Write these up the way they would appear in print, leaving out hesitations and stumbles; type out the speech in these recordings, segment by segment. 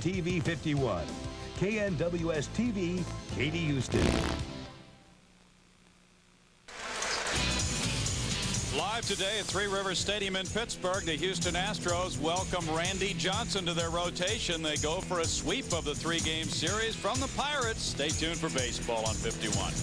TV 51. KNWS TV, Katy, Houston. Live today at Three Rivers Stadium in Pittsburgh, the Houston Astros welcome Randy Johnson to their rotation. They go for a sweep of the three-game series from the Pirates. Stay tuned for baseball on 51.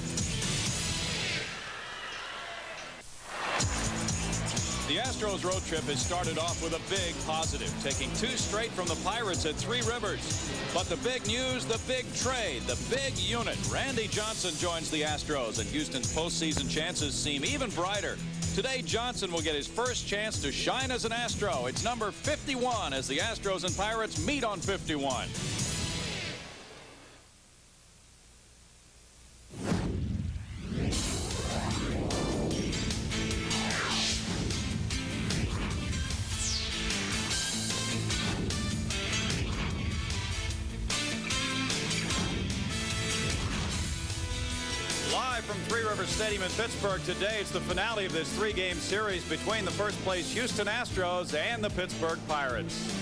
The Astros road trip has started off with a big positive, taking 2 straight from the Pirates at Three Rivers. But the big news, the big trade, the big unit. Randy Johnson joins the Astros, and Houston's postseason chances seem even brighter. Today, Johnson will get his first chance to shine as an Astro. It's number 51 as the Astros and Pirates meet on 51. Live from Three Rivers Stadium in Pittsburgh today, it's the finale of this three-game series between the first-place Houston Astros and the Pittsburgh Pirates.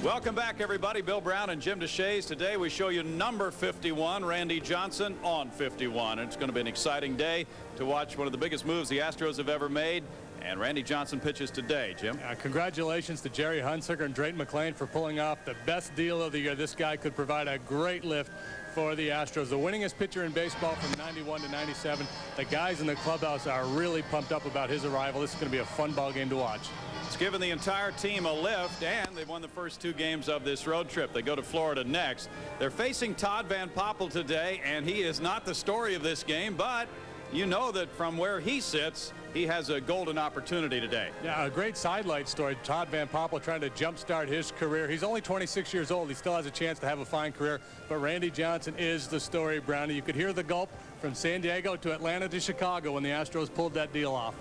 Welcome back, everybody. Bill Brown and Jim DeShays. Today we show you number 51, Randy Johnson, on 51. It's going to be an exciting day to watch one of the biggest moves the Astros have ever made. And Randy Johnson pitches today. Jim? Congratulations to Jerry Hunsaker and Drayton McClain for pulling off the best deal of the year. This guy could provide a great lift for the Astros. The winningest pitcher in baseball from 91 to 97. The guys in the clubhouse are really pumped up about his arrival. This is going to be a fun ball game to watch. It's given the entire team a lift, and they've won the first 2 games of this road trip. They go to Florida next. They're facing Todd Van Poppel today, and he is not the story of this game, but you know that from where he sits, he has a golden opportunity today. Yeah, a great sidelight story. Todd Van Poppel trying to jumpstart his career. He's only 26 years old. He still has a chance to have a fine career, but Randy Johnson is the story, Brownie. You could hear the gulp from San Diego to Atlanta to Chicago when the Astros pulled that deal off.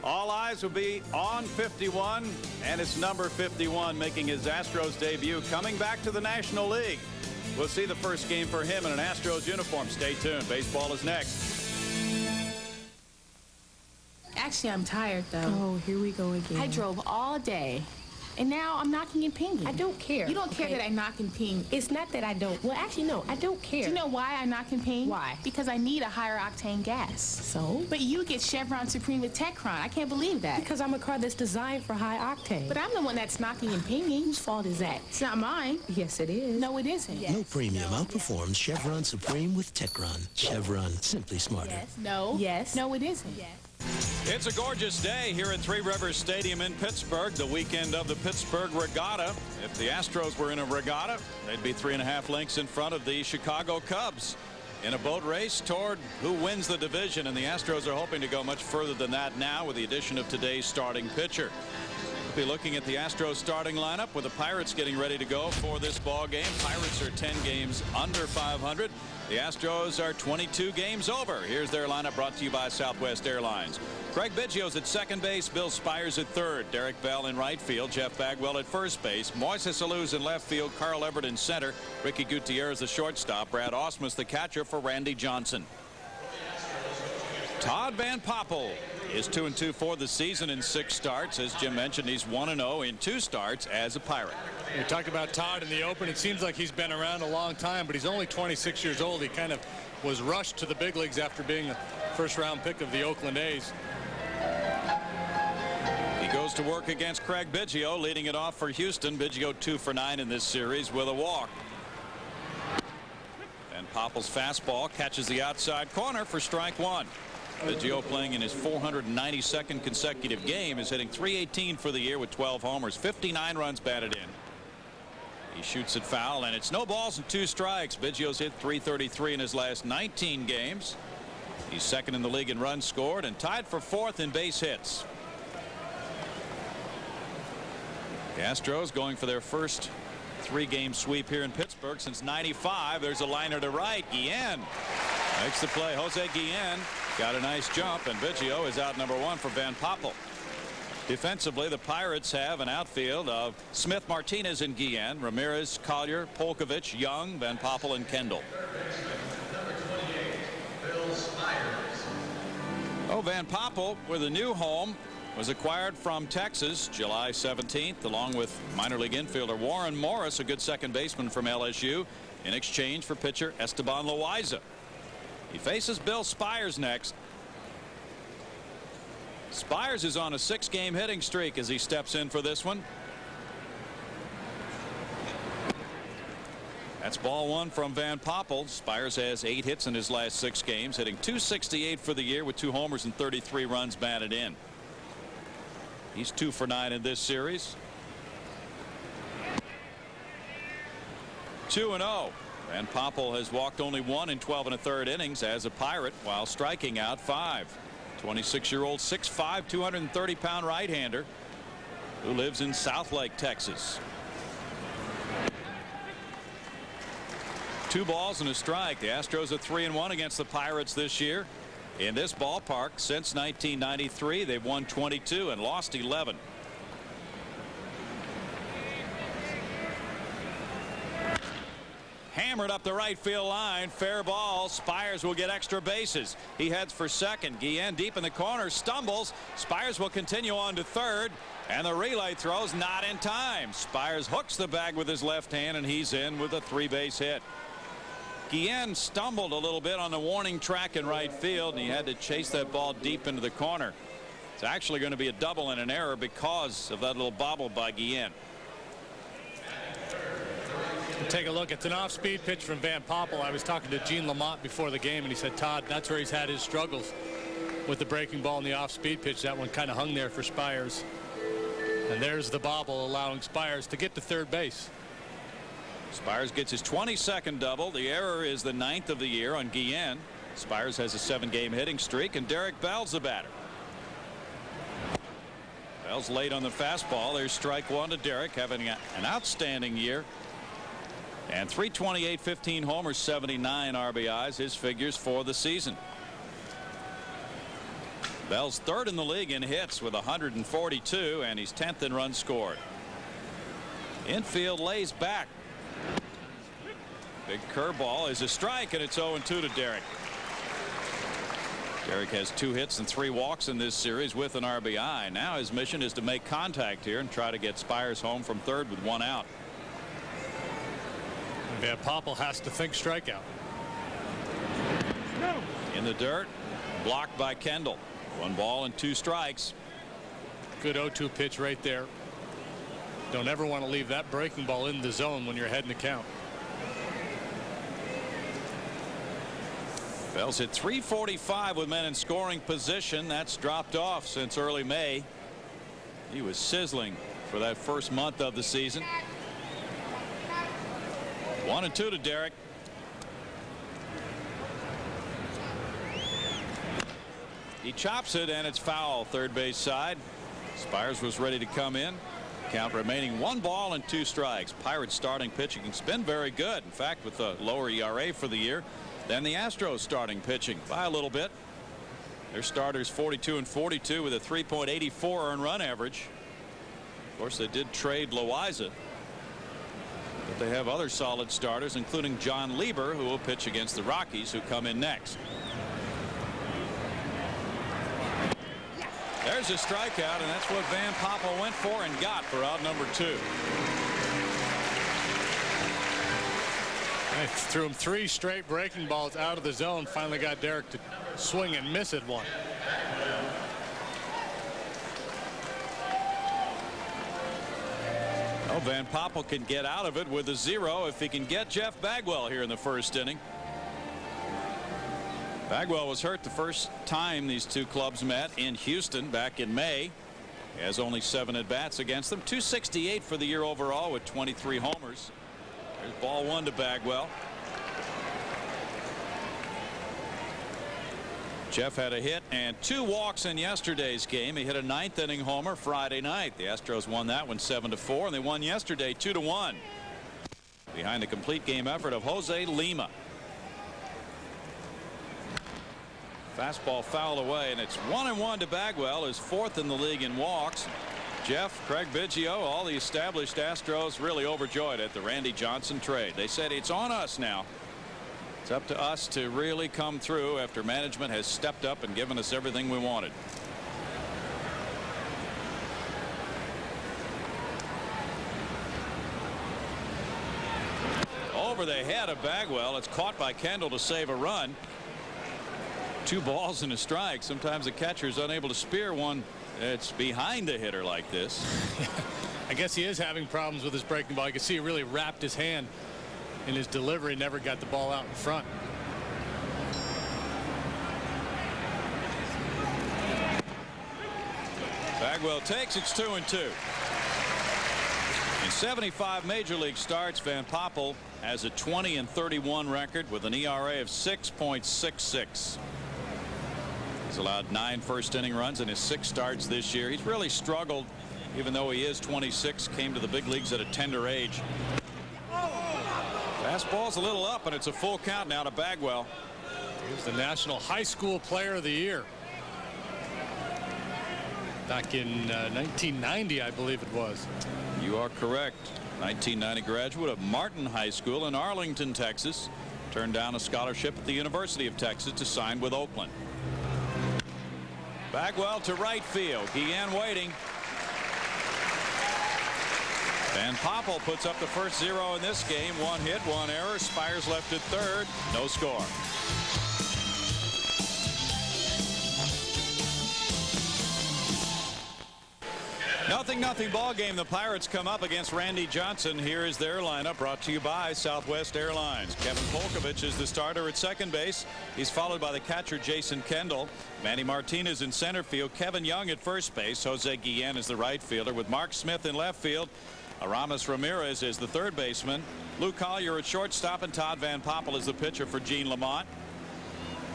All eyes will be on 51, and it's number 51 making his Astros debut, coming back to the National League. We'll see the first game for him in an Astros uniform. Stay tuned. Baseball is next. Actually, I'm tired, though. Oh, here we go again. I drove all day, and now I'm knocking and pinging. I don't care. You don't care that I knock and ping. It's not that I don't. Well, actually, no, I don't care. Do you know why I knock and ping? Why? Because I need a higher octane gas. So? But you get Chevron Supreme with Techron. I can't believe that. Because I'm a car that's designed for high octane. But I'm the one that's knocking and pinging. Whose fault is that? It's not mine. Yes, it is. No, it isn't. Yes. No premium outperforms Chevron Supreme with Techron. Chevron, simply smarter. Yes. No. Yes. No, it isn't. Yes. It's a gorgeous day here at Three Rivers Stadium in Pittsburgh, the weekend of the Pittsburgh Regatta. If the Astros were in a regatta, they'd be 3.5 lengths in front of the Chicago Cubs in a boat race toward who wins the division, and the Astros are hoping to go much further than that now with the addition of today's starting pitcher. We'll be looking at the Astros starting lineup with the Pirates getting ready to go for this ball game. Pirates are 10 games under 500. The Astros are 22 games over. Here's their lineup brought to you by Southwest Airlines. Craig Biggio's at second base, Bill Spires at third, Derek Bell in right field, Jeff Bagwell at first base, Moises Alous in left field, Carl Everett in center, Ricky Gutierrez the shortstop, Brad Ausmus the catcher for Randy Johnson. Todd Van Poppel is 2-2 for the season in 6 starts. As Jim mentioned, he's 1-0 in 2 starts as a Pirate. We talked about Todd in the open. It seems like he's been around a long time, but he's only 26 years old. He kind of was rushed to the big leagues after being a first-round pick of the Oakland A's. He goes to work against Craig Biggio, leading it off for Houston. Biggio 2 for 9 in this series with a walk. And Poppel's fastball catches the outside corner for strike 1. Biggio, playing in his 492nd consecutive game, is hitting .318 for the year with 12 homers, 59 runs batted in. He shoots it foul, and it's no balls and 2 strikes. Biggio's hit .333 in his last 19 games. He's second in the league in runs scored and tied for 4th in base hits. The Astros going for their first 3-game sweep here in Pittsburgh since '95. There's a liner to right. Guillen makes the play. Jose Guillen got a nice jump, and Biggio is out number 1 for Van Poppel. Defensively, the Pirates have an outfield of Smith, Martinez, and Guillen, Ramirez, Collier, Polkovich, Young, Van Poppel, and Kendall. Oh, Van Poppel with a new home was acquired from Texas July 17th, along with minor league infielder Warren Morris, a good second baseman from LSU, in exchange for pitcher Esteban Loaiza. He faces Bill Spires next. Spires is on a 6-game hitting streak as he steps in for this one. That's ball one from Van Poppel. Spires has 8 hits in his last 6 games, hitting .268 for the year with 2 homers and 33 runs batted in. He's 2 for 9 in this series. 2-0. Van Poppel has walked only 1 in 12 1/3 innings as a Pirate while striking out 5. 26-year-old 6'5", 230-pound right-hander who lives in Southlake, Texas. 2 balls and a strike. The Astros are 3-1 against the Pirates this year. In this ballpark since 1993, they've won 22 and lost 11. Hammered up the right field line. Fair ball. Spires will get extra bases. He heads for second. Guillen deep in the corner, stumbles. Spires will continue on to third, and the relay throws not in time. Spires hooks the bag with his left hand, and he's in with a 3-base hit. Guillen stumbled a little bit on the warning track in right field, and he had to chase that ball deep into the corner. It's actually going to be a double and an error because of that little bobble by Guillen. Take a look. It's an off-speed pitch from Van Poppel. I was talking to Gene Lamont before the game, and he said, Todd, that's where he's had his struggles with the breaking ball and the off-speed pitch. That one kind of hung there for Spires. And there's the bobble, allowing Spires to get to third base. Spires gets his 22nd double. The error is the 9th of the year on Guillen. Spires has a 7-game hitting streak, and Derek Bell's the batter. Bell's late on the fastball. There's strike 1 to Derek, having an outstanding year. And 328, 15 homers, 79 RBIs, his figures for the season. Bell's 3rd in the league in hits with 142, and he's 10th in runs scored. Infield lays back. Big curveball is a strike, and it's 0-2 to Derek. Derek has 2 hits and 3 walks in this series with an RBI. Now his mission is to make contact here and try to get Spires home from third with 1 out. Van Poppel has to think strikeout. In the dirt, blocked by Kendall. 1 ball and 2 strikes. Good 0-2 pitch right there. Don't ever want to leave that breaking ball in the zone when you're ahead in the count. Bell's hit .345 with men in scoring position. That's dropped off since early May. He was sizzling for that first month of the season. 1-2 to Derek. He chops it, and it's foul, third base side. Spires was ready to come in. Count remaining 1 ball and 2 strikes. Pirates starting pitching has been very good. In fact, with a lower ERA for the year than the Astros starting pitching by a little bit. Their starters 42 and 42 with a 3.84 earned run average. Of course, they did trade Loaiza. But they have other solid starters, including John Lieber, who will pitch against the Rockies, who come in next. There's a strikeout, and that's what Van Poppel went for and got for out number 2. They threw him 3 straight breaking balls out of the zone. Finally got Derek to swing and miss at one. Well, Van Poppel can get out of it with a 0 if he can get Jeff Bagwell here in the first inning. Bagwell was hurt the first time these 2 clubs met in Houston back in May. He has only 7 at-bats against them. .268 for the year overall with 23 homers. There's ball 1 to Bagwell. Jeff had a hit and 2 walks in yesterday's game. He hit a 9th inning homer Friday night. The Astros won that one 7-4, and they won yesterday 2-1 behind the complete game effort of Jose Lima. Fastball fouled away, and it's 1-1 to Bagwell, his 4th in the league in walks. Jeff, Craig Biggio, all the established Astros really overjoyed at the Randy Johnson trade. They said it's on us now. It's up to us to really come through after management has stepped up and given us everything we wanted. over the head of Bagwell. It's caught by Kendall to save a run. 2 balls and a strike. Sometimes the catcher is unable to spear one that's behind a hitter like this. I guess he is having problems with his breaking ball. You can see he really wrapped his hand in his delivery, never got the ball out in front. Bagwell takes. It's 2-2. In 75 major league starts, Van Poppel has a 20-31 record with an ERA of 6.66. He's allowed 9 first-inning runs in his 6 starts this year. He's really struggled, even though he is 26, came to the big leagues at a tender age. Fastball's a little up, and it's a full count now to Bagwell. He was the National High School Player of the Year back in 1990, I believe it was. You are correct. 1990 graduate of Martin High School in Arlington, Texas. Turned down a scholarship at the University of Texas to sign with Oakland. Bagwell to right field. Guillen waiting. Van Poppel puts up the first 0 in this game. 1 hit, 1 error. Spires left at third. No score. Nothing ball game. The Pirates come up against Randy Johnson. Here is their lineup, brought to you by Southwest Airlines. Kevin Polkovich is the starter at second base. He's followed by the catcher Jason Kendall. Manny Martinez in center field. Kevin Young at first base. Jose Guillen is the right fielder, with Mark Smith in left field. Aramis Ramirez is the third baseman. Lou Collier at shortstop, and Todd Van Poppel is the pitcher for Gene Lamont.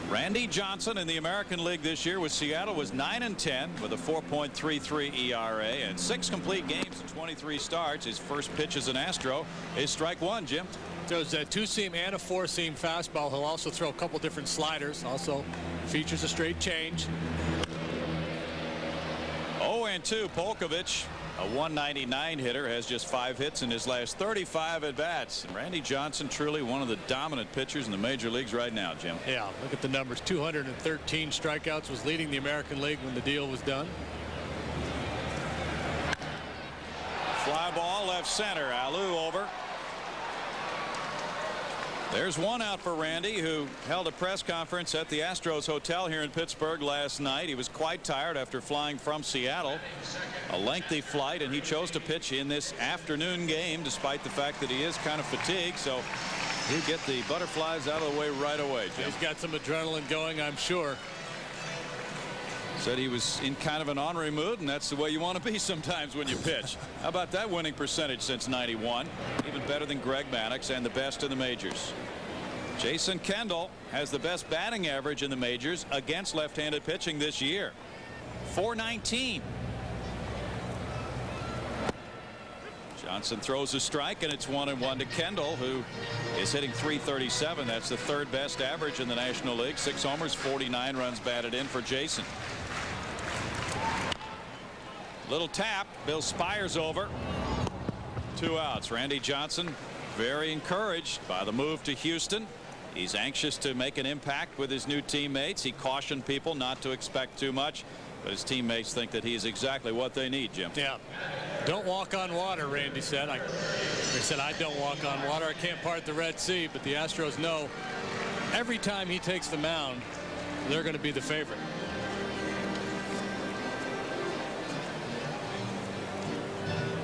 Randy Johnson in the American League this year with Seattle was 9-10 with a 4.33 ERA and 6 complete games in 23 starts. His first pitch as an Astro is strike 1, Jim. Throws a 2-seam and a 4-seam fastball. He'll also throw a couple different sliders. Also features a straight change. 0-2. Polkovich, a 199 hitter, has just 5 hits in his last 35 at bats. And Randy Johnson, truly one of the dominant pitchers in the major leagues right now, Jim. Yeah, look at the numbers. 213 strikeouts, was leading the American League when the deal was done. Fly ball left center. Alou over. There's 1 out for Randy, who held a press conference at the Astros Hotel here in Pittsburgh last night. He was quite tired after flying from Seattle. A lengthy flight, and he chose to pitch in this afternoon game despite the fact that he is kind of fatigued. So he'll get the butterflies out of the way right away, Jim. He's got some adrenaline going, I'm sure. Said he was in kind of an ornery mood, and that's the way you want to be sometimes when you pitch. How about that winning percentage since '91? Even better than Greg Maddux and the best in the majors. Jason Kendall has the best batting average in the majors against left-handed pitching this year. .419. Johnson throws a strike, and it's 1-1 to Kendall, who is hitting .337. That's the 3rd best average in the National League. 6 homers, 49 runs batted in for Jason. Little tap. Bill Spires over. 2 outs. Randy Johnson very encouraged by the move to Houston. He's anxious to make an impact with his new teammates. He cautioned people not to expect too much, but his teammates think that he is exactly what they need, Jim. Yeah. Don't walk on water, Randy said. They said, I don't walk on water. I can't part the Red Sea, but the Astros know every time he takes the mound, they're going to be the favorite.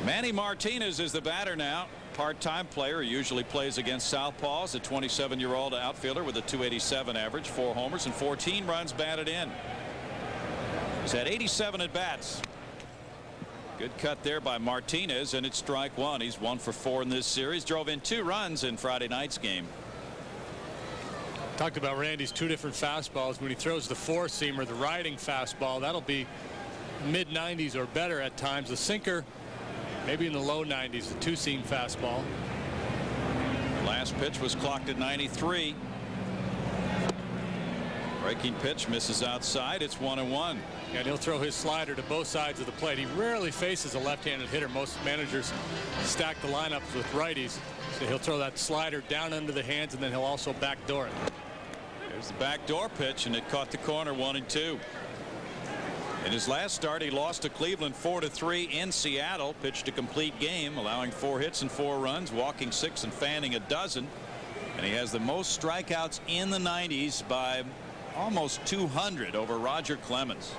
Manny Martinez is the batter now. Part-time player, usually plays against southpaws. A 27-year-old outfielder with a .287 average, 4 homers and 14 runs batted in. He's had 87 at bats. Good cut there by Martinez, and it's strike 1. He's 1 for 4 in this series. Drove in 2 runs in Friday night's game. Talked about Randy's 2 different fastballs. When he throws the 4-seamer, the riding fastball, that'll be mid-90s or better at times. The sinker, maybe in the low 90s, the 2-seam fastball. The last pitch was clocked at 93. Breaking pitch misses outside. It's 1-1. And he'll throw his slider to both sides of the plate. He rarely faces a left-handed hitter. Most managers stack the lineups with righties. So he'll throw that slider down under the hands, and then he'll also backdoor it. There's the backdoor pitch, and it caught the corner. 1-2. In his last start, he lost to Cleveland 4-3 in Seattle. Pitched a complete game, allowing 4 hits and 4 runs, walking 6 and fanning a dozen. And he has the most strikeouts in the 90s by almost 200 over Roger Clemens.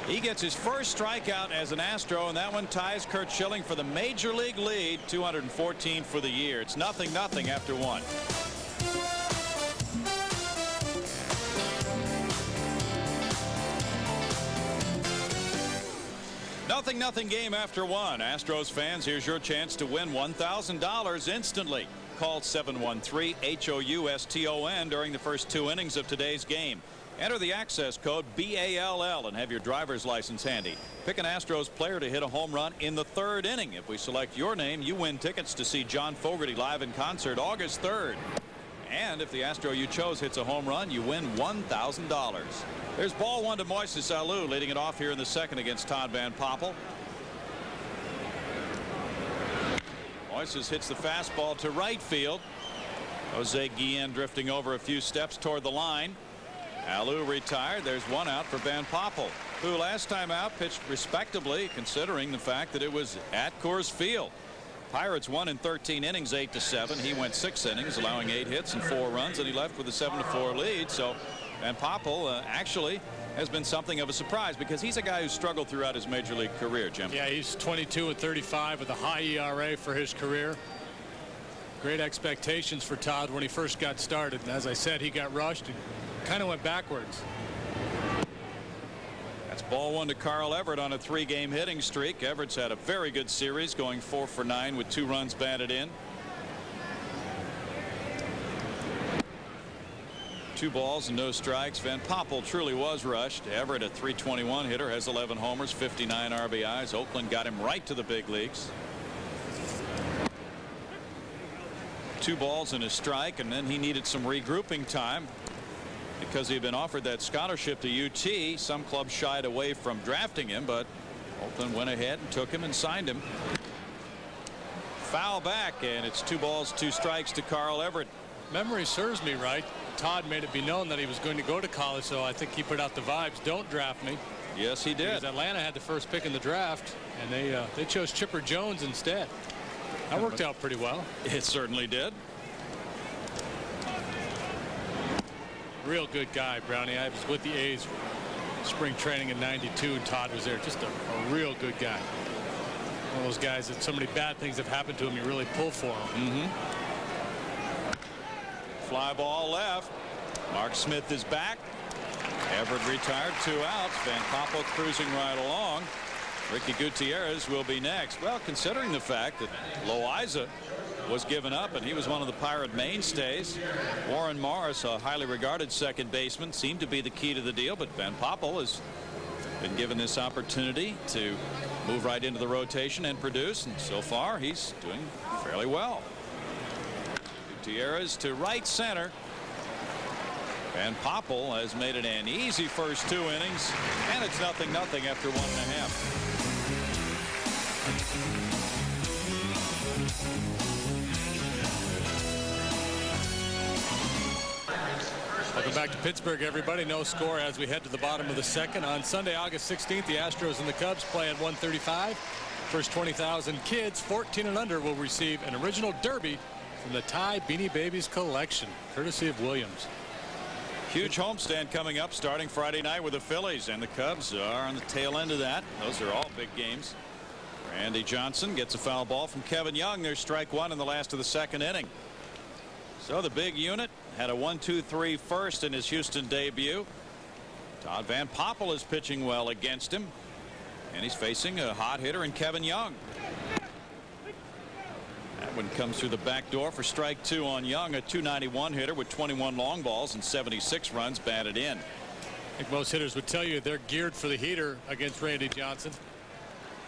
He gets his first strikeout as an Astro, and that one ties Curt Schilling for the major league lead, 214 for the year. It's 0-0 after 1. 0-0 game after 1. Astros fans, here's your chance to win $1,000 instantly. Call 713-HOUSTON during the first 2 innings of today's game. Enter the access code BALL and have your driver's license handy. Pick an Astros player to hit a home run in the 3rd inning. If we select your name, you win tickets to see John Fogerty live in concert August 3rd. And if the Astro you chose hits a home run, you win $1,000. There's ball 1 to Moises Alou, leading it off here in the 2nd against Todd Van Poppel. Moises hits the fastball to right field. Jose Guillen drifting over a few steps toward the line. Alou retired. There's 1 out for Van Poppel, who last time out pitched respectably, considering the fact that it was at Coors Field. Pirates won in 13 innings, 8-7. He went 6 innings, allowing 8 hits and 4 runs, and he left with a 7-4 lead. So Van Poppel actually has been something of a surprise, because he's a guy who struggled throughout his major league career, Jim. Yeah, he's 22-35 with a high ERA for his career. Great expectations for Todd when he first got started. And as I said, he got rushed and kind of went backwards. That's ball 1 to Carl Everett on a 3-game hitting streak. Everett's had a very good series, going 4 for 9 with 2 runs batted in. 2 balls and no strikes. Van Poppel truly was rushed. Everett, a .321 hitter, has 11 homers, 59 RBIs. Oakland got him right to the big leagues. 2 balls and a strike, and then he needed some regrouping time because he had been offered that scholarship to UT. Some clubs shied away from drafting him, but Oakland went ahead and took him and signed him. Foul back, and it's 2 balls, 2 strikes to Carl Everett. Memory serves me right. Todd made it be known that he was going to go to college, so I think he put out the vibes, don't draft me. Yes, he did. Because Atlanta had the first pick in the draft, and they chose Chipper Jones instead. That worked out pretty well. It certainly did. Real good guy, Brownie. I was with the A's spring training in '92, and Todd was there. Just a real good guy. One of those guys that so many bad things have happened to him, you really pull for him. Fly ball left. Mark Smith is back. Everett retired, 2 outs. Van Poppel cruising right along. Ricky Gutierrez will be next. Well, considering the fact that Loaiza was given up and he was one of the Pirate mainstays, Warren Morris, a highly regarded second baseman, seemed to be the key to the deal, but Van Poppel has been given this opportunity to move right into the rotation and produce, and so far he's doing fairly well. Gutierrez to right center. Van Poppel has made it an easy first 2 innings, and it's 0-0 after 1.5. Welcome back to Pittsburgh, everybody. No score as we head to the bottom of the 2nd. On Sunday, August 16th, the Astros and the Cubs play at 1:35. First 20,000 kids 14 and under will receive an original derby from the Ty Beanie Babies collection, courtesy of Williams. Huge homestand coming up starting Friday night with the Phillies, and the Cubs are on the tail end of that. Those are all big games. Randy Johnson gets a foul ball from Kevin Young. There's strike 1 in the last of the 2nd inning. So the big unit had a 1-2-3 first in his Houston debut. Todd Van Poppel is pitching well against him, and he's facing a hot hitter in Kevin Young. That one comes through the back door for strike 2 on Young, a .291 hitter with 21 long balls and 76 runs batted in. I think most hitters would tell you they're geared for the heater against Randy Johnson.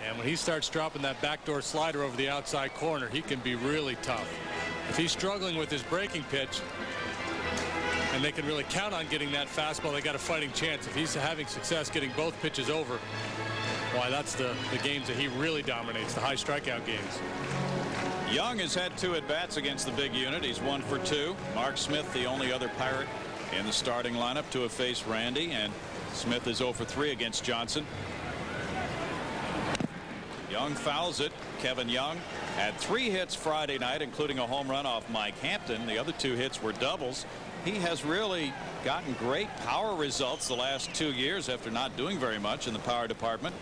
And when he starts dropping that backdoor slider over the outside corner, he can be really tough. If he's struggling with his breaking pitch, and they can really count on getting that fastball, they got a fighting chance. If he's having success getting both pitches over, why, that's the games that he really dominates, the high strikeout games. Young has had 2 at-bats against the big unit. He's 1 for 2. Mark Smith, the only other Pirate in the starting lineup to have faced Randy, and Smith is 0 for 3 against Johnson. Young fouls it. Kevin Young had 3 hits Friday night, including a home run off Mike Hampton. The other 2 hits were doubles. He has really gotten great power results the last 2 years after not doing very much in the power department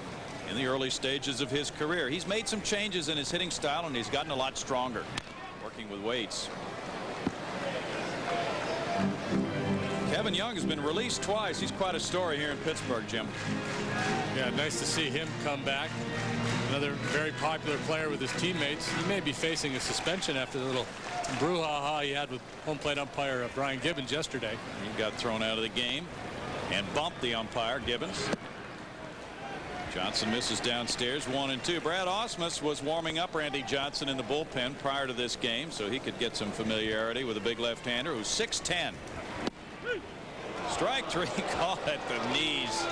in the early stages of his career. He's made some changes in his hitting style, and he's gotten a lot stronger working with weights. Kevin Young has been released twice. He's quite a story here in Pittsburgh, Jim. Yeah, nice to see him come back. Another very popular player with his teammates. He may be facing a suspension after the little brouhaha he had with home plate umpire Brian Gibbons yesterday. He got thrown out of the game and bumped the umpire, Gibbons. Johnson misses downstairs, 1-2. Brad Ausmus was warming up Randy Johnson in the bullpen prior to this game, so he could get some familiarity with a big left-hander who's 6'10". Strike 3 caught at the knees.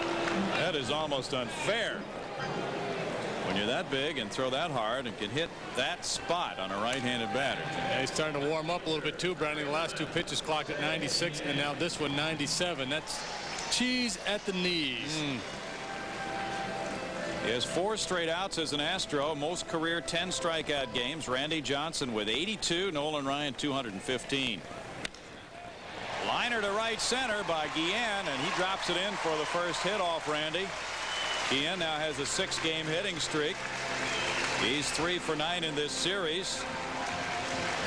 That is almost unfair when you're that big and throw that hard and can hit that spot on a right-handed batter. Yeah, he's starting to warm up a little bit too, Browning. The last 2 pitches clocked at 96, and now this one 97. That's cheese at the knees. He has 4 straight outs as an Astro, most career 10 strikeout games. Randy Johnson with 82, Nolan Ryan 215. Liner to right center by Guillen, and he drops it in for the first hit off Randy. Guillen now has a 6-game hitting streak. He's 3 for 9 in this series.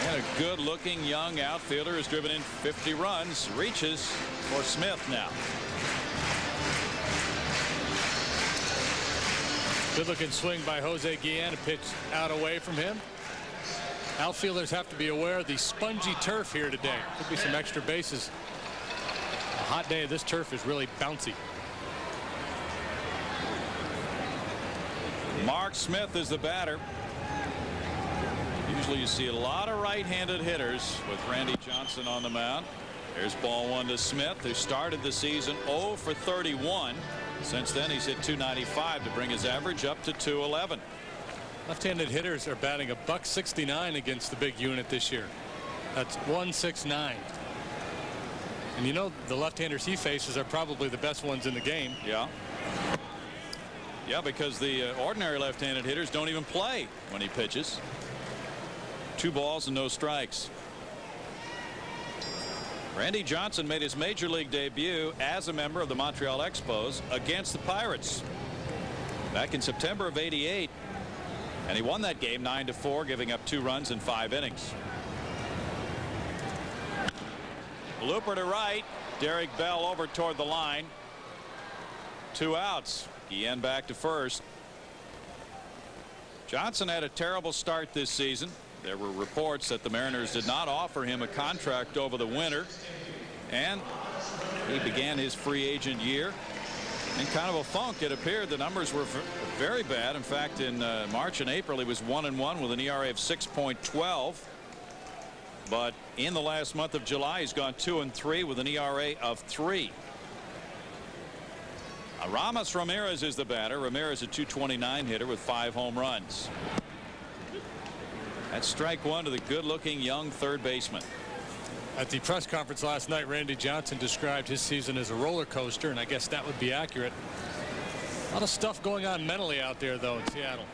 And a good-looking young outfielder has driven in 50 runs. Reaches for Smith now. Good-looking swing by Jose Guillen. A pitch out away from him. Outfielders have to be aware of the spongy turf here today. Could be some extra bases. A hot day. This turf is really bouncy. Mark Smith is the batter. Usually you see a lot of right-handed hitters with Randy Johnson on the mound. There's ball 1 to Smith, who started the season 0 for 31. Since then he's hit .295 to bring his average up to .211. Left-handed hitters are batting a .169 against the big unit this year. That's .169. And you know the left-handers he faces are probably the best ones in the game. Yeah. Yeah, because the ordinary left-handed hitters don't even play when he pitches. 2 balls and no strikes. Randy Johnson made his major league debut as a member of the Montreal Expos against the Pirates back in September of '88. And he won that game 9-4, giving up 2 runs in 5 innings. Looper to right. Derek Bell over toward the line. 2 outs. Guillen back to first. Johnson had a terrible start this season. There were reports that the Mariners did not offer him a contract over the winter, and he began his free agent year in kind of a funk. It appeared the numbers were very bad. In fact, in March and April he was 1-1 with an ERA of 6.12, but in the last month of July he's gone 2-3 with an ERA of 3. Ramos Ramirez is the batter. Ramirez a .229 hitter with 5 home runs. That's strike 1 to the good-looking young third baseman. At the press conference last night, Randy Johnson described his season as a roller coaster, and I guess that would be accurate. A lot of stuff going on mentally out there, though, in Seattle.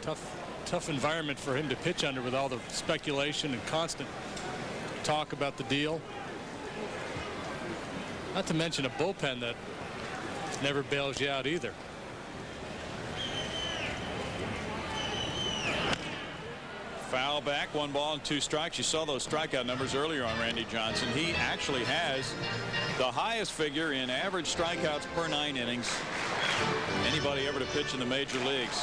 Tough environment for him to pitch under with all the speculation and constant talk about the deal. Not to mention a bullpen that never bails you out either. Foul back, 1 ball and 2 strikes. You saw those strikeout numbers earlier on Randy Johnson. He actually has the highest figure in average strikeouts per 9 innings anybody ever to pitch in the major leagues.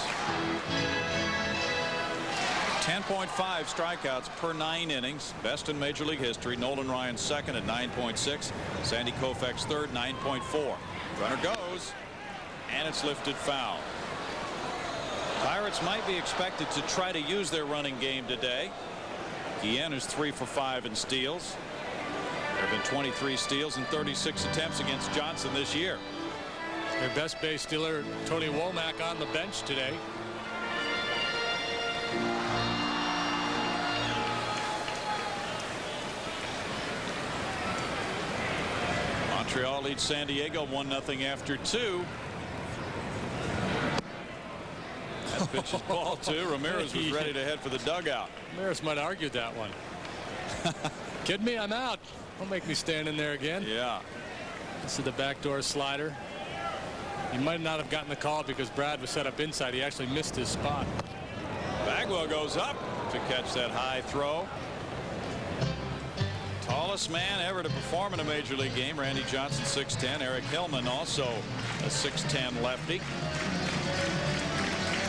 10.5 strikeouts per 9 innings, best in major league history. Nolan Ryan second at 9.6. Sandy Koufax third, 9.4. Runner goes, and it's lifted foul. Pirates might be expected to try to use their running game today. Guillen is 3 for 5 in steals. There have been 23 steals and 36 attempts against Johnson this year. Their best base stealer, Tony Womack, on the bench today. Montreal leads San Diego 1-0 after 2. That pitch is ball 2. Ramirez was ready to head for the dugout. Ramirez might have argued that one. Kid me, I'm out. Don't make me stand in there again. Yeah. This is the backdoor slider. He might not have gotten the call because Brad was set up inside. He actually missed his spot. Bagwell goes up to catch that high throw. Tallest man ever to perform in a major league game. Randy Johnson 6'10". Eric Hillman also a 6'10" lefty.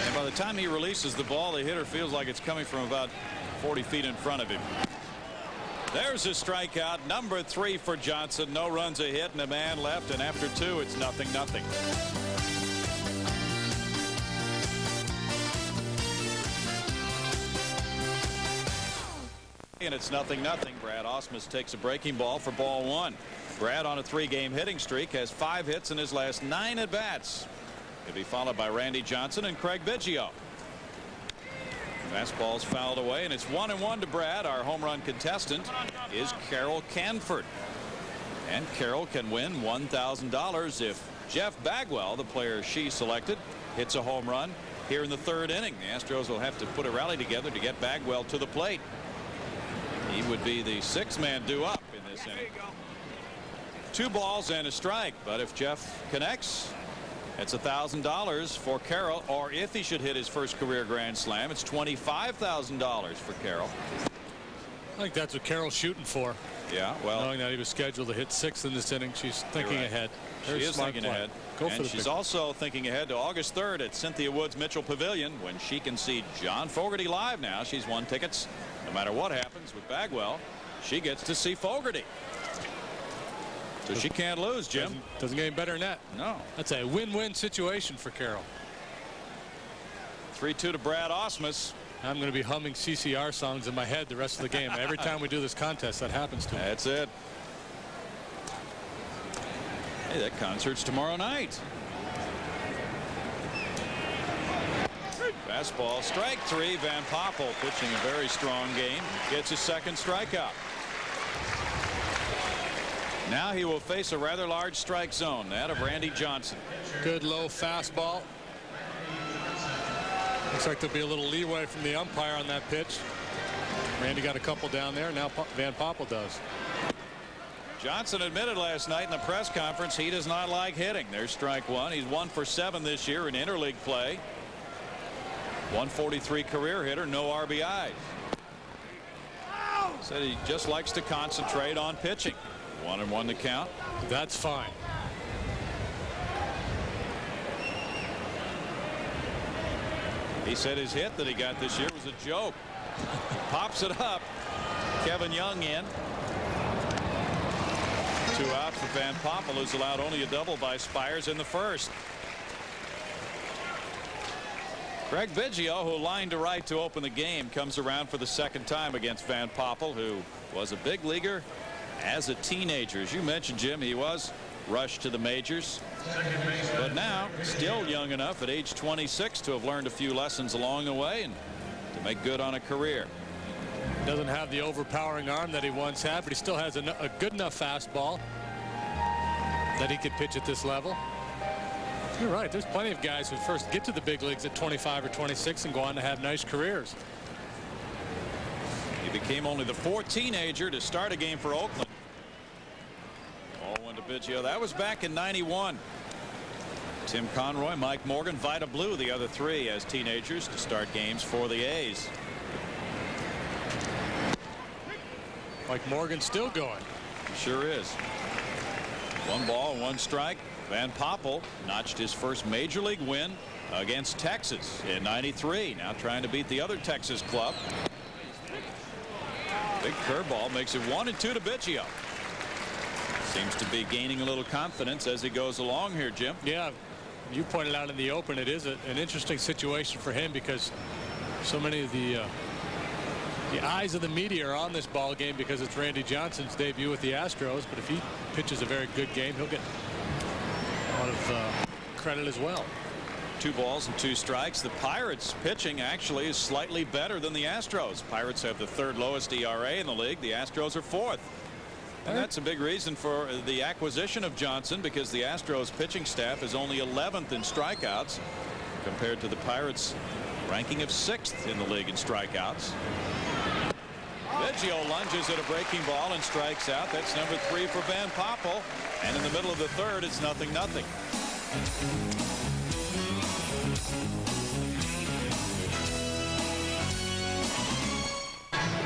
And by the time he releases the ball, the hitter feels like it's coming from about 40 feet in front of him. There's a strikeout, number 3 for Johnson. No runs, a hit, and a man left, and after 2 it's 0-0. And it's 0-0. Brad Ausmus takes a breaking ball for ball 1. Brad on a 3-game hitting streak has 5 hits in his last 9 at bats. He'll be followed by Randy Johnson and Craig Biggio. Fastball's fouled away, and it's 1-1 to Brad. Our home run contestant is Carol Canford, and Carol can win $1,000 if Jeff Bagwell, the player she selected, hits a home run here in the 3rd inning. The Astros will have to put a rally together to get Bagwell to the plate. He would be the 6th-man due up in this inning. 2 balls and a strike, but if Jeff connects, it's $1,000 for Carroll, or if he should hit his first career grand slam, it's $25,000 for Carroll. I think that's what Carroll's shooting for. Yeah, well, knowing that he was scheduled to hit 6 in this inning, she's thinking ahead. She is thinking ahead. And she's also thinking ahead to August 3rd at Cynthia Woods Mitchell Pavilion, when she can see John Fogerty live now. She's won tickets. No matter what happens with Bagwell, she gets to see Fogerty. So she can't lose, Jim. Doesn't get any better than that. No. That's a win-win situation for Carroll. 3-2 to Brad Ausmus. I'm going to be humming CCR songs in my head the rest of the game. Every time we do this contest, that happens to me. That's it. Hey, that concert's tomorrow night. Fastball, strike 3. Van Poppel pitching a very strong game. Gets his 2nd strikeout. Now he will face a rather large strike zone, that of Randy Johnson. Good low fastball. Looks like there'll be a little leeway from the umpire on that pitch. Randy got a couple down there. Now Van Poppel does. Johnson admitted last night in the press conference he does not like hitting. There's strike 1. He's 1 for 7 this year in interleague play. 143 career hitter, no RBIs. Said he just likes to concentrate on pitching. 1-1 to count. That's fine. He said his hit that he got this year was a joke. Pops it up. Kevin Young in. 2 outs for Van Poppel, who's allowed only a double by Spires in the 1st. Craig Biggio, who lined to right to open the game, comes around for the 2nd time against Van Poppel, who was a big leaguer as a teenager. As you mentioned, Jim, he was rushed to the majors, but now still young enough at age 26 to have learned a few lessons along the way and to make good on a career. Doesn't have the overpowering arm that he once had, but he still has a good enough fastball that he could pitch at this level. You're right. There's plenty of guys who first get to the big leagues at 25 or 26 and go on to have nice careers. He became only the 4th teenager to start a game for Oakland. Ball 1 to Biggio. That was back in '91. Tim Conroy, Mike Morgan, Vida Blue, the other 3 as teenagers to start games for the A's. Mike Morgan still going. Sure is. 1 ball, 1 strike. Van Poppel notched his first major league win against Texas in '93. Now trying to beat the other Texas club. Big curveball makes it 1-2 to Biggio. Seems to be gaining a little confidence as he goes along here, Jim. Yeah, you pointed out in the open it is an interesting situation for him because so many of the eyes of the media are on this ball game because it's Randy Johnson's debut with the Astros. But if he pitches a very good game, he'll get a lot of credit as well. 2 balls and 2 strikes. The Pirates pitching actually is slightly better than the Astros. Pirates have the 3rd lowest ERA in the league. The Astros are 4th. And that's a big reason for the acquisition of Johnson, because the Astros pitching staff is only 11th in strikeouts compared to the Pirates ranking of 6th in the league in strikeouts. Biggio lunges at a breaking ball and strikes out. That's number 3 for Van Poppel. And in the middle of the third, it's 0-0.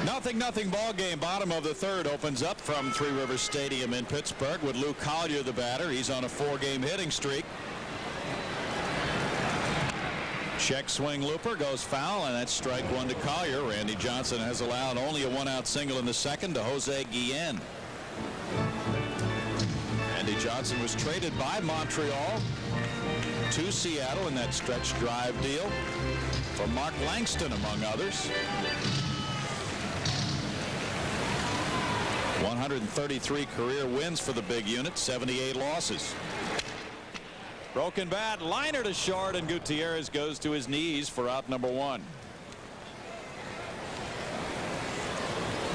0-0 ball game. Bottom of the third opens up from Three Rivers Stadium in Pittsburgh with Lou Collier the batter. He's on a 4-game hitting streak. Check swing looper goes foul, and that's strike 1 to Collier. Randy Johnson has allowed only a 1-out single in the second to Jose Guillen. Randy Johnson was traded by Montreal to Seattle in that stretch drive deal for Mark Langston, among others. 133 career wins for the big unit, 78 losses. Broken bat, liner to short, and Gutierrez goes to his knees for out number 1.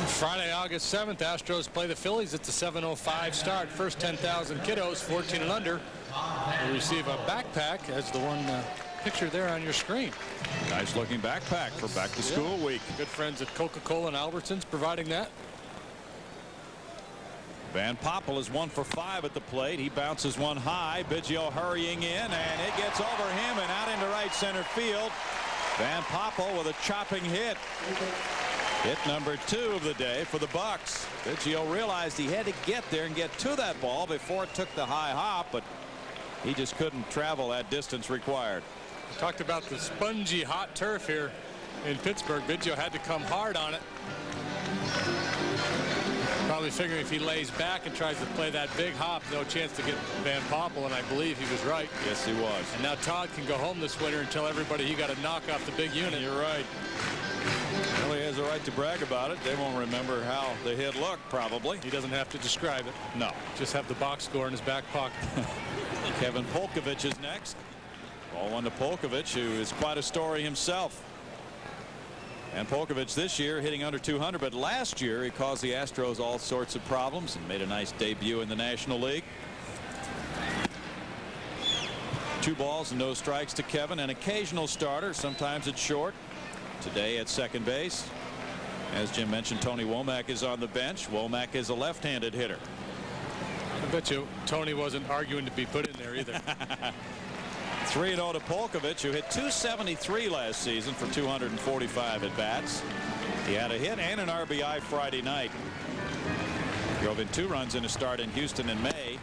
Friday, August 7th, Astros play the Phillies. It's a 7:05 start. First 10,000 kiddos, 14 and under, will receive a backpack, as the one picture there on your screen. Nice looking backpack for back to school week. Good friends at Coca-Cola and Albertsons providing that. Van Poppel is 1 for 5 at the plate. He bounces one high. Biggio hurrying in, and it gets over him and out into right center field. Van Poppel with a chopping hit. Hit number 2 of the day for the Bucks. Biggio realized he had to get there and get to that ball before it took the high hop, but he just couldn't travel that distance required. We talked about the spongy hot turf here in Pittsburgh. Biggio had to come hard on it. Probably figuring if he lays back and tries to play that big hop, no chance to get Van Poppel, and I believe he was right. Yes, he was. And now Todd can go home this winter and tell everybody he got to knock off the big unit. You're right. Well, he has a right to brag about it. They won't remember how the hit looked, probably. He doesn't have to describe it. No. Just have the box score in his back pocket. Kevin Polkovich is next. Ball 1 to Polkovich, who is quite a story himself. And Polkovich this year hitting under 200, but last year he caused the Astros all sorts of problems and made a nice debut in the National League. 2 balls and no strikes to Kevin, an occasional starter. Sometimes it's short. Today at second base. As Jim mentioned, Tony Womack is on the bench. Womack is a left-handed hitter. I bet you Tony wasn't arguing to be put in there either. 3-0 to Polkovich, who hit .273 last season for 245 at bats. He had a hit and an RBI Friday night. Drove in 2 runs in a start in Houston in May.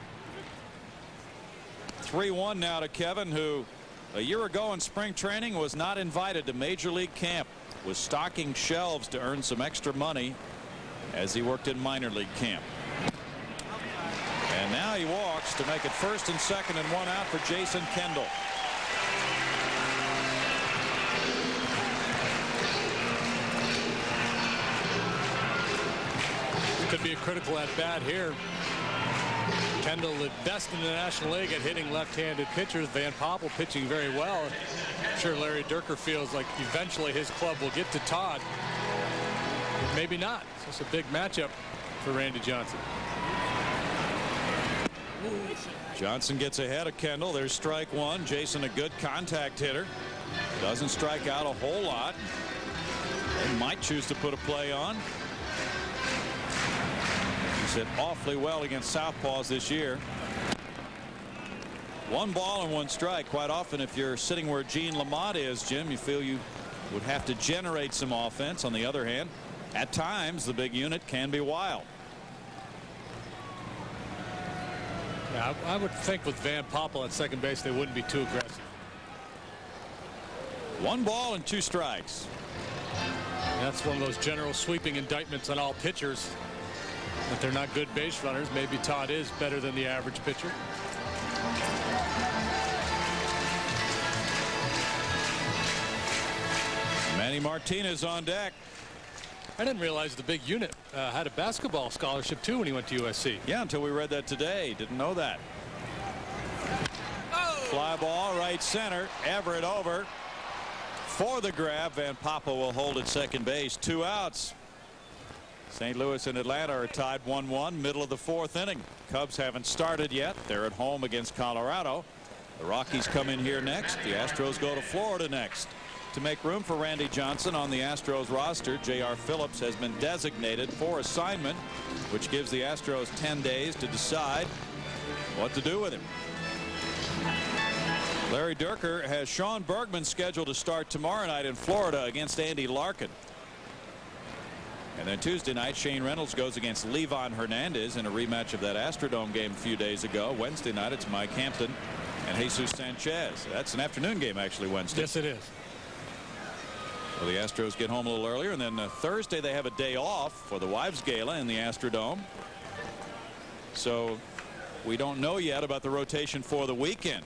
3-1 now to Kevin, who a year ago in spring training was not invited to Major League camp, was stocking shelves to earn some extra money as he worked in minor league camp. And now he walks to make it first and second and 1 out for Jason Kendall. Could be a critical at bat here. Kendall, the best in the National League at hitting left-handed pitchers. Van Poppel pitching very well. I'm sure Larry Dierker feels like eventually his club will get to Todd. Maybe not. It's just a big matchup for Randy Johnson. Johnson gets ahead of Kendall. There's strike 1. Jason, a good contact hitter. Doesn't strike out a whole lot. They might choose to put a play on. He's hit awfully well against southpaws this year. 1 ball and 1 strike. Quite often, if you're sitting where Gene Lamont is, Jim, you feel you would have to generate some offense. On the other hand, at times the big unit can be wild. Yeah, I would think with Van Poppel at second base they wouldn't be too aggressive. 1 ball and 2 strikes. That's one of those general sweeping indictments on all pitchers, that they're not good base runners. Maybe Todd is better than the average pitcher. Manny Martinez on deck. I didn't realize the big unit had a basketball scholarship too when he went to USC. Yeah, until we read that today. Didn't know that. Oh! Fly ball right center. Everett over for the grab. Van Poppel will hold at second base. 2 outs. St. Louis and Atlanta are tied 1-1, middle of the 4th inning. Cubs haven't started yet. They're at home against Colorado. The Rockies come in here next. The Astros go to Florida next. To make room for Randy Johnson on the Astros roster, J.R. Phillips has been designated for assignment, which gives the Astros 10 days to decide what to do with him. Larry Dierker has Sean Bergman scheduled to start tomorrow night in Florida against Andy Larkin. And then Tuesday night, Shane Reynolds goes against Levon Hernandez in a rematch of that Astrodome game a few days ago. Wednesday night, it's Mike Hampton and Jesus Sanchez. That's an afternoon game, actually, Wednesday. Yes, it is. Well, the Astros get home a little earlier, and then Thursday they have a day off for the Wives Gala in the Astrodome. So we don't know yet about the rotation for the weekend.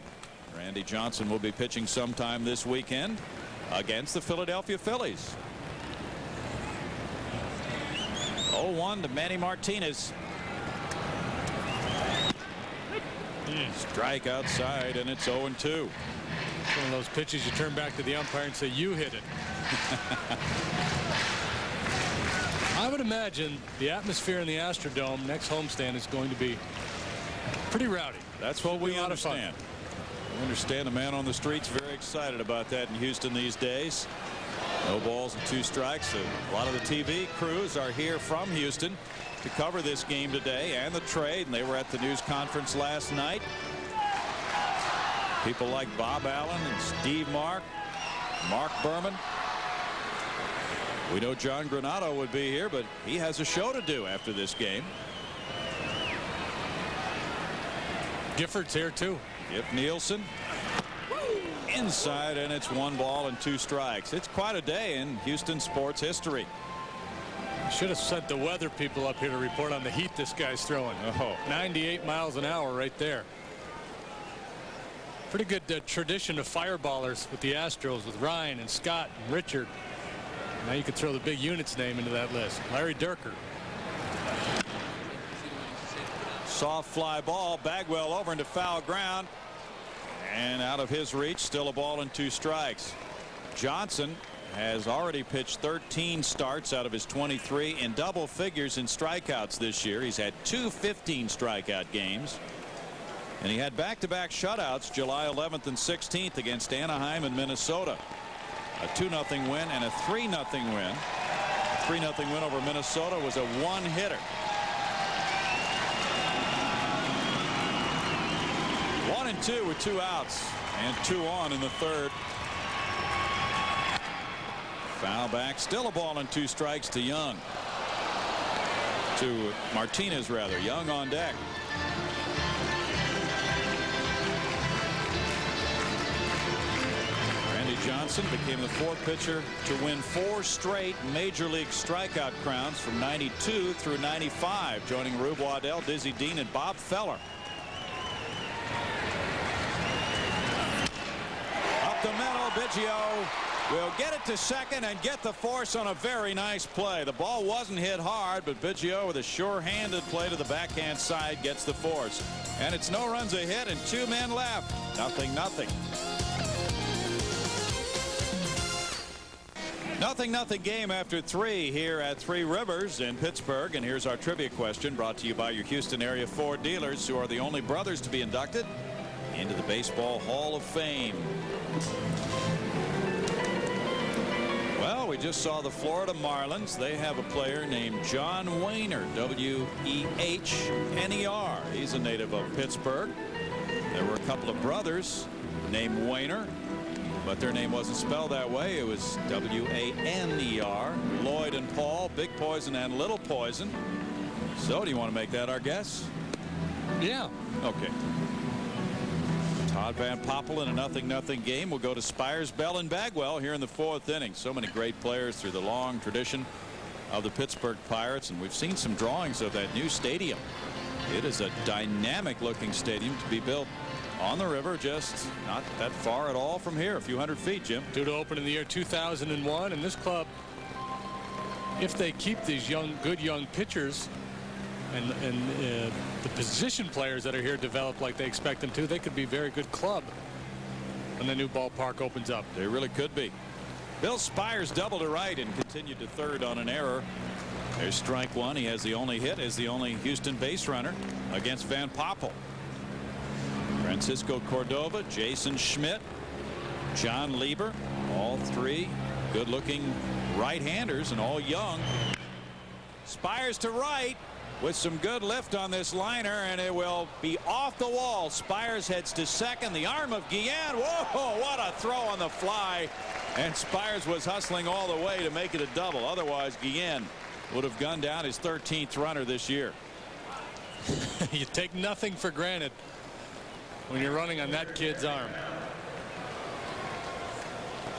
Randy Johnson will be pitching sometime this weekend against the Philadelphia Phillies. 0-1 to Manny Martinez. Strike outside, and it's 0-2. One of those pitches you turn back to the umpire and say, you hit it. I would imagine the atmosphere in the Astrodome next homestand is going to be pretty rowdy. That's what we understand. We understand the man on the street's very excited about that in Houston these days. No balls and 2 strikes. A lot of the TV crews are here from Houston to cover this game today and the trade, and they were at the news conference last night. People like Bob Allen and Steve Mark Berman. We know John Granato would be here, but he has a show to do after this game. Gifford's here too. Giff Nielsen inside, and it's 1 ball and 2 strikes. It's quite a day in Houston sports history. Should have sent the weather people up here to report on the heat this guy's throwing. 98 miles an hour right there. Pretty good tradition of fireballers with the Astros, with Ryan and Scott and Richard. Now you can throw the big unit's name into that list. Larry Dierker. Soft fly ball. Bagwell over into foul ground. And out of his reach. Still a ball and 2 strikes. Johnson has already pitched 13 starts out of his 23 in double figures in strikeouts this year. He's had 2 15 strikeout games. And he had back-to-back shutouts July 11th and 16th against Anaheim and Minnesota. A 2-0 win and a 3-0 win. A 3-0 win over Minnesota was a 1-hitter. 1-2 with 2 outs and 2 on in the 3rd. Foul back. Still a ball and 2 strikes to Young. To Martinez, rather. Young on deck. Johnson became the 4th pitcher to win 4 straight major league strikeout crowns from 92 through 95, joining Rube Waddell, Dizzy Dean, and Bob Feller. Up the middle, Biggio will get it to second and get the force on a very nice play. The ball wasn't hit hard, but Biggio with a sure-handed play to the backhand side gets the force. And it's no runs a hit and 2 men left. 0-0. 0-0 game after 3 here at Three Rivers in Pittsburgh. And here's our trivia question, brought to you by your Houston area Ford dealers, who are the only brothers to be inducted into the Baseball Hall of Fame. Well, we just saw the Florida Marlins. They have a player named John Wehner, W-E-H-N-E-R. He's a native of Pittsburgh. There were a couple of brothers named Wehner, but their name wasn't spelled that way. It was W-A-N-E-R. Lloyd and Paul, Big Poison and Little Poison. So do you want to make that our guess? Yeah. Okay. Todd Van Poppel in a 0-0 game will go to Spires, Bell, and Bagwell here in the 4th inning. So many great players through the long tradition of the Pittsburgh Pirates, and we've seen some drawings of that new stadium. It is a dynamic looking stadium to be built on the river, just not that far at all from here, a few hundred feet, Jim. Due to open in the year 2001, and this club, if they keep these good young pitchers and the position players that are here develop like they expect them to, they could be a very good club when the new ballpark opens up. They really could be. Bill Spires doubled to right and continued to third on an error. There's strike one. He has the only hit as the only Houston base runner against Van Poppel. Francisco Cordova, Jason Schmidt, John Lieber, all three good-looking right-handers and all young. Spires to right with some good lift on this liner, and it will be off the wall. Spires heads to second. The arm of Guillen. Whoa, what a throw on the fly. And Spires was hustling all the way to make it a double. Otherwise, Guillen would have gunned down his 13th runner this year. You take nothing for granted when you're running on that kid's arm.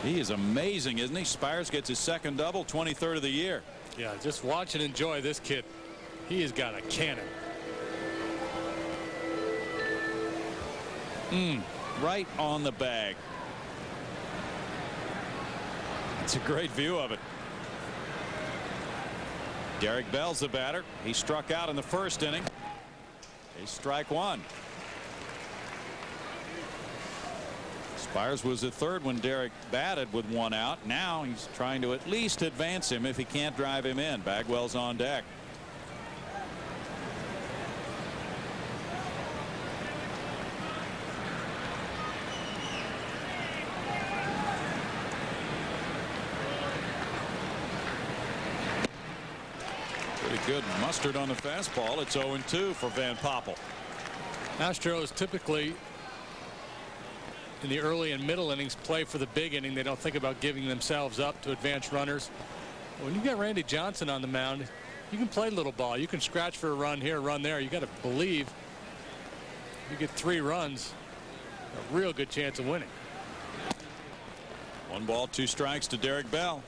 He is amazing, isn't he? Spires gets his second double, 23rd of the year. Yeah, just watch and enjoy this kid. He has got a cannon. Right on the bag. It's a great view of it. Derek Bell's the batter. He struck out in the first inning. He's strike one. Spires was at third when Derek batted with one out. Now he's trying to at least advance him if he can't drive him in. Bagwell's on deck. Pretty good mustard on the fastball. It's 0-2 for Van Poppel. Astros typically in the early and middle innings play for the big inning. They don't think about giving themselves up to advance runners. When you got Randy Johnson on the mound, you can play little ball. You can scratch for a run here, run there. You got to believe you get 3 runs, a real good chance of winning. 1 ball, 2 strikes to Derek Bell.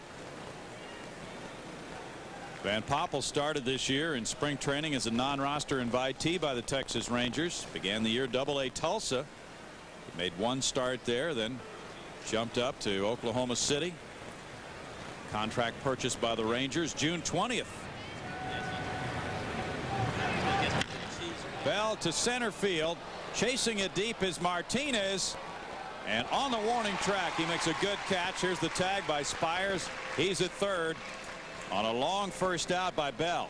Van Poppel started this year in spring training as a non-roster invitee by the Texas Rangers. Began the year Double-A Tulsa. He made 1 start there, then jumped up to Oklahoma City. Contract purchased by the Rangers June 20th. Bell to center field. Chasing it deep is Martinez. And on the warning track, he makes a good catch. Here's the tag by Spires. He's at third on a long first out by Bell.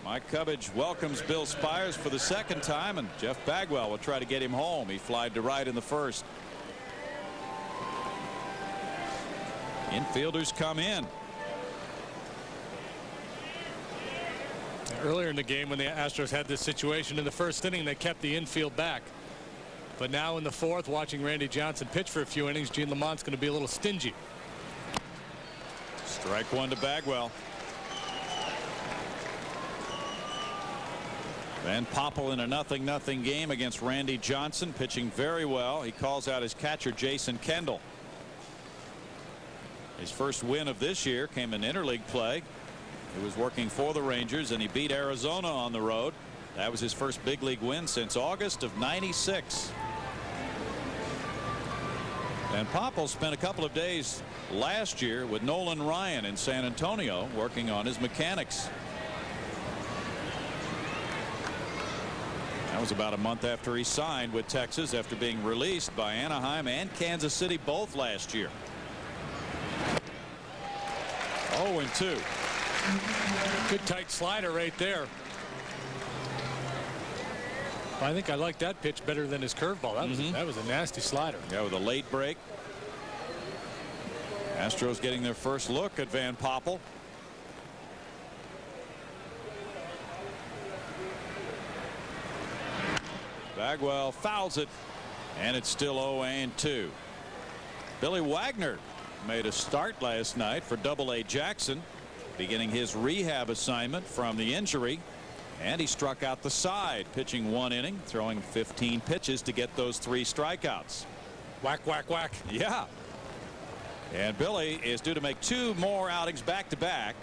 Mike Cubbage welcomes Bill Spires for the second time, and Jeff Bagwell will try to get him home. He flied to right in the first. Infielders come in. Earlier in the game, when the Astros had this situation in the first inning, they kept the infield back. But now in the fourth, watching Randy Johnson pitch for a few innings, Gene Lamont's going to be a little stingy. Strike one to Bagwell. Van Poppel in a 0-0 game against Randy Johnson, pitching very well. He calls out his catcher Jason Kendall. His first win of this year came in interleague play. He was working for the Rangers, and he beat Arizona on the road. That was his first big league win since August of '96. And Poppel spent a couple of days last year with Nolan Ryan in San Antonio working on his mechanics. That was about a month after he signed with Texas after being released by Anaheim and Kansas City both last year. 0-2. Good tight slider right there. I think I like that pitch better than his curveball. That was a nasty slider. Yeah, with a late break. Astros getting their first look at Van Poppel. Bagwell fouls it, and it's still 0-2. Billy Wagner made a start last night for Double-A Jackson, beginning his rehab assignment from the injury. And he struck out the side, pitching 1 inning, throwing 15 pitches to get those 3 strikeouts. Whack, whack, whack. Yeah. And Billy is due to make 2 more outings back-to-back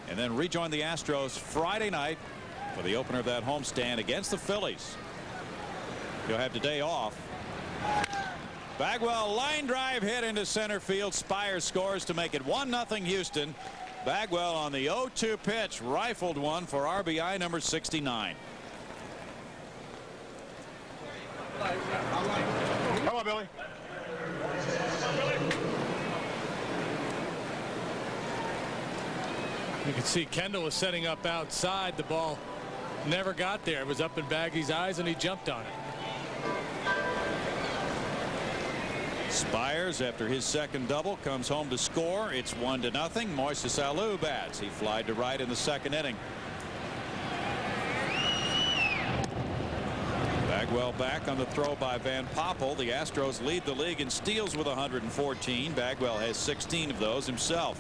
and then rejoin the Astros Friday night for the opener of that homestand against the Phillies. He'll have today off. Bagwell line drive hit into center field. Spires scores to make it 1-0 Houston. Bagwell on the 0-2 pitch rifled one for RBI number 69. Come on, Billy. You can see Kendall was setting up outside. The ball never got there. It was up in Baggy's eyes, and he jumped on it. Spires, after his second double, comes home to score. It's 1-0. Moises Alou bats. He flied to right in the second inning. Bagwell back on the throw by Van Poppel. The Astros lead the league in steals with 114. Bagwell has 16 of those himself.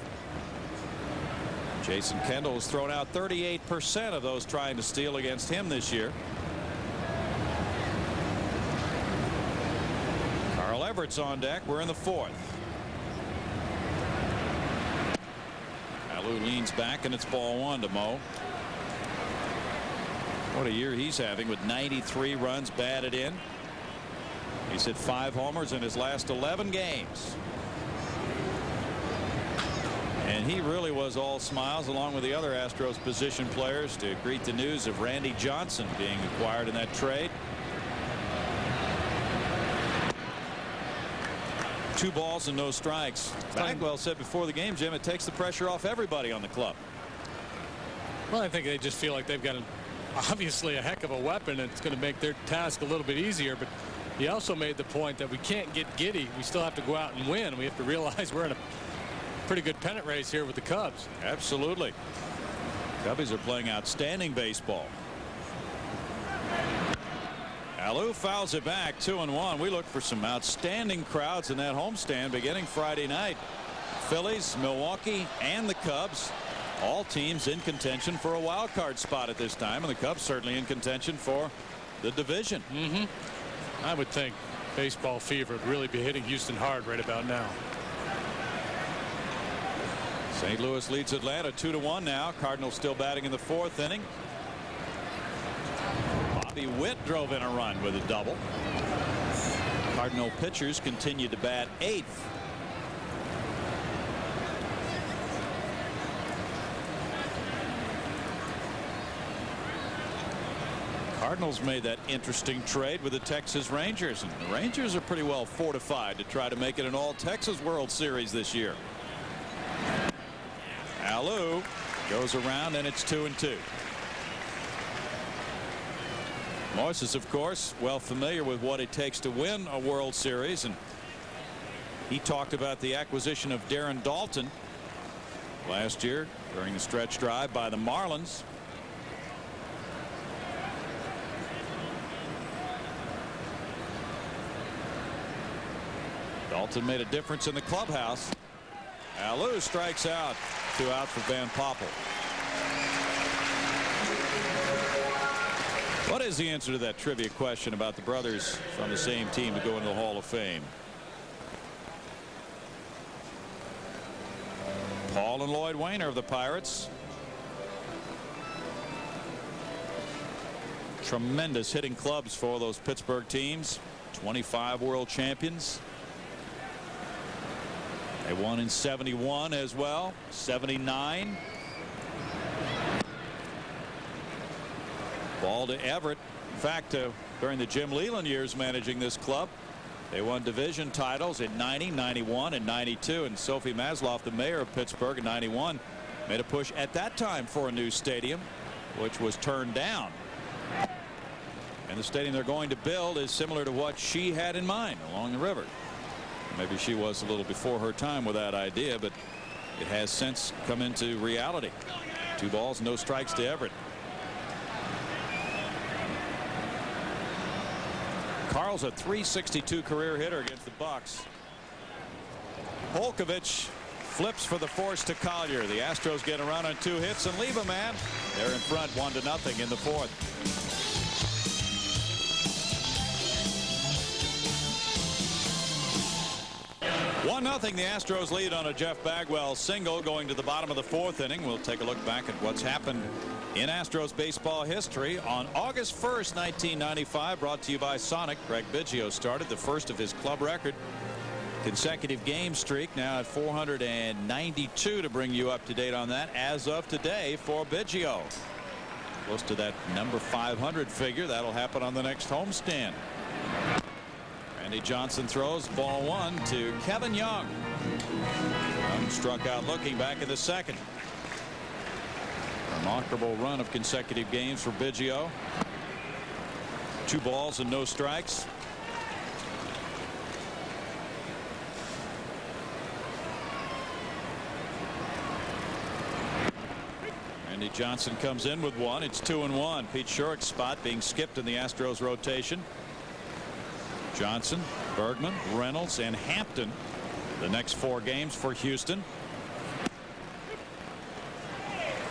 Jason Kendall has thrown out 38% of those trying to steal against him this year. Carl Everett's on deck. We're in the fourth. Alou leans back, and it's ball one to Mo. What a year he's having with 93 runs batted in. He's hit 5 homers in his last 11 games. And he really was all smiles, along with the other Astros position players, to greet the news of Randy Johnson being acquired in that trade. 2 balls and no strikes. Bagwell said before the game, Jim, it takes the pressure off everybody on the club. Well, I think they just feel like they've got obviously a heck of a weapon, and it's going to make their task a little bit easier. But he also made the point that we can't get giddy. We still have to go out and win. We have to realize we're in a pretty good pennant race here with the Cubs. Absolutely. Cubbies are playing outstanding baseball. Alou fouls it back, 2-1. We look for some outstanding crowds in that homestand beginning Friday night. Phillies, Milwaukee, and the Cubs, all teams in contention for a wild card spot at this time, and the Cubs certainly in contention for the division. I would think baseball fever would really be hitting Houston hard right about now. St. Louis leads Atlanta 2-1 now. Cardinals still batting in the fourth inning. Bobby Witt drove in a run with a double. Cardinal pitchers continue to bat 8th. Cardinals made that interesting trade with the Texas Rangers, and the Rangers are pretty well fortified to try to make it an all-Texas World Series this year. Alou goes around, and it's 2-2. Moises, of course, well familiar with what it takes to win a World Series, and he talked about the acquisition of Darren Daulton last year during the stretch drive by the Marlins. Daulton made a difference in the clubhouse. Alou strikes out. 2 out for Van Poppel. What is the answer to that trivia question about the brothers from the same team to go into the Hall of Fame? Paul and Lloyd Wainer of the Pirates. Tremendous hitting clubs for those Pittsburgh teams. 25 world champions. They won in 71 as well. 79. Ball to Everett. In fact, during the Jim Leyland years managing this club, they won division titles in 90, 91, and 92. And Sophie Masloff, the mayor of Pittsburgh in 91, made a push at that time for a new stadium, which was turned down. And the stadium they're going to build is similar to what she had in mind along the river. Maybe she was a little before her time with that idea, but it has since come into reality. 2 balls, no strikes to Everett. Carl's a .362 career hitter against the Bucks. Polkovich flips for the force to Collier. The Astros get a run on 2 hits and leave a man. They're in front 1-0 in the fourth. 1-0. The Astros lead on a Jeff Bagwell single going to the bottom of the fourth inning. We'll take a look back at what's happened in Astros baseball history on August 1st, 1995. Brought to you by Sonic. Greg Biggio started the first of his club record consecutive game streak, now at 492 to bring you up to date on that as of today for Biggio. Close to that number 500 figure. That'll happen on the next homestand. Randy Johnson throws ball 1 to Kevin Young. Young struck out looking back in the second. Remarkable run of consecutive games for Biggio. 2 balls and no strikes. Randy Johnson comes in with 1. It's 2-1. Pete Schurek's spot being skipped in the Astros rotation. Johnson, Bergman, Reynolds, and Hampton the next 4 games for Houston.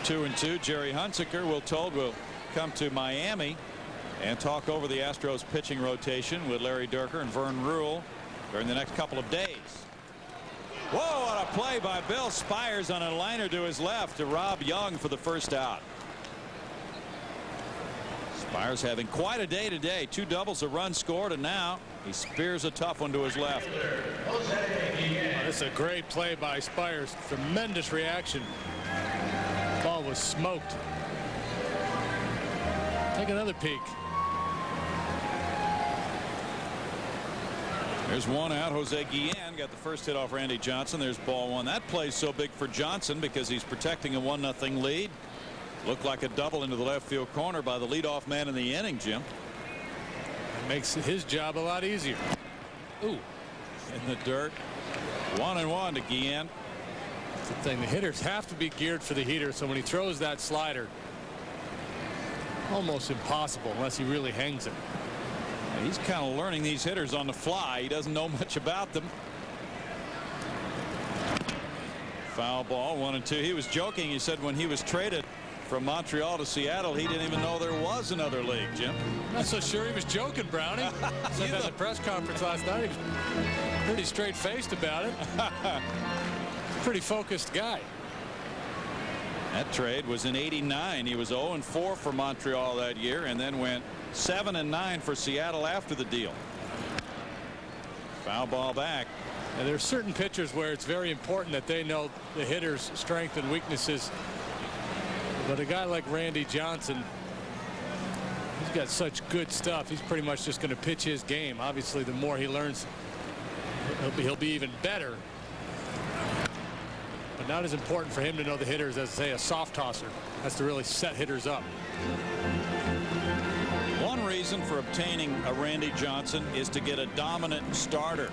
2-2. Jerry Hunsaker, we're told, will come to Miami and talk over the Astros pitching rotation with Larry Durker and Vern Rule during the next couple of days. Whoa, what a play by Bill Spires on a liner to his left to Rob Young for the first out. Spires having quite a day today. 2 doubles, a run scored, and now he spears a tough one to his left. This is a great play by Spires. Tremendous reaction. Ball was smoked. Take another peek. There's 1 out. Jose Guillen got the first hit off Randy Johnson. There's ball 1. That play's so big for Johnson because he's protecting a 1-0 lead. Looked like a double into the left field corner by the leadoff man in the inning, Jim. It makes his job a lot easier. Ooh. In the dirt. 1-1 to Guillen. That's the thing. The hitters have to be geared for the heater, so when he throws that slider, almost impossible unless he really hangs it. He's kind of learning these hitters on the fly. He doesn't know much about them. Foul ball, 1-2. He was joking. He said when he was traded from Montreal to Seattle, he didn't even know there was another league, Jim. I'm not so sure he was joking, Brownie. Said that at the press conference last night. He was pretty straight-faced about it. Pretty focused guy. That trade was in '89. He was 0-4 for Montreal that year and then went 7-9 for Seattle after the deal. Foul ball back. And there are certain pitchers where it's very important that they know the hitter's strengths and weaknesses. But a guy like Randy Johnson, he's got such good stuff. He's pretty much just going to pitch his game. Obviously, the more he learns, he'll be even better. But not as important for him to know the hitters as, say, a soft tosser has to really set hitters up. One reason for obtaining a Randy Johnson is to get a dominant starter.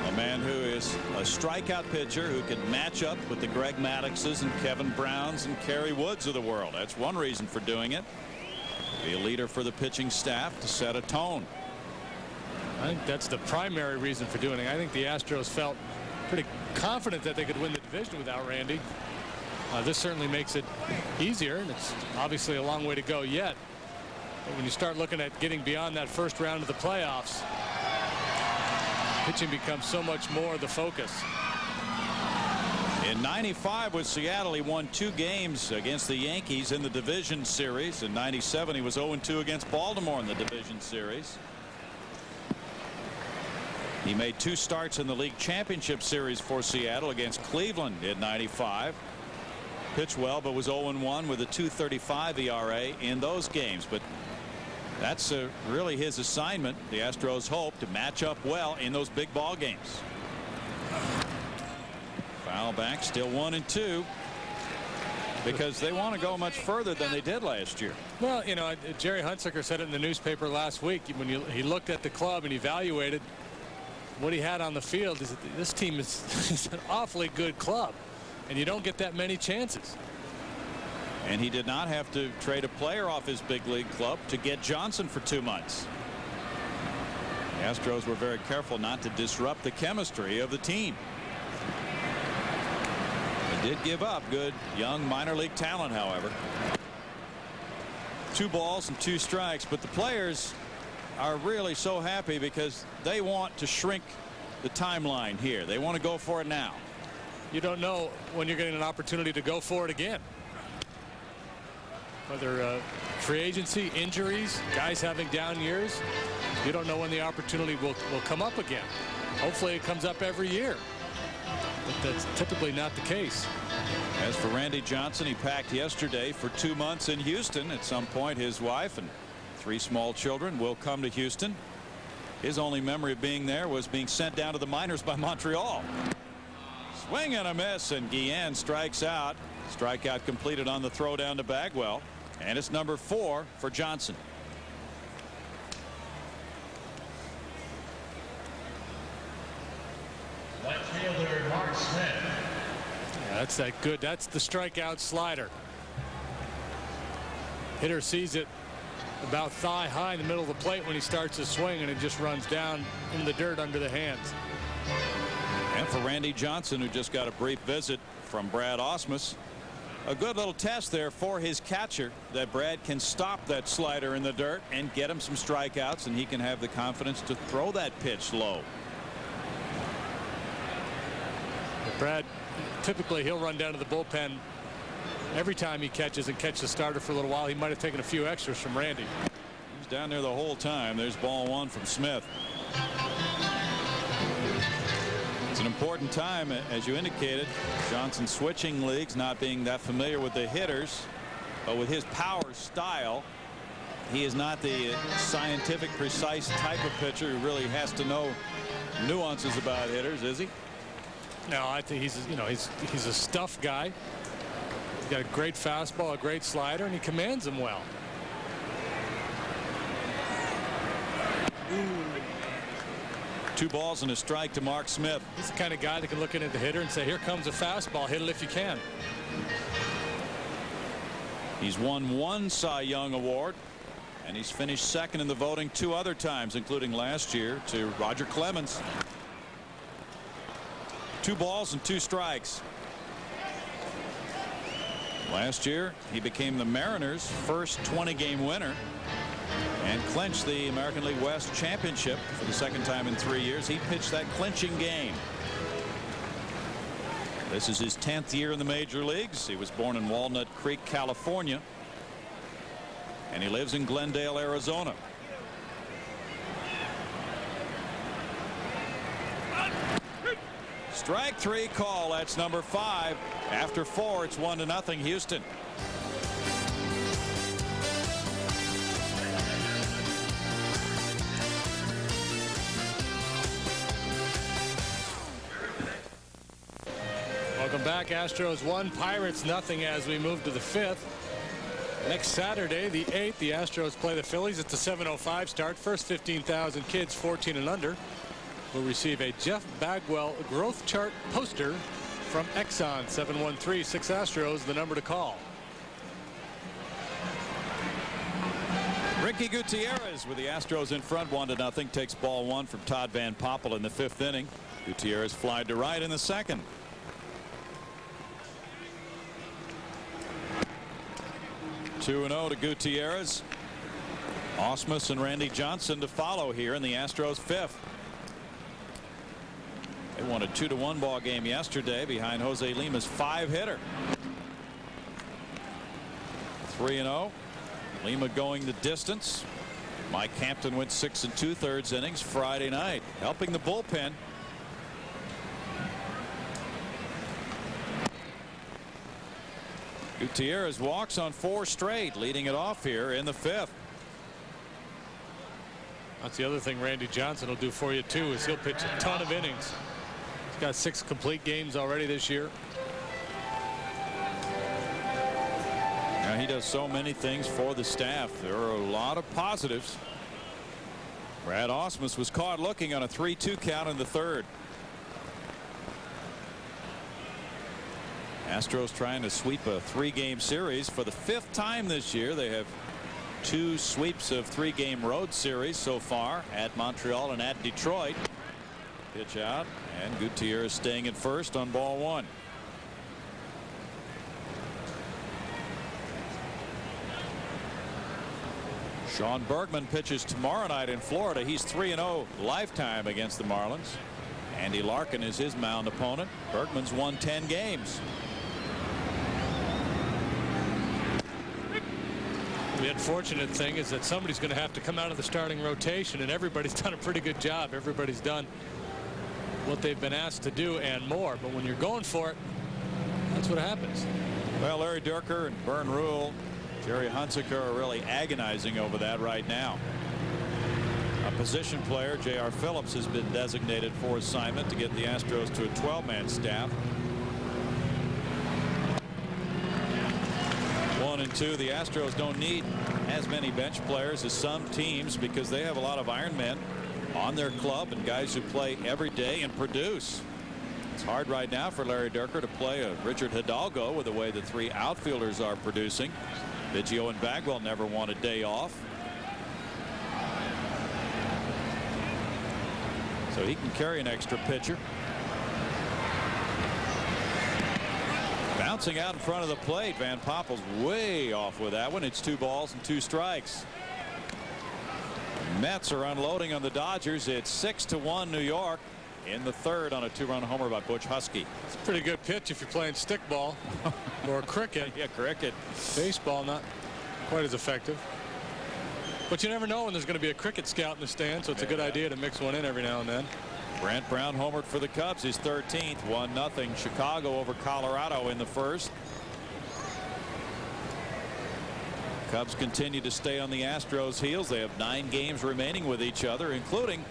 A man who is a strikeout pitcher who can match up with the Greg Maddoxes and Kevin Browns and Kerry Woods of the world. That's one reason for doing it. Be a leader for the pitching staff to set a tone. I think that's the primary reason for doing it. I think the Astros felt pretty confident that they could win the division without Randy. This certainly makes it easier, and it's obviously a long way to go yet. But when you start looking at getting beyond that first round of the playoffs, pitching becomes so much more the focus. In '95 with Seattle, he won 2 games against the Yankees in the division series. In '97, he was 0-2 against Baltimore in the division series. He made 2 starts in the league championship series for Seattle against Cleveland in '95. Pitched well, but was 0-1 with a 2.35 ERA in those games. But that's really his assignment. The Astros hope to match up well in those big ball games. Foul back, still 1-2, because they want to go much further than they did last year. Well, you know, Jerry Hunsaker said it in the newspaper last week when he looked at the club and evaluated what he had on the field. Is that this team is an awfully good club, and you don't get that many chances. And he did not have to trade a player off his big league club to get Johnson for 2 months. The Astros were very careful not to disrupt the chemistry of the team. They did give up good young minor league talent, however. 2 balls and 2 strikes, but the players are really so happy because they want to shrink the timeline here. They want to go for it now. You don't know when you're getting an opportunity to go for it again. Whether free agency, injuries, guys having down years, you don't know when the opportunity will come up again. Hopefully it comes up every year, but that's typically not the case. As for Randy Johnson, he packed yesterday for 2 months in Houston. At some point, his wife and 3 small children will come to Houston. His only memory of being there was being sent down to the minors by Montreal. Swing and a miss, and Guillen strikes out. Strikeout completed on the throw down to Bagwell, and it's number 4 for Johnson. Left fielder Mark Smith. That's that good. That's the strikeout slider. Hitter sees it about thigh high in the middle of the plate when he starts his swing, and it just runs down in the dirt under the hands. And for Randy Johnson, who just got a brief visit from Brad Ausmus, a good little test there for his catcher that Brad can stop that slider in the dirt and get him some strikeouts, and he can have the confidence to throw that pitch low. Brad, typically he'll run down to the bullpen every time he catches and catch the starter for a little while. He might have taken a few extras from Randy. He's down there the whole time. There's ball 1 from Smith. It's an important time, as you indicated. Johnson switching leagues, not being that familiar with the hitters, but with his power style, he is not the scientific, precise type of pitcher who really has to know nuances about hitters, is he? No, I think he's a stuff guy. He's got a great fastball, a great slider, and he commands them well. Two balls and a strike to Mark Smith. He's the kind of guy that can look in at the hitter and say, here comes a fastball, hit it if you can. He's won 1 Cy Young award, and he's finished second in the voting 2 other times, including last year to Roger Clemens. 2 balls and 2 strikes. Last year he became the Mariners' first 20-game winner and clinched the American League West championship for the 2nd time in 3 years. He pitched that clinching game. This is his 10th year in the major leagues. He was born in Walnut Creek, California, and he lives in Glendale, Arizona. Strike 3 call. That's number 5. After 4, it's 1-0 Houston. Welcome back. Astros 1, Pirates nothing as we move to the 5th. Next Saturday, the 8th, the Astros play the Phillies. It's a 7:05 start. First 15,000 kids 14 and under will receive a Jeff Bagwell growth chart poster from Exxon. 713-6 Astros, the number to call. Ricky Gutierrez with the Astros in front 1-0 takes ball 1 from Todd Van Poppel in the 5th inning. Gutierrez flied to right in the 2nd. Two 2-0 to Gutierrez. Ausmus and Randy Johnson to follow here in the Astros 5th. They won a 2-1 ball game yesterday behind Jose Lima's 5-hitter. 3-0. Lima going the distance. Mike Hampton went 6 2/3 innings Friday night, helping the bullpen. Gutierrez walks on 4 straight, leading it off here in the 5th. That's the other thing Randy Johnson will do for you too, is he'll pitch a ton of innings. He's got 6 complete games already this year. Now he does so many things for the staff. There are a lot of positives. Brad Ausmus was caught looking on a 3-2 count in the 3rd. Astros trying to sweep a 3-game series for the 5th time this year. They have 2 sweeps of 3-game road series so far, at Montreal and at Detroit. Pitch out, and Gutierrez staying at first on ball 1. Sean Bergman pitches tomorrow night in Florida. He's 3-0 lifetime against the Marlins. Andy Larkin is his mound opponent. Bergman's won 10 games. The unfortunate thing is that somebody's going to have to come out of the starting rotation, and everybody's done a pretty good job. Everybody's done what they've been asked to do and more. But when you're going for it, that's what happens. Well, Larry Dierker and Vern Rule, Jerry Hunsaker are really agonizing over that right now. A position player, J.R. Phillips, has been designated for assignment to get the Astros to a 12-man staff. too, the Astros don't need as many bench players as some teams because they have a lot of Iron Men on their club and guys who play every day and produce. It's hard right now for Larry Dierker to play a Richard Hidalgo with the way the three outfielders are producing. Biggio and Bagwell never want a day off. So he can carry an extra pitcher. Bouncing out in front of the plate. Van Poppel's way off with that one. It's 2 balls and 2 strikes. Mets are unloading on the Dodgers. It's 6-1 New York in the 3rd on a 2-run homer by Butch Husky. It's a pretty good pitch if you're playing stickball or cricket. Yeah, cricket. Baseball not quite as effective. But you never know when there's going to be a cricket scout in the stand, so it's a good idea to mix one in every now and then. Brant Brown homered for the Cubs, his 13th. 1-0 Chicago over Colorado in the 1st. Cubs continue to stay on the Astros' heels. They have 9 games remaining with each other, including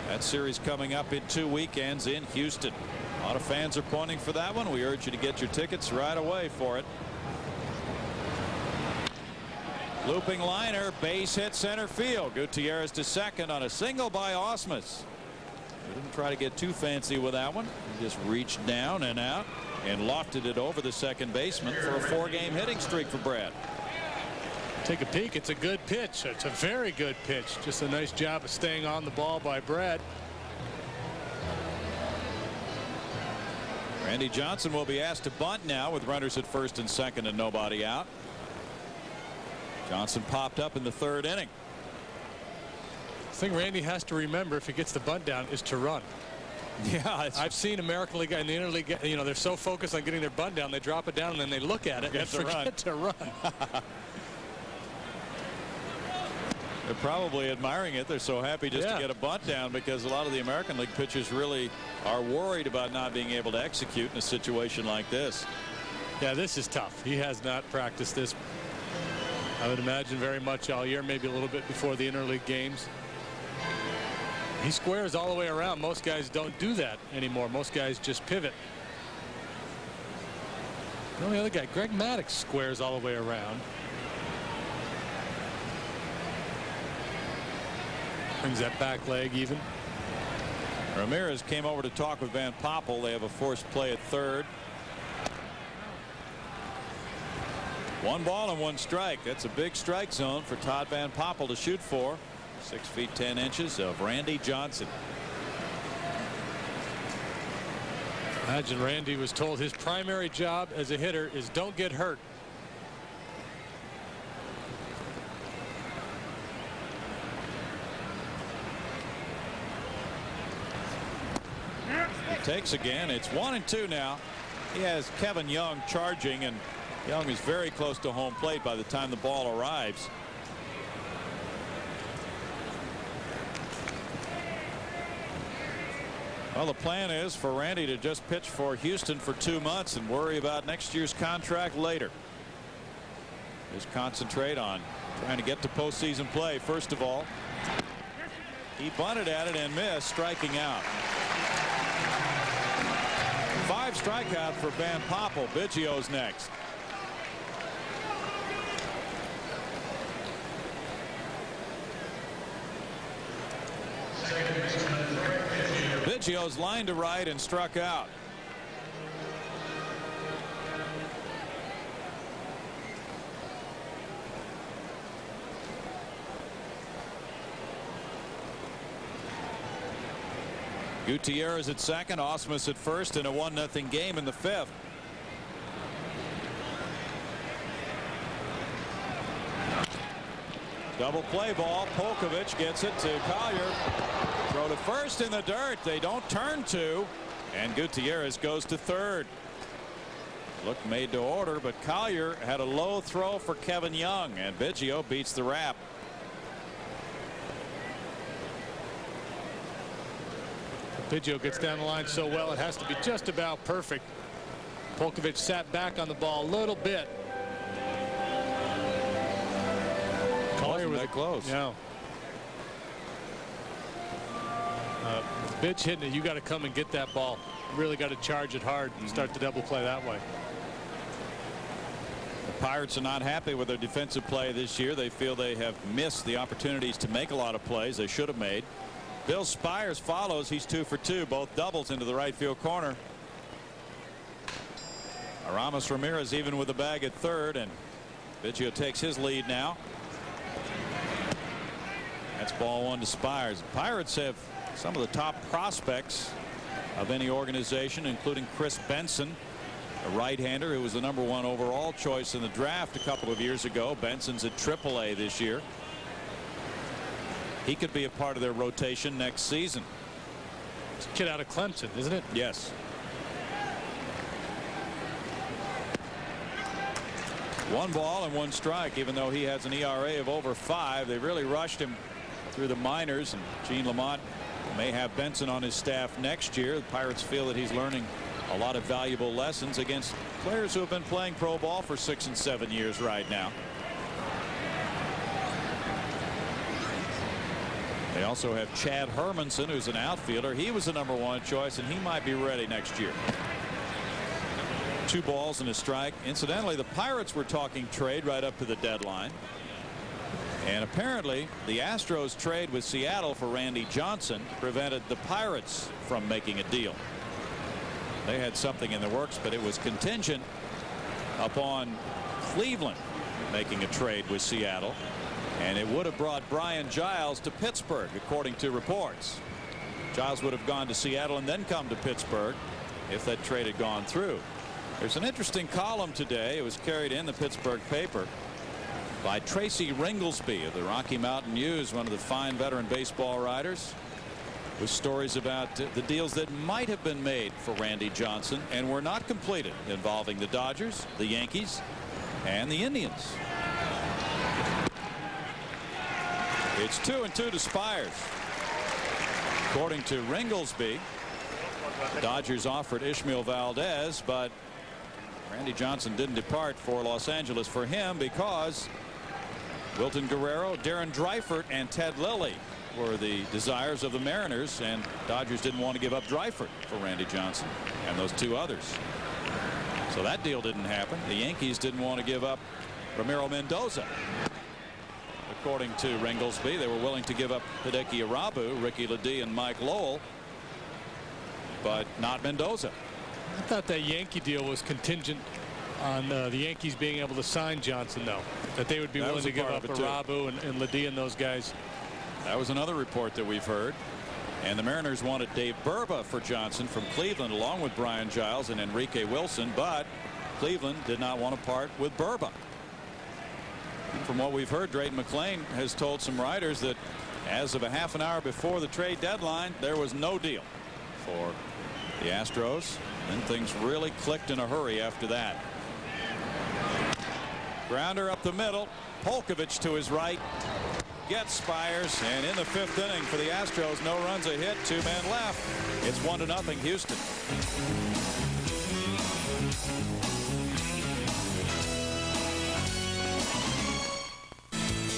that series coming up in 2 weekends in Houston. A lot of fans are pointing for that one. We urge you to get your tickets right away for it. Looping liner, base hit center field. Gutierrez to second on a single by Ausmus. He didn't try to get too fancy with that one. He just reached down and out and lofted it over the second baseman for a 4-game hitting streak for Brad. Take a peek. It's a good pitch. It's a very good pitch. Just a nice job of staying on the ball by Brad. Randy Johnson will be asked to bunt now with runners at first and second and nobody out. Johnson popped up in the 3rd inning. The thing Randy has to remember if he gets the bunt down is to run. Yeah, I've seen American League and the Interleague, you know, they're so focused on getting their bunt down, they drop it down and then they look at it and forget to run. They're probably admiring it. They're so happy just to get a bunt down because a lot of the American League pitchers really are worried about not being able to execute in a situation like this. Yeah, this is tough. He has not practiced this, I would imagine, very much all year, maybe a little bit before the interleague games. He squares all the way around. Most guys don't do that anymore. Most guys just pivot. The only other guy, Greg Maddux, squares all the way around. Brings that back leg even. Ramirez came over to talk with Van Poppel. They have a forced play at 3rd. 1 ball and 1 strike. That's a big strike zone for Todd Van Poppel to shoot for. 6 feet 10 inches of Randy Johnson. Imagine Randy was told his primary job as a hitter is don't get hurt. He takes again. It's 1-2 now. He has Kevin Young charging, and Young is very close to home plate by the time the ball arrives. Well, the plan is for Randy to just pitch for Houston for 2 months and worry about next year's contract later. Just concentrate on trying to get to postseason play. First of all, he bunted at it and missed, striking out. 5 strikeouts for Van Poppel. Biggio's next. Biggio's line to right and struck out. Gutierrez at second, Ausmus at first in a 1-0 game in the 5th. Double play ball. Polkovich gets it to Collier. Throw to first in the dirt. They don't turn to. And Gutierrez goes to 3rd. Look made to order, but Collier had a low throw for Kevin Young, and Biggio beats the wrap. Biggio gets down the line so well it has to be just about perfect. Polkovich sat back on the ball a little bit. Collier was that close. Yeah. Bitch hitting it, you got to come and get that ball. You really got to charge it hard and start the double play that way. The Pirates are not happy with their defensive play this year. They feel they have missed the opportunities to make a lot of plays they should have made. Bill Spires follows. He's 2 for 2, both doubles into the right field corner. Aramis Ramirez even with the bag at third, and Biggio takes his lead now. That's ball 1 to Spires. The Pirates have some of the top prospects of any organization, including Chris Benson, a right-hander who was the #1 overall choice in the draft a couple of years ago. Benson's at AAA this year. He could be a part of their rotation next season. It's a kid out of Clemson, isn't it? Yes. 1 ball and 1 strike, even though he has an ERA of over 5. They really rushed him through the minors, and Gene Lamont may have Benson on his staff next year. The Pirates feel that he's learning a lot of valuable lessons against players who have been playing pro ball for 6 and 7 years right now. They also have Chad Hermanson, who's an outfielder. He was the #1 choice, and he might be ready next year. 2 balls and a strike. Incidentally, the Pirates were talking trade right up to the deadline. And apparently the Astros trade with Seattle for Randy Johnson prevented the Pirates from making a deal. They had something in the works, but it was contingent upon Cleveland making a trade with Seattle. And it would have brought Brian Giles to Pittsburgh, according to reports. Giles would have gone to Seattle and then come to Pittsburgh if that trade had gone through. There's an interesting column today. It was carried in the Pittsburgh paper by Tracy Ringlesby of the Rocky Mountain News, one of the fine veteran baseball writers, with stories about the deals that might have been made for Randy Johnson and were not completed, involving the Dodgers, the Yankees, and the Indians. It's 2-2 to Spires. According to Ringlesby, the Dodgers offered Ishmael Valdez, but Randy Johnson didn't depart for Los Angeles for him because Wilton Guerrero, Darren Dreifert, and Ted Lilly were the desires of the Mariners, and Dodgers didn't want to give up Dreifert for Randy Johnson and those 2 others. So that deal didn't happen. The Yankees didn't want to give up Ramiro Mendoza. According to Ringlesby, they were willing to give up Hideki Irabu, Ricky Ledee, and Mike Lowell, but not Mendoza. I thought that Yankee deal was contingent on the Yankees being able to sign Johnson, though, that they would be willing to give up Irabu and Ledee and those guys. That was another report that we've heard. And the Mariners wanted Dave Burba for Johnson from Cleveland, along with Brian Giles and Enrique Wilson, but Cleveland did not want to part with Burba. From what we've heard, Drayton McClain has told some writers that as of a half an hour before the trade deadline, there was no deal for the Astros. And things really clicked in a hurry after that. Grounder up the middle. Polkovich to his right. Gets Spires, and in the 5th inning for the Astros, no runs, a hit, 2 men left. It's 1-0 Houston.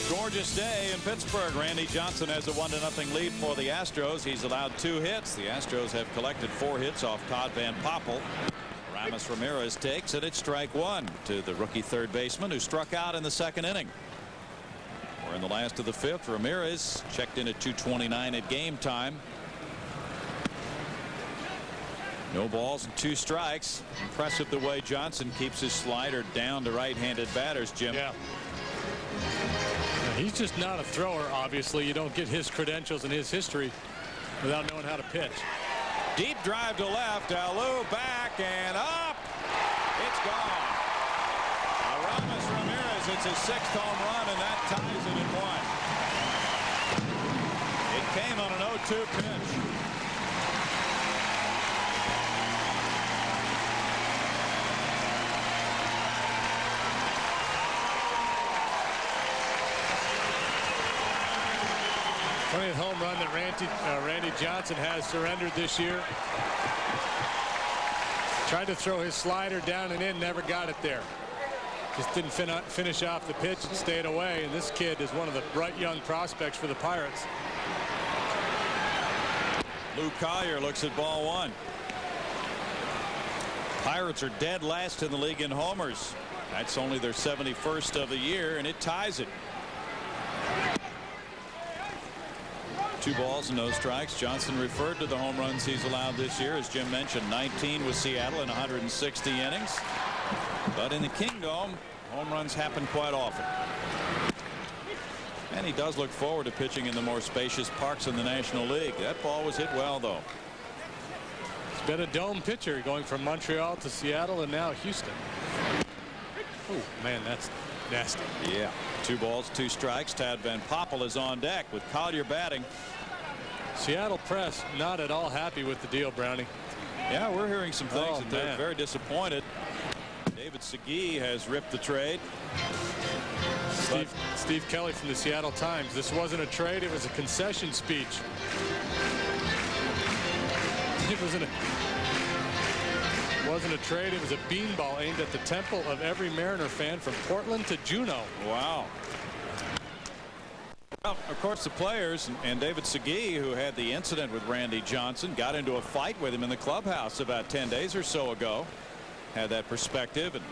Gorgeous day in Pittsburgh. Randy Johnson has a 1-0 lead for the Astros. He's allowed 2 hits. The Astros have collected 4 hits off Todd Van Poppel. Aramis Ramirez takes it. It's strike 1 to the rookie third baseman, who struck out in the 2nd inning. We're in the last of the 5th. Ramirez checked in at 2:29 at game time. No balls and 2 strikes. Impressive the way Johnson keeps his slider down to right-handed batters, Jim. Yeah. He's just not a thrower, obviously. You don't get his credentials and his history without knowing how to pitch. Deep drive to left. Alou back and up. It's gone. Aramis Ramirez, it's his 6th home run, and that ties it at 1. It came on an 0-2 pitch. Funny home run that Randy Johnson has surrendered this year. Tried to throw his slider down and in, never got it there. Just didn't finish off the pitch and stayed away. And this kid is one of the bright young prospects for the Pirates. Lou Collier looks at ball 1. Pirates are dead last in the league in homers. That's only their 71st of the year, and it ties it. 2 balls and no strikes. Johnson referred to the home runs he's allowed this year. As Jim mentioned, 19 with Seattle in 160 innings. But in the Kingdome, home runs happen quite often. And he does look forward to pitching in the more spacious parks in the National League. That ball was hit well, though. He's been a dome pitcher going from Montreal to Seattle and now Houston. Oh, man, that's nasty. Yeah. 2 balls, 2 strikes. Tad Van Poppel is on deck with Collier batting. Seattle press not at all happy with the deal, Brownie. Yeah, we're hearing some things that they're man. very disappointed. David Segui has ripped the trade. Steve Kelly from the Seattle Times. This wasn't a trade. It was a concession speech. It wasn't a trade. It was a beanball aimed at the temple of every Mariner fan from Portland to Juneau. Wow. Well, of course, the players and David Segui, who had the incident with Randy Johnson, got into a fight with him in the clubhouse about 10 days or so ago. Had that perspective, and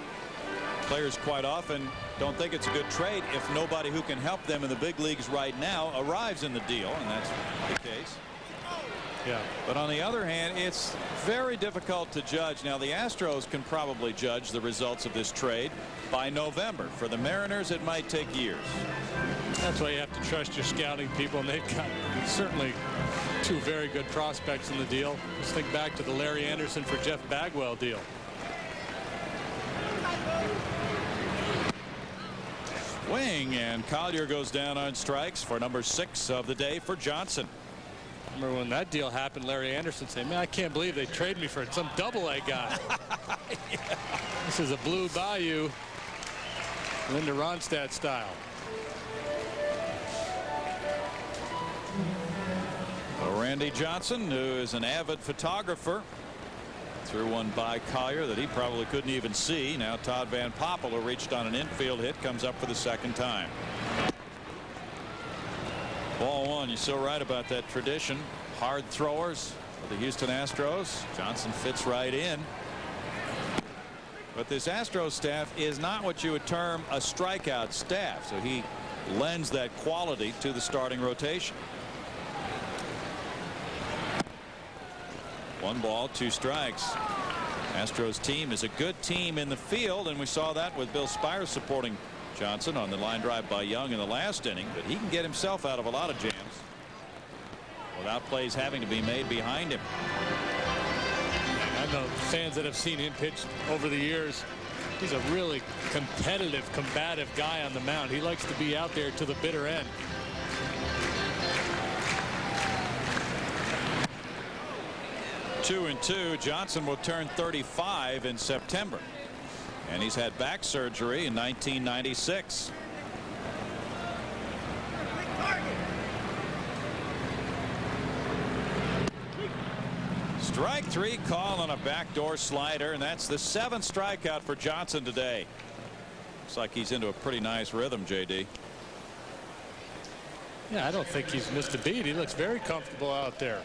players quite often don't think it's a good trade if nobody who can help them in the big leagues right now arrives in the deal, and that's the case. Yeah. But on the other hand, it's very difficult to judge. Now, the Astros can probably judge the results of this trade by November. For the Mariners, it might take years. That's why you have to trust your scouting people, and they've got certainly 2 very good prospects in the deal. Let's think back to the Larry Anderson for Jeff Bagwell deal. Swing, and Collier goes down on strikes for number 6 of the day for Johnson. Remember when that deal happened, Larry Anderson said, man, I can't believe they traded me for some double-A guy. Yeah. This is a Blue Bayou, Linda Ronstadt style. Well, Randy Johnson, who is an avid photographer, threw one by Collier that he probably couldn't even see. Now Todd Van Poppel, who reached on an infield hit, comes up for the 2nd time. Ball 1. You're so right about that tradition. Hard throwers for the Houston Astros. Johnson fits right in. But this Astros staff is not what you would term a strikeout staff, so he lends that quality to the starting rotation. 1 ball, 2 strikes. Astros team is a good team in the field, and we saw that with Bill Spires supporting Johnson on the line drive by Young in the last inning, but he can get himself out of a lot of jams without plays having to be made behind him. I know fans that have seen him pitch over the years. He's a really competitive, combative guy on the mound. He likes to be out there to the bitter end. Two and 2. Johnson will turn 35 in September, and he's had back surgery in 1996. Strike 3 call on a backdoor slider, and that's the 7th strikeout for Johnson today. Looks like he's into a pretty nice rhythm, JD. Yeah, I don't think he's missed a beat. He looks very comfortable out there.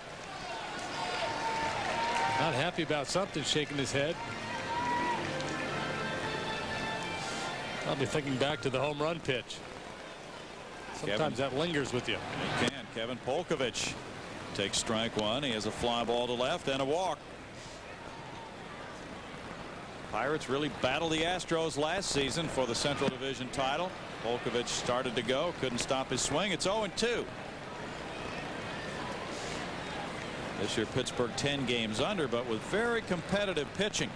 Not happy about something, shaking his head. I'll be thinking back to the home run pitch. Sometimes that lingers with you. It can. Kevin Polkovich takes strike 1. He has a fly ball to left and a walk. Pirates really battled the Astros last season for the Central Division title. Polkovich started to go, couldn't stop his swing. It's 0-2. This year Pittsburgh 10 games under, but with very competitive pitching.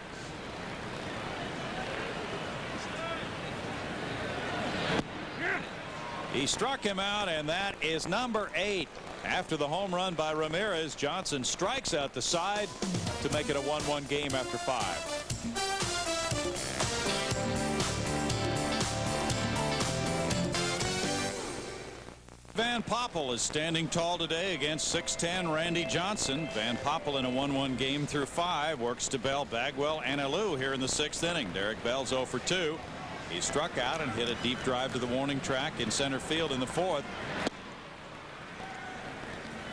He struck him out, and that is number 8. After the home run by Ramirez, Johnson strikes out the side to make it a 1-1 game after 5. Van Poppel is standing tall today against 6'10" Randy Johnson. Van Poppel in a 1-1 game through 5 works to Bell, Bagwell, and Alou here in the 6th inning. Derek Bell's 0 for 2. He struck out and hit a deep drive to the warning track in center field in the 4th.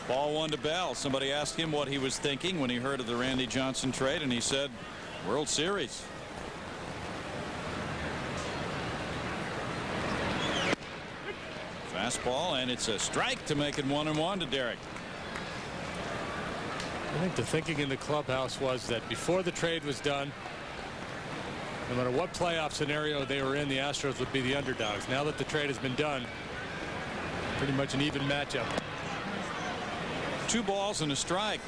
Ball 1 to Bell. Somebody asked him what he was thinking when he heard of the Randy Johnson trade, and he said, World Series. Fastball, and it's a strike to make it 1-1 to Derek. I think the thinking in the clubhouse was that before the trade was done, no matter what playoff scenario they were in, the Astros would be the underdogs. Now that the trade has been done, pretty much an even matchup. 2 balls and a strike.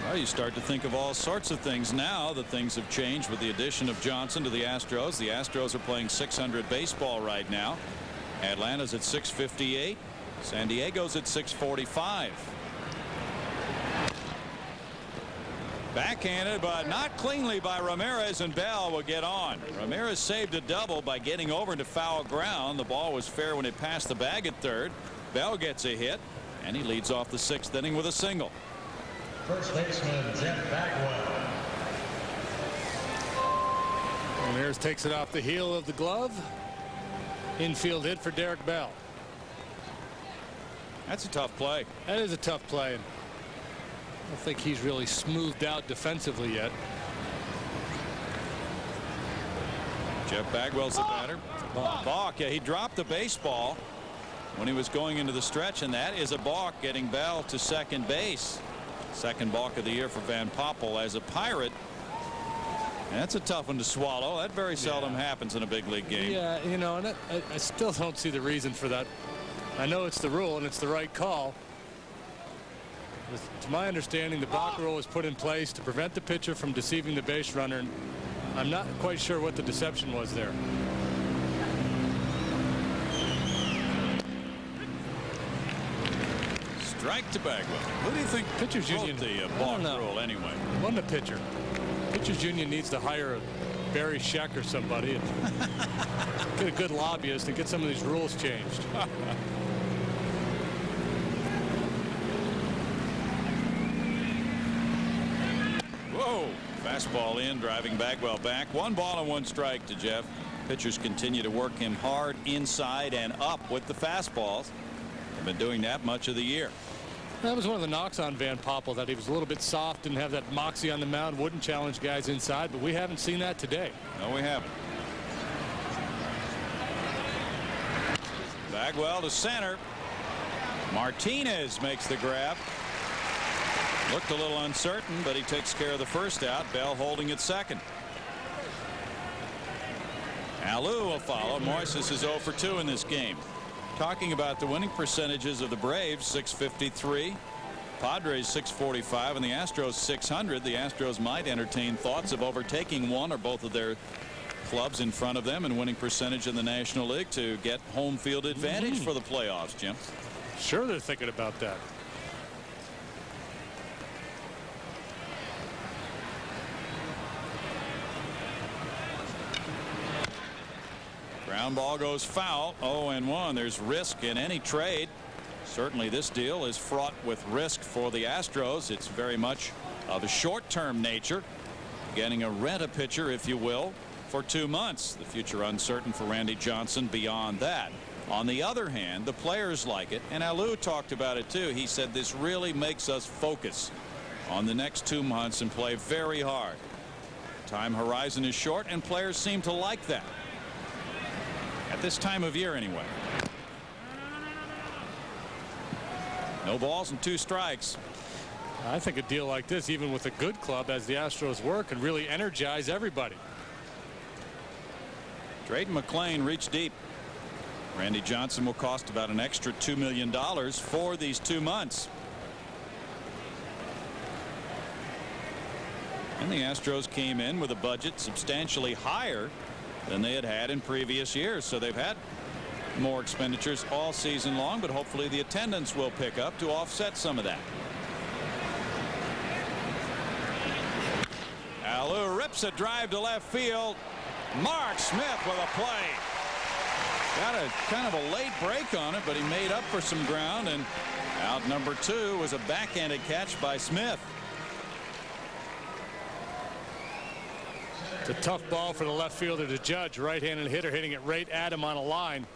Well, you start to think of all sorts of things now that things have changed with the addition of Johnson to the Astros. The Astros are playing .600 baseball right now. Atlanta's at 658. San Diego's at 645. Backhanded, but not cleanly by Ramirez, and Bell will get on. Ramirez saved a double by getting over into foul ground. The ball was fair when it passed the bag at third. Bell gets a hit, and he leads off the 6th inning with a single. First baseman Jeff Bagwell. Ramirez takes it off the heel of the glove. Infield hit for Derek Bell. That's a tough play. That is a tough play. I don't think he's really smoothed out defensively yet. Jeff Bagwell's the batter. Balk. Yeah, he dropped the baseball when he was going into the stretch, and that is a balk, getting Bell to second base. Second balk of the year for Van Poppel as a Pirate. That's a tough one to swallow. That very seldom happens in a big league game. Yeah, you know, and I still don't see the reason for that. I know it's the rule and it's the right call. To my understanding, the balk rule was put in place to prevent the pitcher from deceiving the base runner. And I'm not quite sure what the deception was there. Strike to Bagwell. Who do you think Pitchers wrote Union? the balk rule anyway? Wasn't a pitcher. Pitchers Union needs to hire a Barry Scheck or somebody and get a good lobbyist and get some of these rules changed. Whoa. Fastball in, driving Bagwell back. 1 ball and 1 strike to Jeff. Pitchers continue to work him hard inside and up with the fastballs. They've been doing that much of the year. That was one of the knocks on Van Poppel, that he was a little bit soft, didn't have that moxie on the mound, wouldn't challenge guys inside, but we haven't seen that today. No, we haven't. Bagwell to center. Martinez makes the grab. Looked a little uncertain, but he takes care of the first out. Bell holding at second. Alou will follow. Moises is 0 for 2 in this game. Talking about the winning percentages of the Braves, 653, Padres 645, and the Astros 600. The Astros might entertain thoughts of overtaking one or both of their clubs in front of them in winning percentage in the National League to get home field advantage for the playoffs, Jim. Sure, they're thinking about that. Ground ball goes foul. 0-1. There's risk in any trade. Certainly this deal is fraught with risk for the Astros. It's very much of a short-term nature, getting a rent-a-pitcher, if you will, for 2 months. The future uncertain for Randy Johnson beyond that. On the other hand, the players like it, and Alou talked about it too. He said this really makes us focus on the next 2 months and play very hard. Time horizon is short, and players seem to like that. At this time of year anyway. No balls and 2 strikes. I think a deal like this, even with a good club as the Astros were, can really energize everybody. Drayton McClain reached deep. Randy Johnson will cost about an extra $2 million for these 2 months. And the Astros came in with a budget substantially higher than they had had in previous years. So they've had more expenditures all season long, but hopefully the attendance will pick up to offset some of that. Alou rips a drive to left field. Mark Smith with a play. Got a kind of a late break on it, but he made up for some ground, and out number 2 was a backhanded catch by Smith. It's a tough ball for the left fielder to judge. Right-handed hitter hitting it right at him on a line.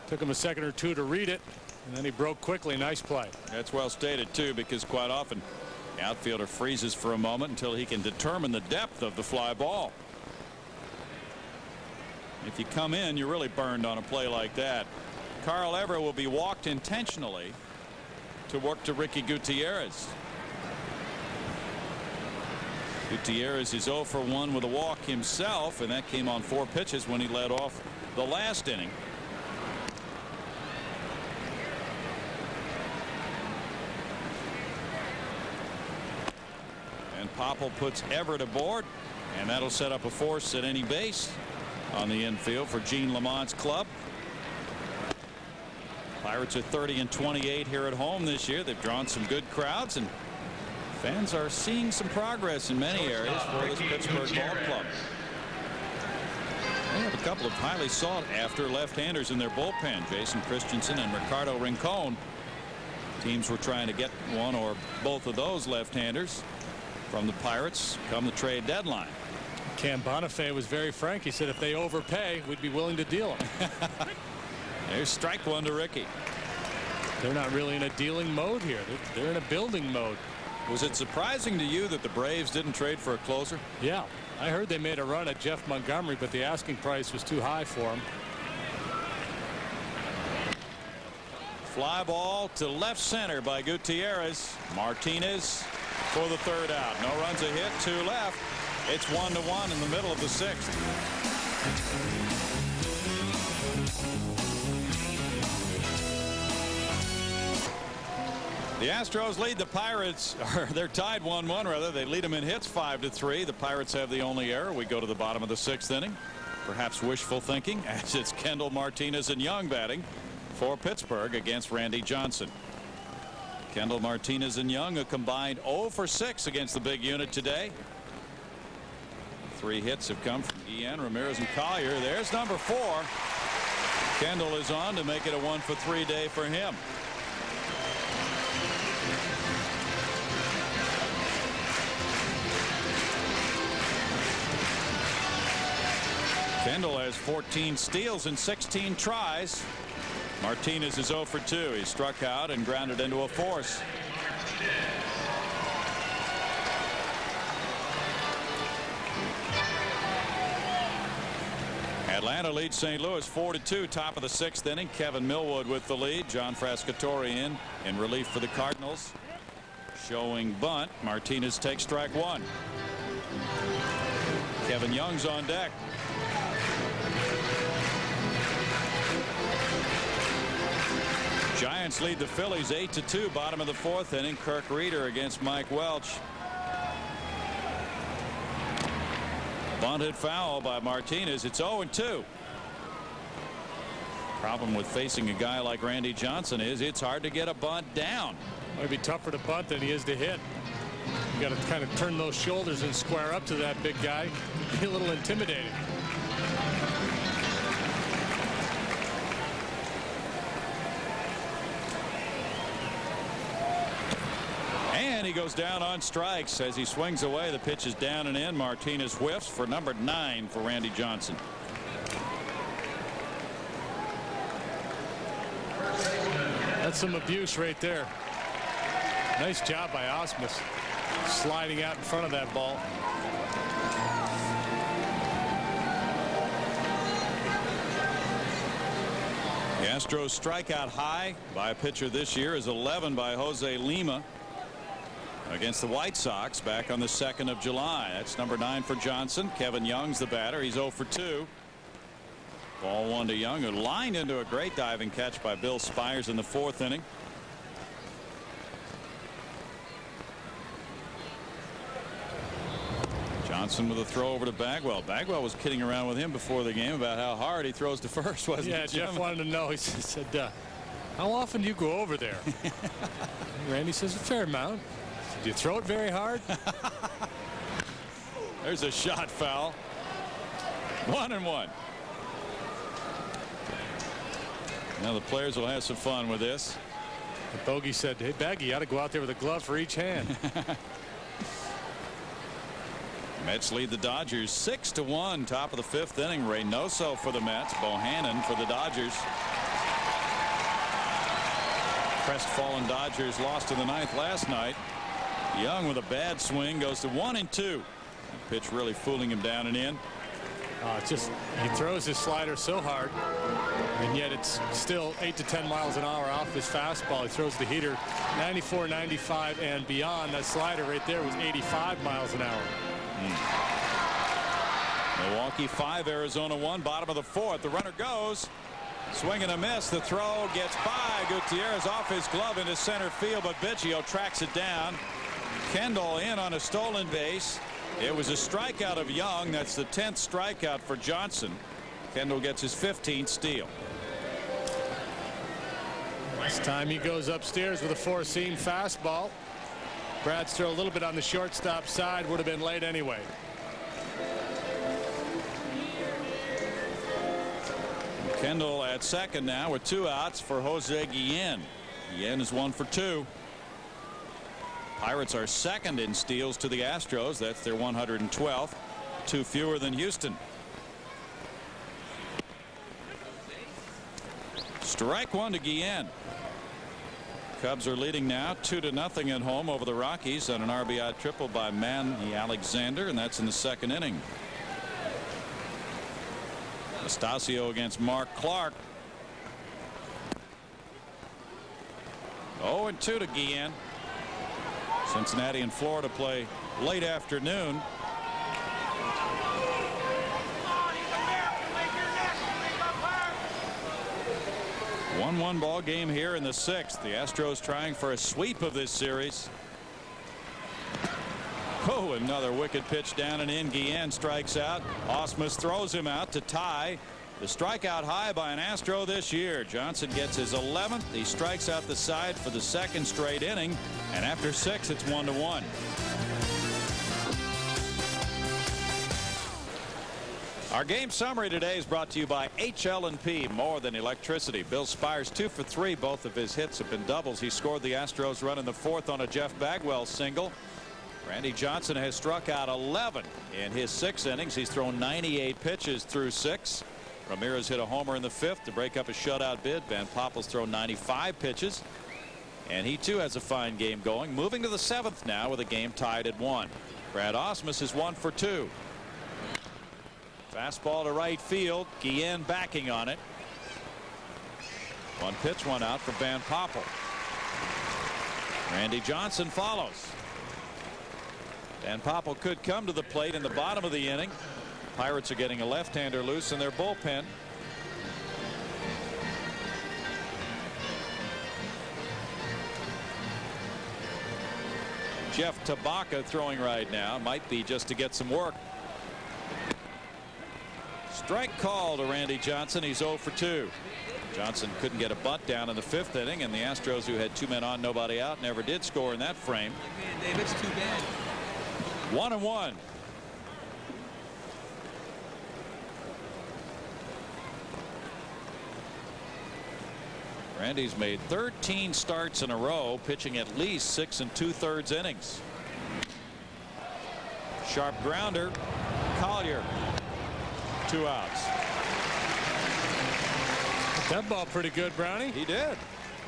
Took him a second or 2 to read it, and then he broke quickly. Nice play. That's well stated too, because quite often the outfielder freezes for a moment until he can determine the depth of the fly ball. If you come in, you're really burned on a play like that. Carl Everett will be walked intentionally to work to Ricky Gutierrez. Gutierrez is 0 for 1 with a walk himself, and that came on 4 pitches when he led off the last inning. And Popple puts Everett aboard, and that'll set up a force at any base on the infield for Gene Lamont's club. Pirates are 30-28 here at home this year. They've drawn some good crowds, and fans are seeing some progress in many areas for this Pittsburgh ball club. They have a couple of highly sought after left-handers in their bullpen, Jason Christensen and Ricardo Rincon. Teams were trying to get one or both of those left-handers from the Pirates come the trade deadline. Cam Bonifay was very frank. He said if they overpay, we'd be willing to deal them. There's strike one to Ricky. They're not really in a dealing mode here. They're in a building mode. Was it surprising to you that the Braves didn't trade for a closer? Yeah, I heard they made a run at Jeff Montgomery, but the asking price was too high for him. Fly ball to left center by Gutierrez. Martinez for the third out. No runs, a hit, 2 left. It's 1-1 in the middle of the 6th. The Astros lead the Pirates, or they're tied 1-1 rather. They lead them in hits 5-3. The Pirates have the only error. We go to the bottom of the 6th inning. Perhaps wishful thinking, as it's Kendall, Martinez, and Young batting for Pittsburgh against Randy Johnson. Kendall, Martinez, and Young a combined 0 for 6 against the big unit today. 3 hits have come from Ian, Ramirez, and Collier. There's number 4. Kendall is on to make it a 1 for 3 day for him. Kendall has 14 steals and 16 tries. Martinez is 0 for 2. He struck out and grounded into a force. Atlanta leads St. Louis 4-2, top of the 6th inning. Kevin Millwood with the lead. John Frascatore in relief for the Cardinals. Showing bunt. Martinez takes strike 1. Kevin Young's on deck. Giants lead the Phillies 8-2, bottom of the 4th inning. Kirk Reeder against Mike Welch. Bunted foul by Martinez. It's 0-2. Problem with facing a guy like Randy Johnson is it's hard to get a bunt down. Might be tougher to bunt than he is to hit. You got to kind of turn those shoulders and square up to that big guy. Be a little intimidating. And he goes down on strikes as he swings away. The pitch is down and in. Martinez whiffs for number 9 for Randy Johnson. That's some abuse right there. Nice job by Ausmus sliding out in front of that ball. The Astros strikeout high by a pitcher this year is 11 by Jose Lima against the White Sox back on the 2nd of July. That's number 9 for Johnson. Kevin Young's the batter. He's 0 for 2. Ball 1 to Young, who lined into a great diving catch by Bill Spires in the 4th inning. Johnson with a throw over to Bagwell. Bagwell was kidding around with him before the game about how hard he throws to first, wasn't Yeah, he, Jeff wanted to know. He said, how often do you go over there? Randy says a fair amount. Do you throw it very hard? There's a shot foul. 1-1. Now the players will have some fun with this. The bogey said, hey, Baggy, you ought to go out there with a glove for each hand. Mets lead the Dodgers 6-1, top of the 5th inning. Reynoso for the Mets. Bohannon for the Dodgers. Crestfallen Dodgers lost in the 9th last night. Young with a bad swing goes to 1-2. That pitch really fooling him down and in. He throws his slider so hard, and yet it's still 8 to 10 miles an hour off his fastball. He throws the heater 94, 95, and beyond. That slider right there was 85 miles an hour. Milwaukee 5, Arizona 1, bottom of the 4th. The runner goes. Swing and a miss. The throw gets by Gutierrez off his glove into center field, but Biggio tracks it down. Kendall in on a stolen base. It was a strikeout of Young. That's the 10th strikeout for Johnson. Kendall gets his 15th steal. This time he goes upstairs with a four-seam fastball. Brad's throw a little bit on the shortstop side, would have been late anyway. Kendall at second now with 2 outs for Jose Guillen. Guillen is 1 for 2. Pirates are second in steals to the Astros. That's their 112th. 2 fewer than Houston. Strike 1 to Guillen. Cubs are leading now 2-0 at home over the Rockies on an RBI triple by Manny Alexander, and that's in the 2nd inning. Estacio against Mark Clark. 0-2 to Guillen. Cincinnati and Florida play late afternoon. One ball game here in the 6th. The Astros trying for a sweep of this series. Oh, another wicked pitch down and in. Guillen strikes out. Ausmus throws him out to tie the strikeout high by an Astro this year. Johnson gets his 11th. He strikes out the side for the 2nd straight inning, and after 6 it's 1-1. Our game summary today is brought to you by HL&P, more than electricity. Bill Spires 2 for 3. Both of his hits have been doubles. He scored the Astros run in the 4th on a Jeff Bagwell single. Randy Johnson has struck out 11 in his 6 innings. He's thrown 98 pitches through 6. Ramirez hit a homer in the 5th to break up a shutout bid. Van Poppel's thrown 95 pitches, and he too has a fine game going. Moving to the 7th now with a game tied at 1. Brad Ausmus is 1 for 2. Fastball to right field. Guillen backing on it. 1 pitch, 1 out for Van Poppel. Randy Johnson follows. Van Poppel could come to the plate in the bottom of the inning. Pirates are getting a left-hander loose in their bullpen. Jeff Tabaka throwing right now. Might be just to get some work. Strike call to Randy Johnson. He's 0 for 2. Johnson couldn't get a bunt down in the 5th inning, and the Astros, who had 2 men on, nobody out, never did score in that frame. Man, Dave, it's too bad. 1-1. Randy's made 13 starts in a row, pitching at least 6 2/3 innings. Sharp grounder. Collier. 2 outs. That ball pretty good, Brownie. He did.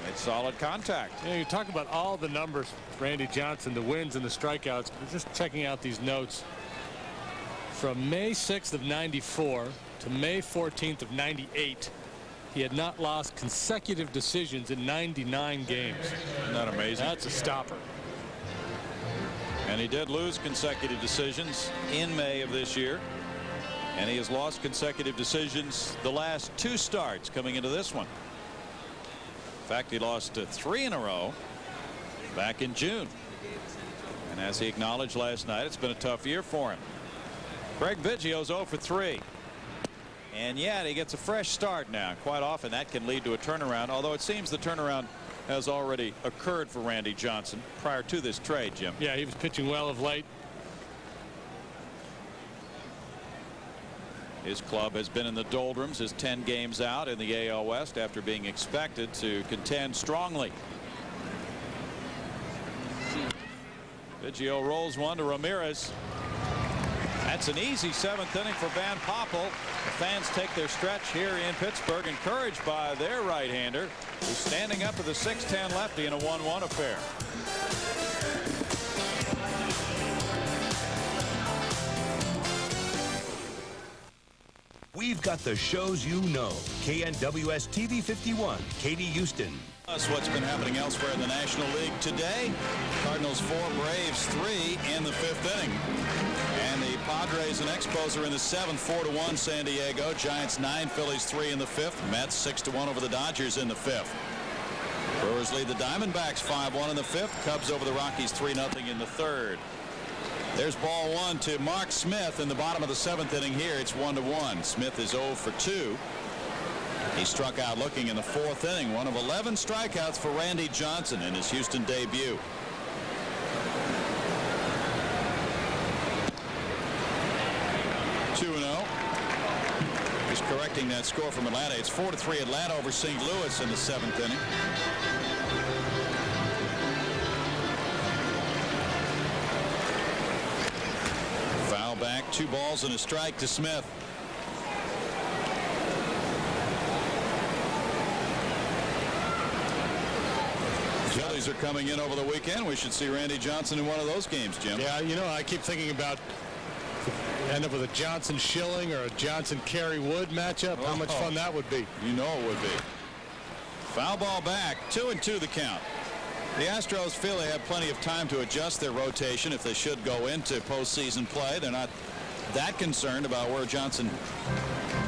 Made solid contact. Yeah, you talk about all the numbers, Randy Johnson, the wins and the strikeouts. Just checking out these notes. From May 6th of 94 to May 14th of 98, he had not lost consecutive decisions in 99 games. Isn't that amazing? That's a stopper. And he did lose consecutive decisions in May of this year. And he has lost consecutive decisions the last 2 starts coming into this one. In fact, he lost 3 in a row back in June. And as he acknowledged last night, it's been a tough year for him. Craig Biggio's 0 for 3. And yet he gets a fresh start now. Quite often that can lead to a turnaround, although it seems the turnaround has already occurred for Randy Johnson prior to this trade, Jim. Yeah, he was pitching well of late. His club has been in the doldrums, his 10 games out in the AL West after being expected to contend strongly. Biggio rolls one to Ramirez. That's an easy 7th inning for Van Poppel. The fans take their stretch here in Pittsburgh, encouraged by their right-hander, who's standing up with a 6'10" lefty in a 1-1 affair. we've got the shows you know. KNWS TV 51, Katie Houston. That's what's been happening elsewhere in the National League today. Cardinals 4, Braves 3 in the 5th inning. And the Padres and Expos are in the 7th, 4-1 San Diego. Giants 9, Phillies 3 in the 5th. Mets 6-1 over the Dodgers in the 5th. Brewers lead the Diamondbacks 5-1 in the 5th. Cubs over the Rockies 3-0 in the 3rd. There's ball 1 to Mark Smith in the bottom of the 7th inning here. It's 1-1. Smith is 0 for 2. He struck out looking in the 4th inning. One of 11 strikeouts for Randy Johnson in his Houston debut. He's correcting that score from Atlanta. It's 4-3 Atlanta over St. Louis in the 7th inning. Foul back, 2 balls and a strike to Smith. Phillies are coming in over the weekend. We should see Randy Johnson in one of those games, Jim. Yeah, you know, I keep thinking about end up with a Johnson Schilling or a Johnson Kerry Wood matchup. How much fun that would be. You know it would be. Foul ball back, 2-2 the count. The Astros feel they have plenty of time to adjust their rotation if they should go into postseason play. They're not that concerned about where Johnson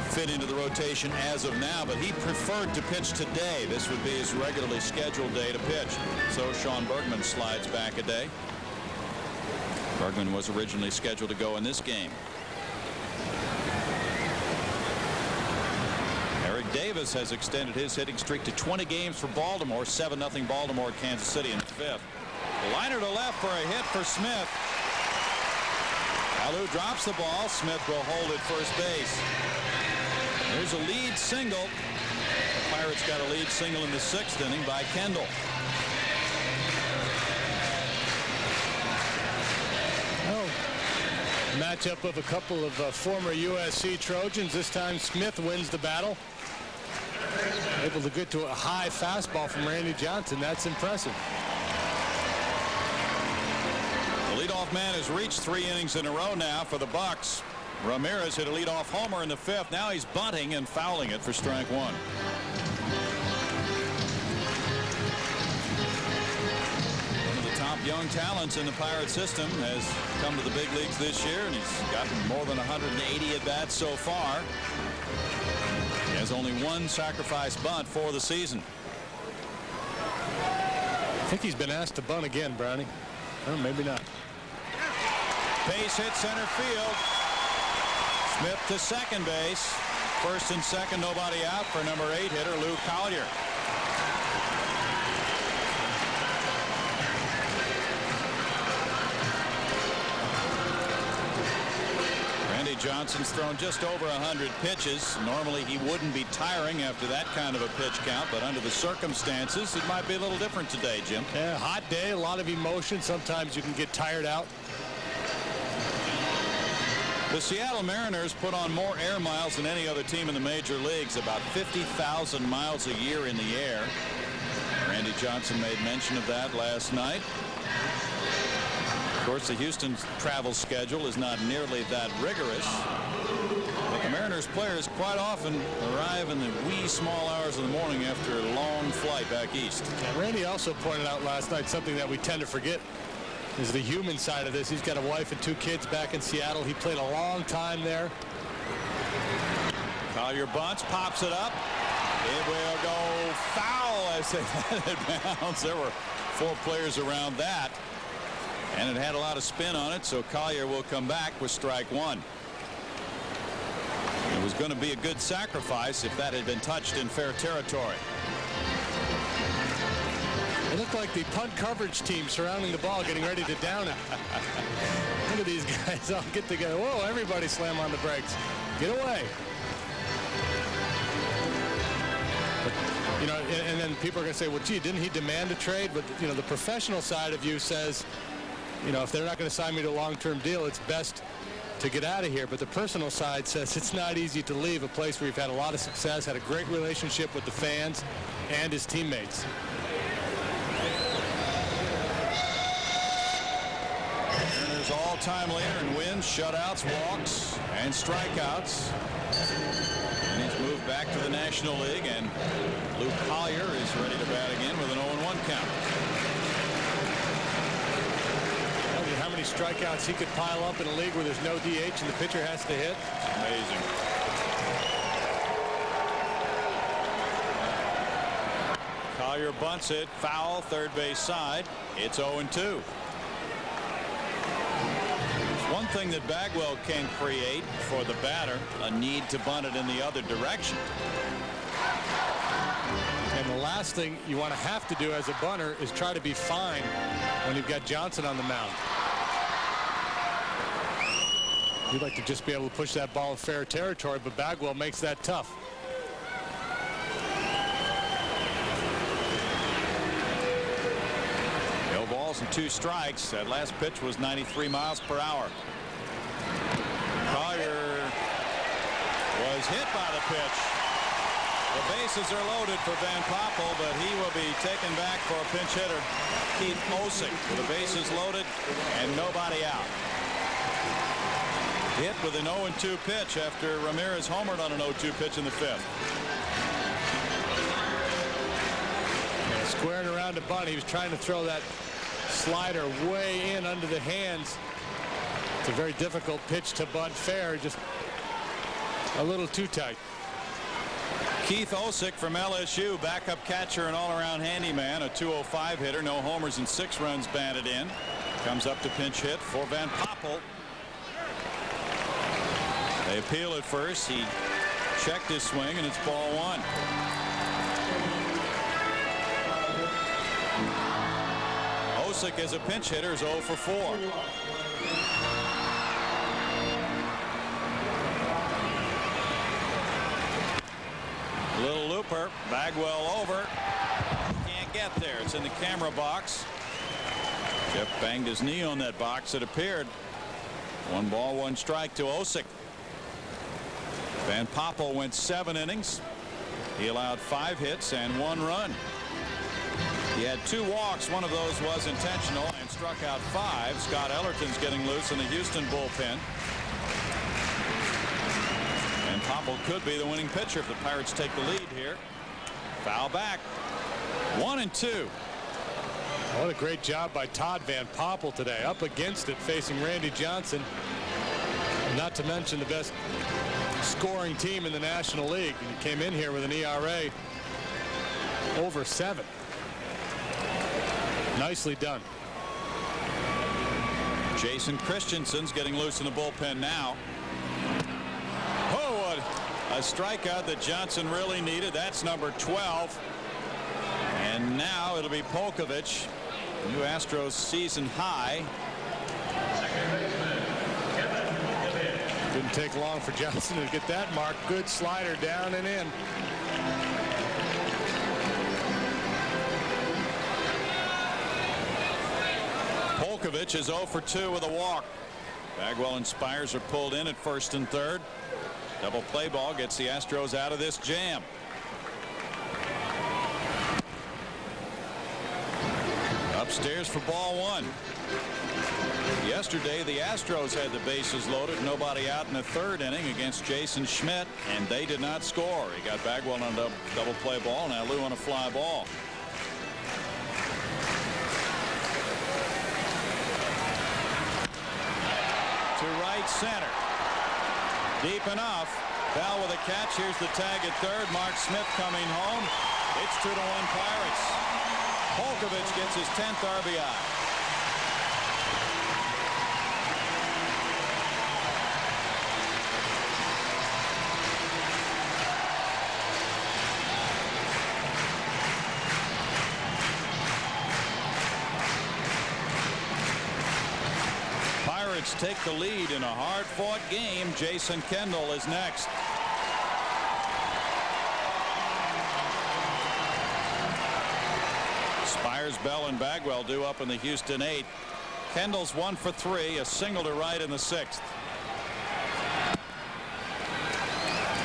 fit into the rotation as of now, but he preferred to pitch today. This would be his regularly scheduled day to pitch. So Sean Bergman slides back a day. Bergman was originally scheduled to go in this game. Eric Davis has extended his hitting streak to 20 games for Baltimore. 7-0 Baltimore at Kansas City in the 5th. Liner to left for a hit for Smith. Alou drops the ball. Smith will hold at first base. There's a lead single. The Pirates got a lead single in the 6th inning by Kendall. Matchup of a couple of former USC Trojans. This time Smith wins the battle. Able to get to a high fastball from Randy Johnson. That's impressive. The leadoff man has reached 3 innings in a row now for the Bucks. Ramirez hit a leadoff homer in the 5th. Now he's bunting and fouling it for strike 1. Top young talents in the Pirate system has come to the big leagues this year, and he's gotten more than 180 at bats so far. He has only 1 sacrifice bunt for the season. I think he's been asked to bunt again, Brownie. Oh, maybe not. Base hit center field. Smith to second base. First and second, nobody out for number 8 hitter Lou Collier. Johnson's thrown just over 100 pitches. Normally he wouldn't be tiring after that kind of a pitch count, but under the circumstances it might be a little different today, Jim. Yeah, hot day, a lot of emotion. Sometimes you can get tired out. The Seattle Mariners put on more air miles than any other team in the major leagues, about 50,000 miles a year in the air. Randy Johnson made mention of that last night. Of course, the Houston travel schedule is not nearly that rigorous. But the Mariners players quite often arrive in the wee small hours of the morning after a long flight back east. And Randy also pointed out last night something that we tend to forget is the human side of this. He's got a wife and 2 kids back in Seattle. He played a long time there. Collier bunts, pops it up. It will go foul as they let it bounce. There were 4 players around that. And it had a lot of spin on it, so Collier will come back with strike 1. It was going to be a good sacrifice if that had been touched in fair territory. It looked like the punt coverage team surrounding the ball getting ready to down it. Look at these guys all get together. Whoa, everybody slam on the brakes. Get away. But, you know, and then people are going to say, well, gee, didn't he demand a trade? But, you know, the professional side of you says, you know, if they're not going to sign me to a long-term deal, it's best to get out of here. But the personal side says it's not easy to leave a place where you've had a lot of success, had a great relationship with the fans and his teammates. Mariners all all-time leader in wins, shutouts, walks, and strikeouts. And he's moved back to the National League, and Luke Collier is ready to bat again with an 0-1 count. How many strikeouts he could pile up in a league where there's no DH and the pitcher has to hit? Amazing. Collier bunts it, foul, third base side. It's 0-2. One thing that Bagwell can create for the batter, a need to bunt it in the other direction. And the last thing you want to have to do as a bunter is try to be fine when you've got Johnson on the mound. You'd like to just be able to push that ball in fair territory, but Bagwell makes that tough. No balls and 2 strikes. That last pitch was 93 miles per hour. Collier was hit by the pitch. The bases are loaded for Van Poppel, but he will be taken back for a pinch hitter, Keith Osick, with the bases loaded and nobody out. Hit with an 0-2 pitch after Ramirez homered on an 0-2 pitch in the 5th. Yeah, squaring around to bunt. He was trying to throw that slider way in under the hands. It's a very difficult pitch to bunt fair, just a little too tight. Keith Osick from LSU, backup catcher and all-around handyman, a 205 hitter, no homers and 6 runs batted in. Comes up to pinch hit for Van Poppel. They appeal at first. He checked his swing, and it's ball 1. Osick as a pinch hitter is 0 for 4. Little looper. Bagwell over. Can't get there. It's in the camera box. Jeff banged his knee on that box. It appeared. 1 ball, 1 strike to Osick. Van Poppel went 7 innings. He allowed 5 hits and 1 run. He had 2 walks. One of those was intentional and struck out 5. Scott Ellerton's getting loose in the Houston bullpen. And Poppel could be the winning pitcher if the Pirates take the lead here. Foul back. 1-2. What a great job by Todd Van Poppel today. Up against it, facing Randy Johnson. Not to mention the best scoring team in the National League. And he came in here with an ERA over 7. Nicely done. Jason Christensen's getting loose in the bullpen now. Oh, what a strikeout that Johnson really needed. That's number 12. And now it'll be Polkovich, new Astros season high. Didn't take long for Johnson to get that mark. Good slider down and in. Polkovich is 0 for 2 with a walk. Bagwell and Spires are pulled in at first and third. Double play ball gets the Astros out of this jam. Upstairs for ball 1. Yesterday the Astros had the bases loaded, nobody out in the 3rd inning against Jason Schmidt, and they did not score. He got Bagwell on a double play ball, now Lou on a fly ball. To right center. Deep enough. Bell with a catch. Here's the tag at third. Mark Smith coming home. It's 2-1 Pirates. Polkovich gets his 10th RBI. Pirates take the lead in a hard-fought game. Jason Kendall is next. Spires, Bell, and Bagwell due up in the Houston 8th. Kendall's 1 for 3, a single to right in the 6th.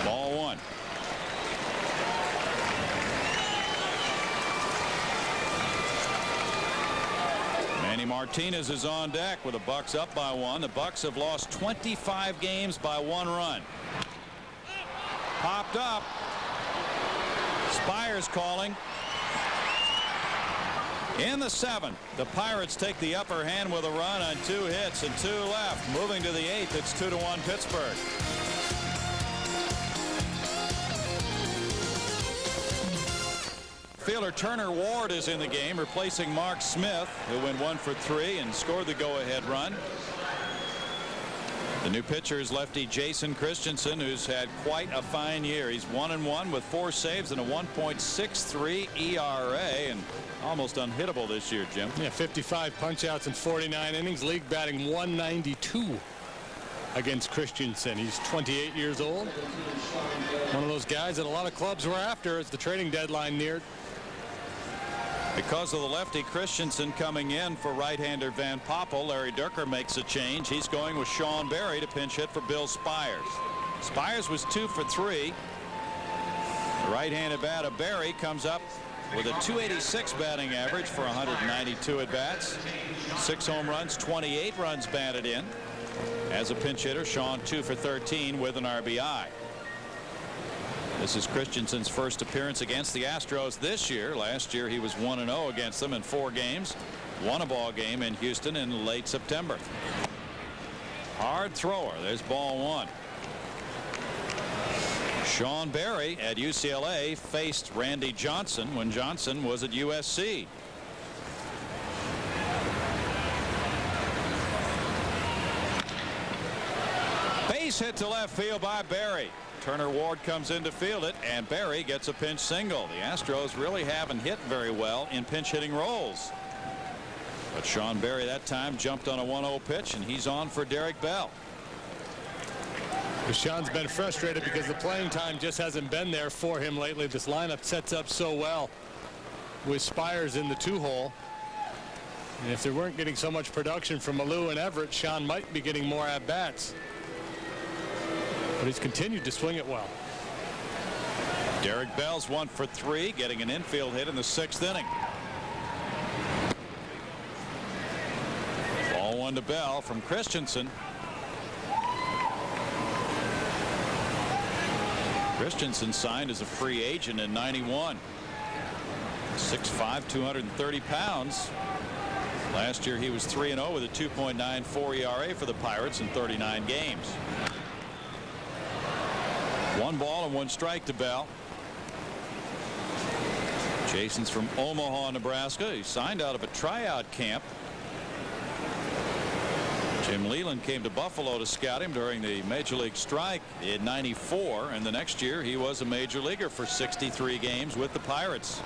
Ball 1. Manny J.D. Martinez is on deck with the Bucks up by 1. The Bucks have lost 25 games by 1 run. Popped up. Spires calling. In the 7th, the Pirates take the upper hand with a run on 2 hits and 2 left. Moving to the 8th, it's 2-1 Pittsburgh. Fielder Turner Ward is in the game, replacing Mark Smith, who went 1 for 3 and scored the go-ahead run. The new pitcher is lefty Jason Christensen, who's had quite a fine year. He's 1-1 with 4 saves and a 1.63 ERA, and almost unhittable this year, Jim. Yeah, 55 punch-outs in 49 innings. League batting 192 against Christensen. He's 28 years old. One of those guys that a lot of clubs were after as the trading deadline neared. Because of the lefty Christensen coming in for right-hander Van Poppel, Larry Dierker makes a change. He's going with Sean Berry to pinch hit for Bill Spires. Spires was 2 for 3. The right-handed bat of Berry comes up with a .286 batting average for 192 at-bats. 6 home runs, 28 runs batted in. As a pinch hitter, Sean 2 for 13 with an RBI. This is Christensen's first appearance against the Astros this year. Last year he was 1-0 against them in 4 games. Won a ball game in Houston in late September. Hard thrower. There's ball 1. Sean Berry at UCLA faced Randy Johnson when Johnson was at USC. Base hit to left field by Berry. Turner Ward comes in to field it, and Berry gets a pinch single. The Astros really haven't hit very well in pinch hitting roles. But Sean Berry that time jumped on a 1-0 pitch, and he's on for Derek Bell. Sean's been frustrated because the playing time just hasn't been there for him lately. This lineup sets up so well with Spires in the 2-hole. And if they weren't getting so much production from Malou and Everett, Sean might be getting more at-bats. But he's continued to swing it well. Derek Bell's 1 for 3, getting an infield hit in the 6th inning. Ball 1 to Bell from Christensen. Christensen signed as a free agent in '91. 6'5", 230 pounds. Last year he was 3-0 with a 2.94 ERA for the Pirates in 39 games. 1 ball and 1 strike to Bell. Jason's from Omaha, Nebraska. He signed out of a tryout camp. Jim Leland came to Buffalo to scout him during the major league strike in '94, and the next year he was a major leaguer for 63 games with the Pirates.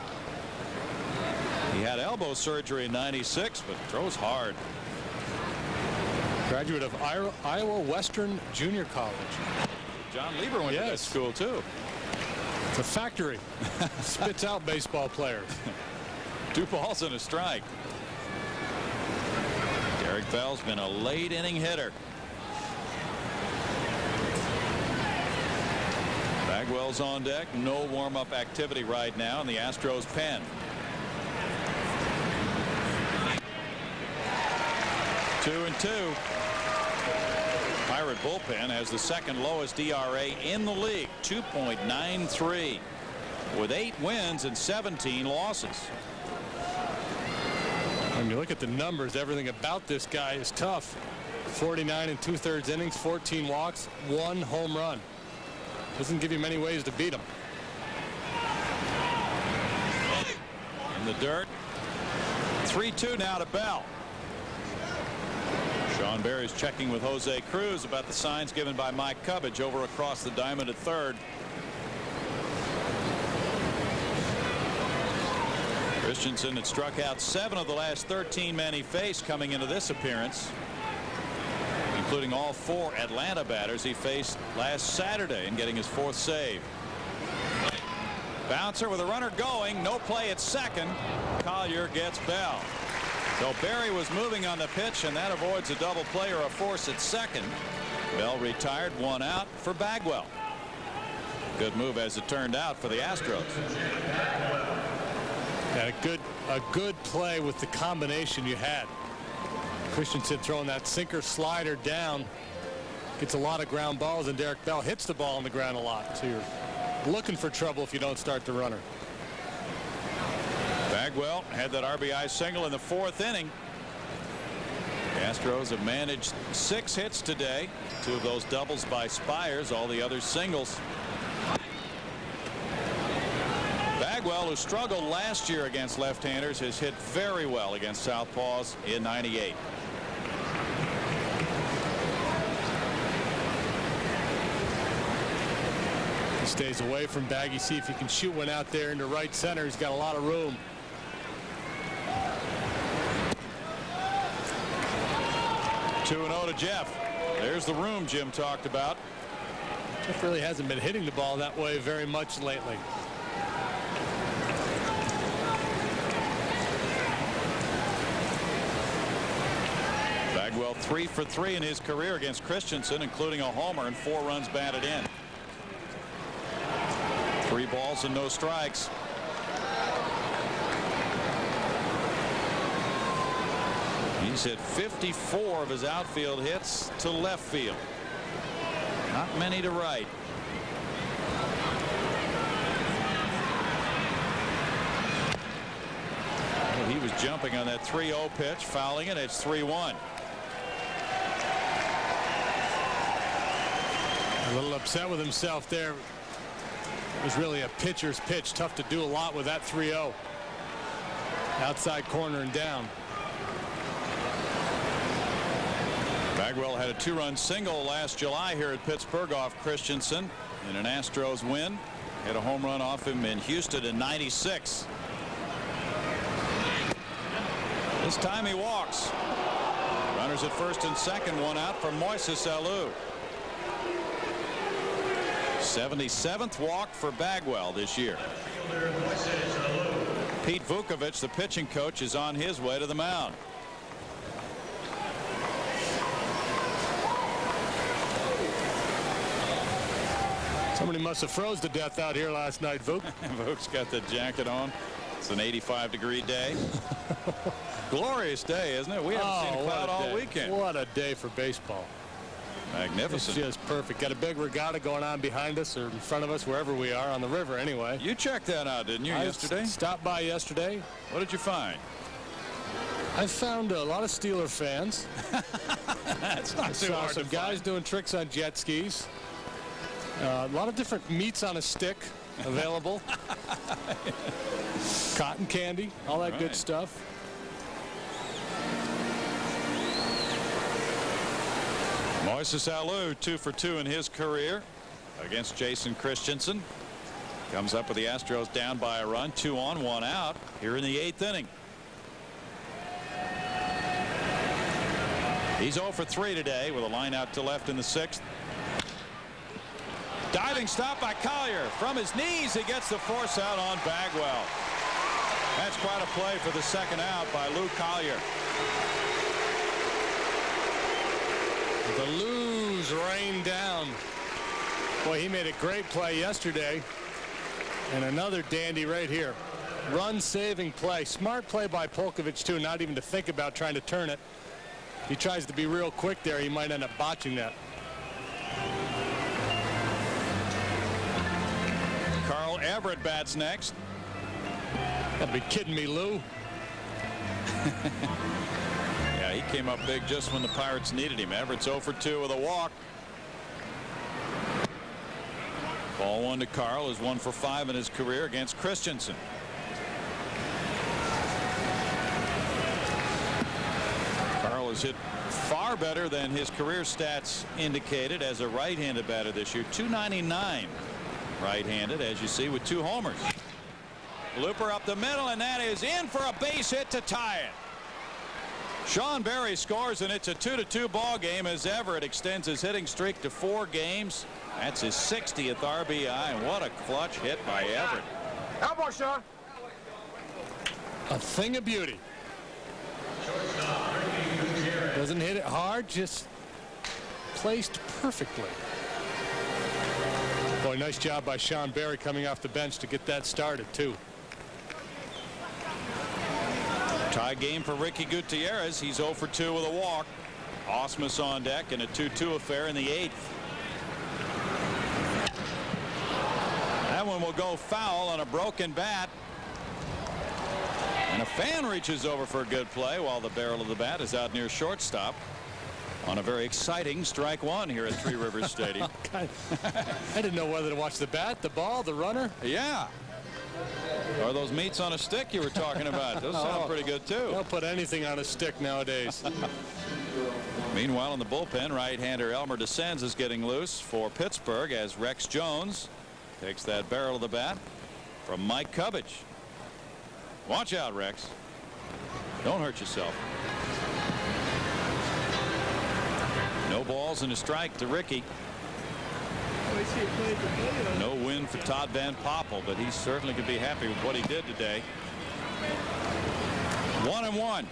He had elbow surgery in '96, but throws hard. Graduate of Iowa Western Junior College. John Lieber went to that school too. It's a factory. Spits out baseball players. 2 balls and a strike. Derek Bell's been a late inning hitter. Bagwell's on deck. No warm-up activity right now in the Astros pen. 2-2. Pirate bullpen has the 2nd lowest ERA in the league, 2.93, with 8 wins and 17 losses. When you look at the numbers, everything about this guy is tough. 49 2/3 innings, 14 walks, 1 home run. Doesn't give you many ways to beat him. In the dirt. 3-2 now to Bell. Sean Berry's checking with Jose Cruz about the signs given by Mike Cubbage over across the diamond at third. Christensen had struck out 7 of the last 13 men he faced coming into this appearance, including all 4 Atlanta batters he faced last Saturday and getting his 4th save. Bouncer with a runner going, no play at second. Collier gets Bell. So Berry was moving on the pitch, and that avoids a double play or a force at second. Bell retired, 1 out for Bagwell. Good move as it turned out for the Astros. And a good play with the combination you had. Christensen throwing that sinker slider down. Gets a lot of ground balls, and Derek Bell hits the ball on the ground a lot. So you're looking for trouble if you don't start the runner. Bagwell had that RBI single in the 4th inning. The Astros have managed 6 hits today. 2 of those doubles by Spires, all the others singles. Bagwell, who struggled last year against left-handers, has hit very well against southpaws in '98. He stays away from Baggy. See if he can shoot one out there into right center. He's got a lot of room. Two and 0 to Jeff. There's the room Jim talked about. Jeff really hasn't been hitting the ball that way very much lately. Bagwell 3 for 3 in his career against Christensen, including a homer and 4 runs batted in. 3 balls and no strikes. He's hit 54 of his outfield hits to left field. Not many to right. Well, he was jumping on that 3-0 pitch, fouling it. It's 3-1. A little upset with himself there. It was really a pitcher's pitch. Tough to do a lot with that 3-0. Outside corner and down. Bagwell had a 2-run single last July here at Pittsburgh off Christensen in an Astros win. Had a home run off him in Houston in '96. This time he walks. Runners at first and second, 1 out for Moises Alou. 77th walk for Bagwell this year. Pete Vukovich, the pitching coach, is on his way to the mound. Somebody must have froze to death out here last night, Vuk. Vuk's got the jacket on. It's an 85-degree day. Glorious day, isn't it? We haven't seen a cloud all weekend. What a day for baseball. Magnificent. It's just perfect. Got a big regatta going on behind us or in front of us, wherever we are on the river anyway. You checked that out, didn't you, yesterday? Stopped by yesterday. What did you find? I found a lot of Steeler fans. That's not too saw hard some to guys find. doing tricks on jet skis. A lot of different meats on a stick available. Cotton candy, all that good stuff. Moises Alou, 2 for 2 in his career against Jason Christensen. Comes up with the Astros down by a run, 2 on, 1 out here in the 8th inning. He's 0 for 3 today with a line out to left in the 6th. Diving stop by Collier. From his knees, he gets the force out on Bagwell. That's quite a play for the second out by Lou Collier. The Lou's rain down. Boy, he made a great play yesterday. And another dandy right here. Run-saving play. Smart play by Polkovich, too, not even to think about trying to turn it. He tries to be real quick there. He might end up botching that. Carl Everett bats next. Gotta be kidding me, Lou. Yeah, he came up big just when the Pirates needed him. Everett's 0 for 2 with a walk. Ball 1 to Carl, is 1 for 5 in his career against Christensen. Carl has hit far better than his career stats indicated as a right-handed batter this year. .299 right-handed, as you see, with 2 homers. Looper up the middle, and that is in for a base hit to tie it. Sean Berry scores, and it's a 2-2 ball game as Everett extends his hitting streak to 4 games. That's his 60th RBI, and what a clutch hit by Everett. Elbow, Sean. A thing of beauty. Doesn't hit it hard, just placed perfectly. Boy, nice job by Sean Berry coming off the bench to get that started, too. Tie game for Ricky Gutierrez. He's 0 for 2 with a walk. Ausmus on deck in a 2-2 affair in the 8th. That one will go foul on a broken bat. And a fan reaches over for a good play while the barrel of the bat is out near shortstop on a very exciting strike one here at Three Rivers Stadium. I didn't know whether to watch the bat, the ball, the runner. Yeah. Or those meats on a stick you were talking about. Those sound pretty good too. They'll put anything on a stick nowadays. Meanwhile, in the bullpen, right-hander Elmer DeSenz is getting loose for Pittsburgh as Rex Jones takes that barrel of the bat from Mike Cubbage. Watch out, Rex. Don't hurt yourself. No balls and a strike to Ricky. No win for Todd Van Poppel, but he certainly could be happy with what he did today. 1-1.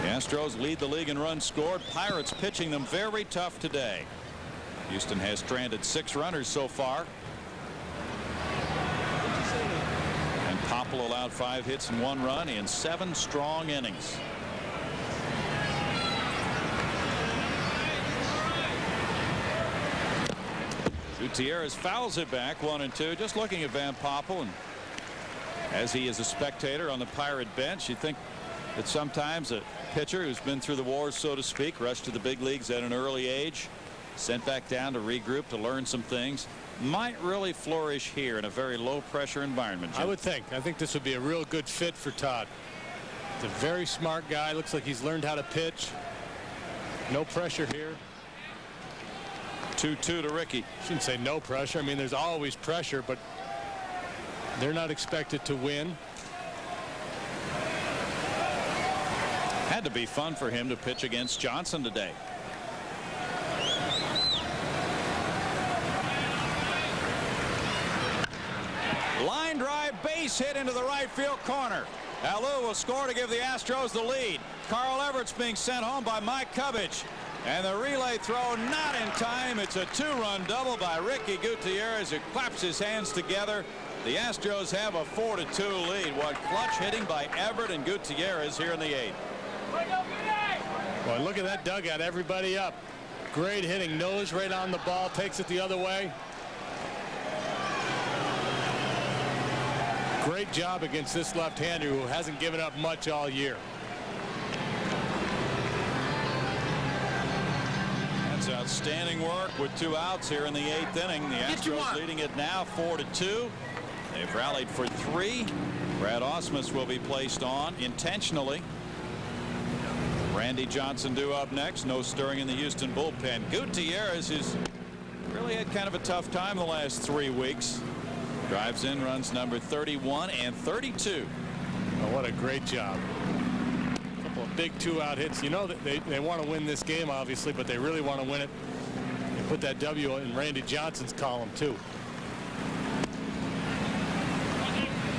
The Astros lead the league in runs scored. Pirates pitching them very tough today. Houston has stranded 6 runners so far. And Poppel allowed 5 hits and 1 run in 7 strong innings. Gutierrez fouls it back 1-2. Just looking at Van Poppel, and as he is a spectator on the Pirate bench, you think that sometimes a pitcher who's been through the wars, so to speak, rushed to the big leagues at an early age, sent back down to regroup to learn some things, might really flourish here in a very low pressure environment, Jim. I think this would be a real good fit for Todd. He's a very smart guy. Looks like he's learned how to pitch. No pressure here. 2-2 to Ricky. Shouldn't say no pressure. I mean, there's always pressure, but they're not expected to win. Had to be fun for him to pitch against Johnson today. Line drive, base hit into the right field corner. Alou will score to give the Astros the lead. Carl Everett's being sent home by Mike Cubbage. And the relay throw not in time. It's a 2-run double by Ricky Gutierrez, who claps his hands together. The Astros have a 4-2 lead. What clutch hitting by Everett and Gutierrez here in the 8th. Boy, look at that dugout. Everybody up. Great hitting. Nose right on the ball. Takes it the other way. Great job against this left-hander who hasn't given up much all year. That's outstanding work with 2 outs here in the 8th inning. The Astros leading it now 4-2. They've rallied for 3. Brad Ausmus will be placed on intentionally. Randy Johnson due up next. No stirring in the Houston bullpen. Gutierrez has really had kind of a tough time the last 3 weeks. Drives in runs number 31 and 32. Oh, what a great job. A couple of big 2-out hits. You know that they want to win this game, obviously, but they really want to win it. They put that W in Randy Johnson's column, too.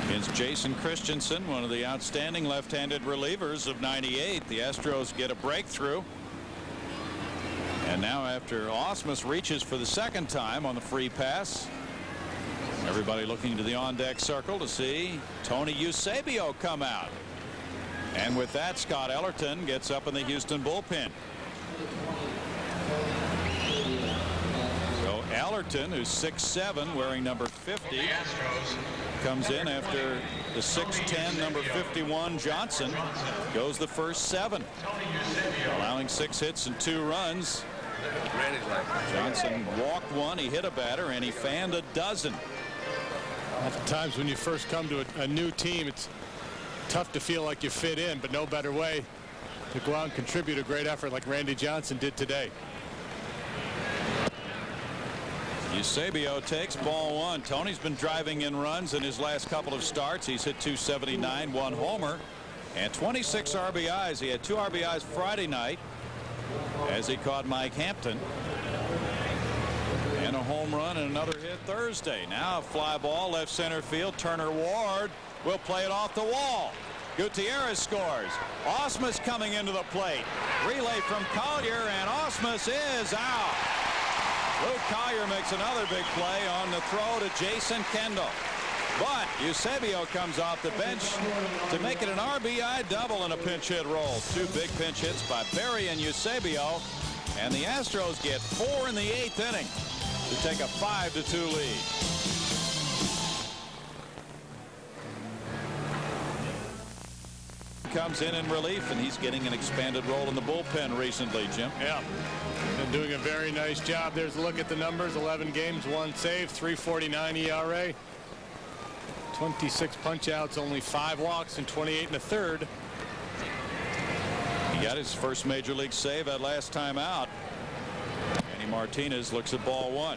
Against Jason Christensen, one of the outstanding left-handed relievers of '98, the Astros get a breakthrough. And now after Ausmus reaches for the 2nd time on the free pass, everybody looking to the on-deck circle to see Tony Eusebio come out. And with that, Scott Ellerton gets up in the Houston bullpen. So Ellerton, who's 6'7", wearing number 50, comes in after the 6'10", number 51 Johnson goes the first 7, allowing 6 hits and 2 runs. Johnson walked 1, he hit a batter, and he fanned a dozen. Oftentimes when you first come to a new team, it's tough to feel like you fit in, but no better way to go out and contribute a great effort like Randy Johnson did today. Eusebio takes ball 1. Tony's been driving in runs in his last couple of starts. He's hit 279, 1 homer, and 26 RBIs. He had 2 RBIs Friday night as he caught Mike Hampton, and a home run and another hit Thursday. Now a fly ball left center field. Turner Ward will play it off the wall. Gutierrez scores. Ausmus coming into the plate. Relay from Collier, and Ausmus is out. Luke Collier makes another big play on the throw to Jason Kendall. But Eusebio comes off the bench to make it an RBI double in a pinch hit roll. Two big pinch hits by Berry and Eusebio. And the Astros get 4 in the 8th inning to take a 5-2 lead. Comes in relief, and he's getting an expanded role in the bullpen recently, Jim. Yeah, and doing a very nice job. There's a look at the numbers. 11 games, 1 save, 3.49 ERA, 26 punch outs, only 5 walks, and 28 in the third. He got his first major league save that last time out. Manny Martinez looks at ball 1.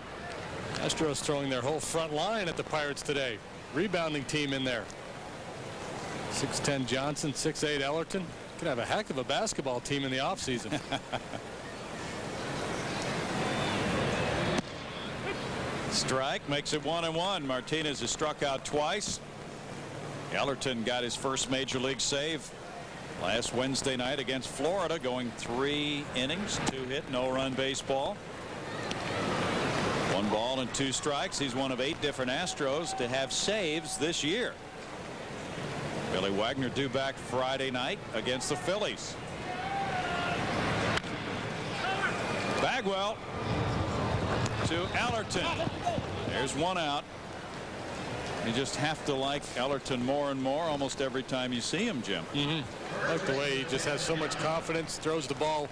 Astros throwing their whole front line at the Pirates today. Rebounding team in there. 6'10 Johnson, 6'8 Ellerton. Could have a heck of a basketball team in the offseason. Strike makes it 1-1. Martinez has struck out twice. Ellerton got his first major league save last Wednesday night against Florida, going 3 innings, 2-hit, no-run baseball. 1 ball and 2 strikes. He's one of 8 different Astros to have saves this year. Billy Wagner due back Friday night against the Phillies. Bagwell to Ellerton. There's 1 out. You just have to like Ellerton more and more almost every time you see him, Jim. I like the way he just has so much confidence, throws the ball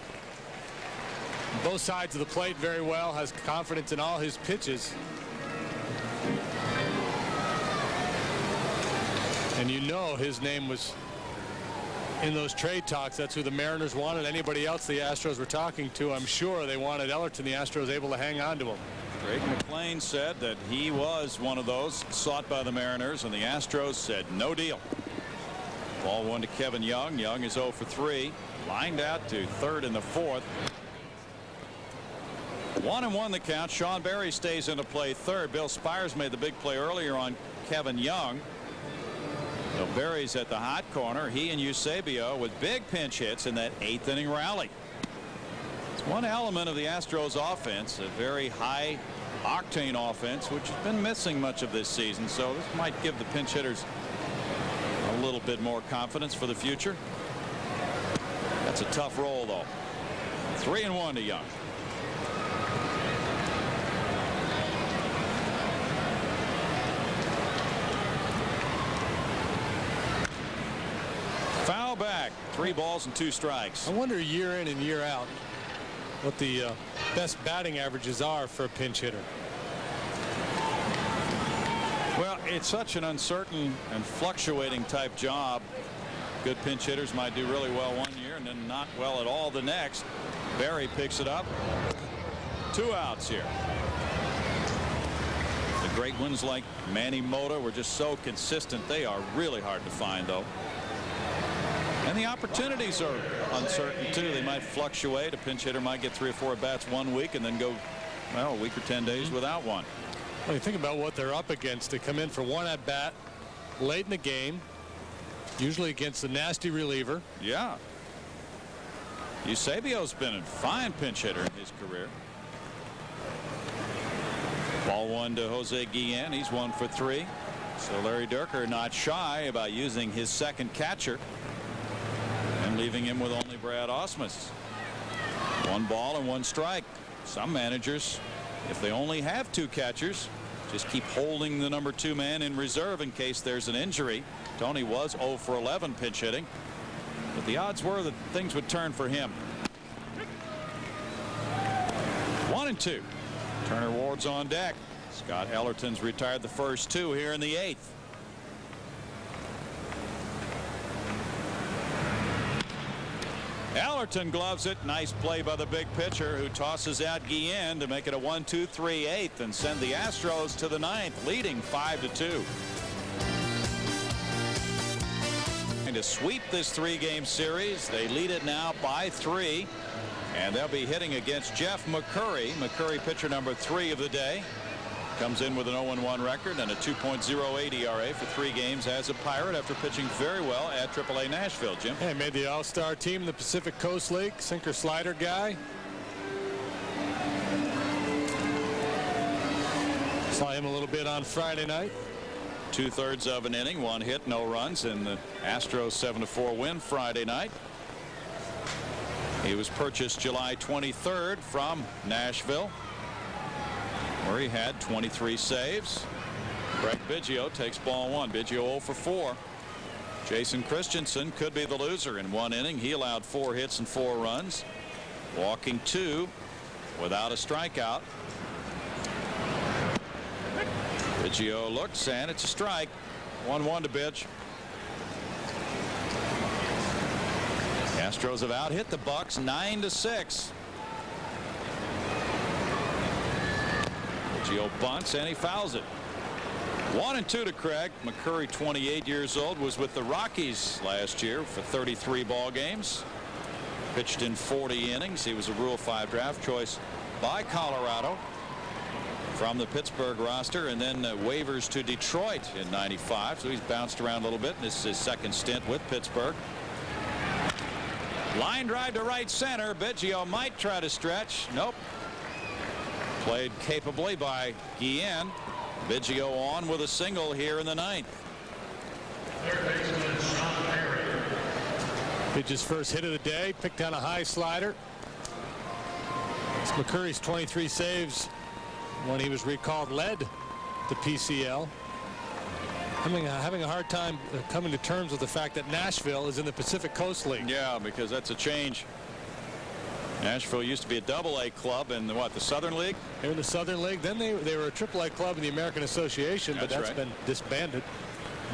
both sides of the plate very well, has confidence in all his pitches. And you know his name was in those trade talks. That's who the Mariners wanted. Anybody else the Astros were talking to, I'm sure they wanted Ellerton. The Astros able to hang on to him. Greg McLean said that he was one of those sought by the Mariners, and the Astros said no deal. Ball 1 to Kevin Young. Young is 0 for 3. Lined out to third in the 4th. 1-1 the count. Sean Berry stays into play third. Bill Spires made the big play earlier on Kevin Young. So Berry's at the hot corner. He and Eusebio with big pinch hits in that 8th inning rally. It's one element of the Astros offense, a very high octane offense, which has been missing much of this season. So this might give the pinch hitters a little bit more confidence for the future. That's a tough roll, though. 3-1 to Young. Foul back. 3 balls and 2 strikes. I wonder year in and year out what the best batting averages are for a pinch hitter. Well, it's such an uncertain and fluctuating type job. Good pinch hitters might do really well one year and then not well at all the next. Berry picks it up. 2 outs here. The great ones like Manny Mota were just so consistent. They are really hard to find, though. And the opportunities are uncertain, too. They might fluctuate. A pinch hitter might get 3 or 4 at bats one week and then go, well, a week or 10 days without one. Well, you think about what they're up against. They come in for 1 at bat late in the game, usually against a nasty reliever. Yeah. Eusebio's been a fine pinch hitter in his career. Ball 1 to Jose Guillen. He's 1 for 3. So Larry Dierker not shy about using his second catcher and leaving him with only Brad Ausmus. 1 ball and 1 strike. Some managers, if they only have 2 catchers, just keep holding the number 2 man in reserve in case there's an injury. Tony was 0 for 11 pinch hitting, but the odds were that things would turn for him. 1-2. Turner Ward's on deck. Scott Ellerton's retired the first 2 here in the 8th. Ellerton gloves it. Nice play by the big pitcher, who tosses out Guillen to make it a 1-2-3 8th and send the Astros to the 9th, leading 5-2. And to sweep this 3-game series, they lead it now by 3, and they'll be hitting against Jeff McCurry. McCurry, pitcher number 3 of the day, comes in with an 0-1 record and a 2.08 ERA for 3 games as a Pirate after pitching very well at AAA Nashville. Jim. Hey, made the All-Star team in the Pacific Coast League. Sinker slider guy. Saw him a little bit on Friday night. 2/3 of an inning, 1 hit, no runs in the Astros 7-4 win Friday night. He was purchased July 23rd from Nashville, where he had 23 saves. Craig Biggio takes ball 1. Biggio 0 for 4. Jason Christensen could be the loser in 1 inning. He allowed 4 hits and 4 runs, walking 2 without a strikeout. Biggio looks, and it's a strike. 1-1 to Bitch. Astros have out-hit the Bucks 9-6. Biggio bunts, and he fouls it. 1-2 to Craig. McCurry, 28 years old, was with the Rockies last year for 33 ball games. Pitched in 40 innings. He was a Rule 5 draft choice by Colorado from the Pittsburgh roster, and then waivers to Detroit in '95. So he's bounced around a little bit, and this is his second stint with Pittsburgh. Line drive to right center. Biggio might try to stretch. Nope. Played capably by Guillen. Biggio on with a single here in the 9th. Biggio's first hit of the day, picked down a high slider. It's McCurry's 23 saves when he was recalled led the PCL. Having a hard time coming to terms with the fact that Nashville is in the Pacific Coast League. Yeah, because that's a change. Nashville used to be a Double-A club in the Southern League? They were in the Southern League. Then they were a Triple-A club in the American Association, but that's been disbanded,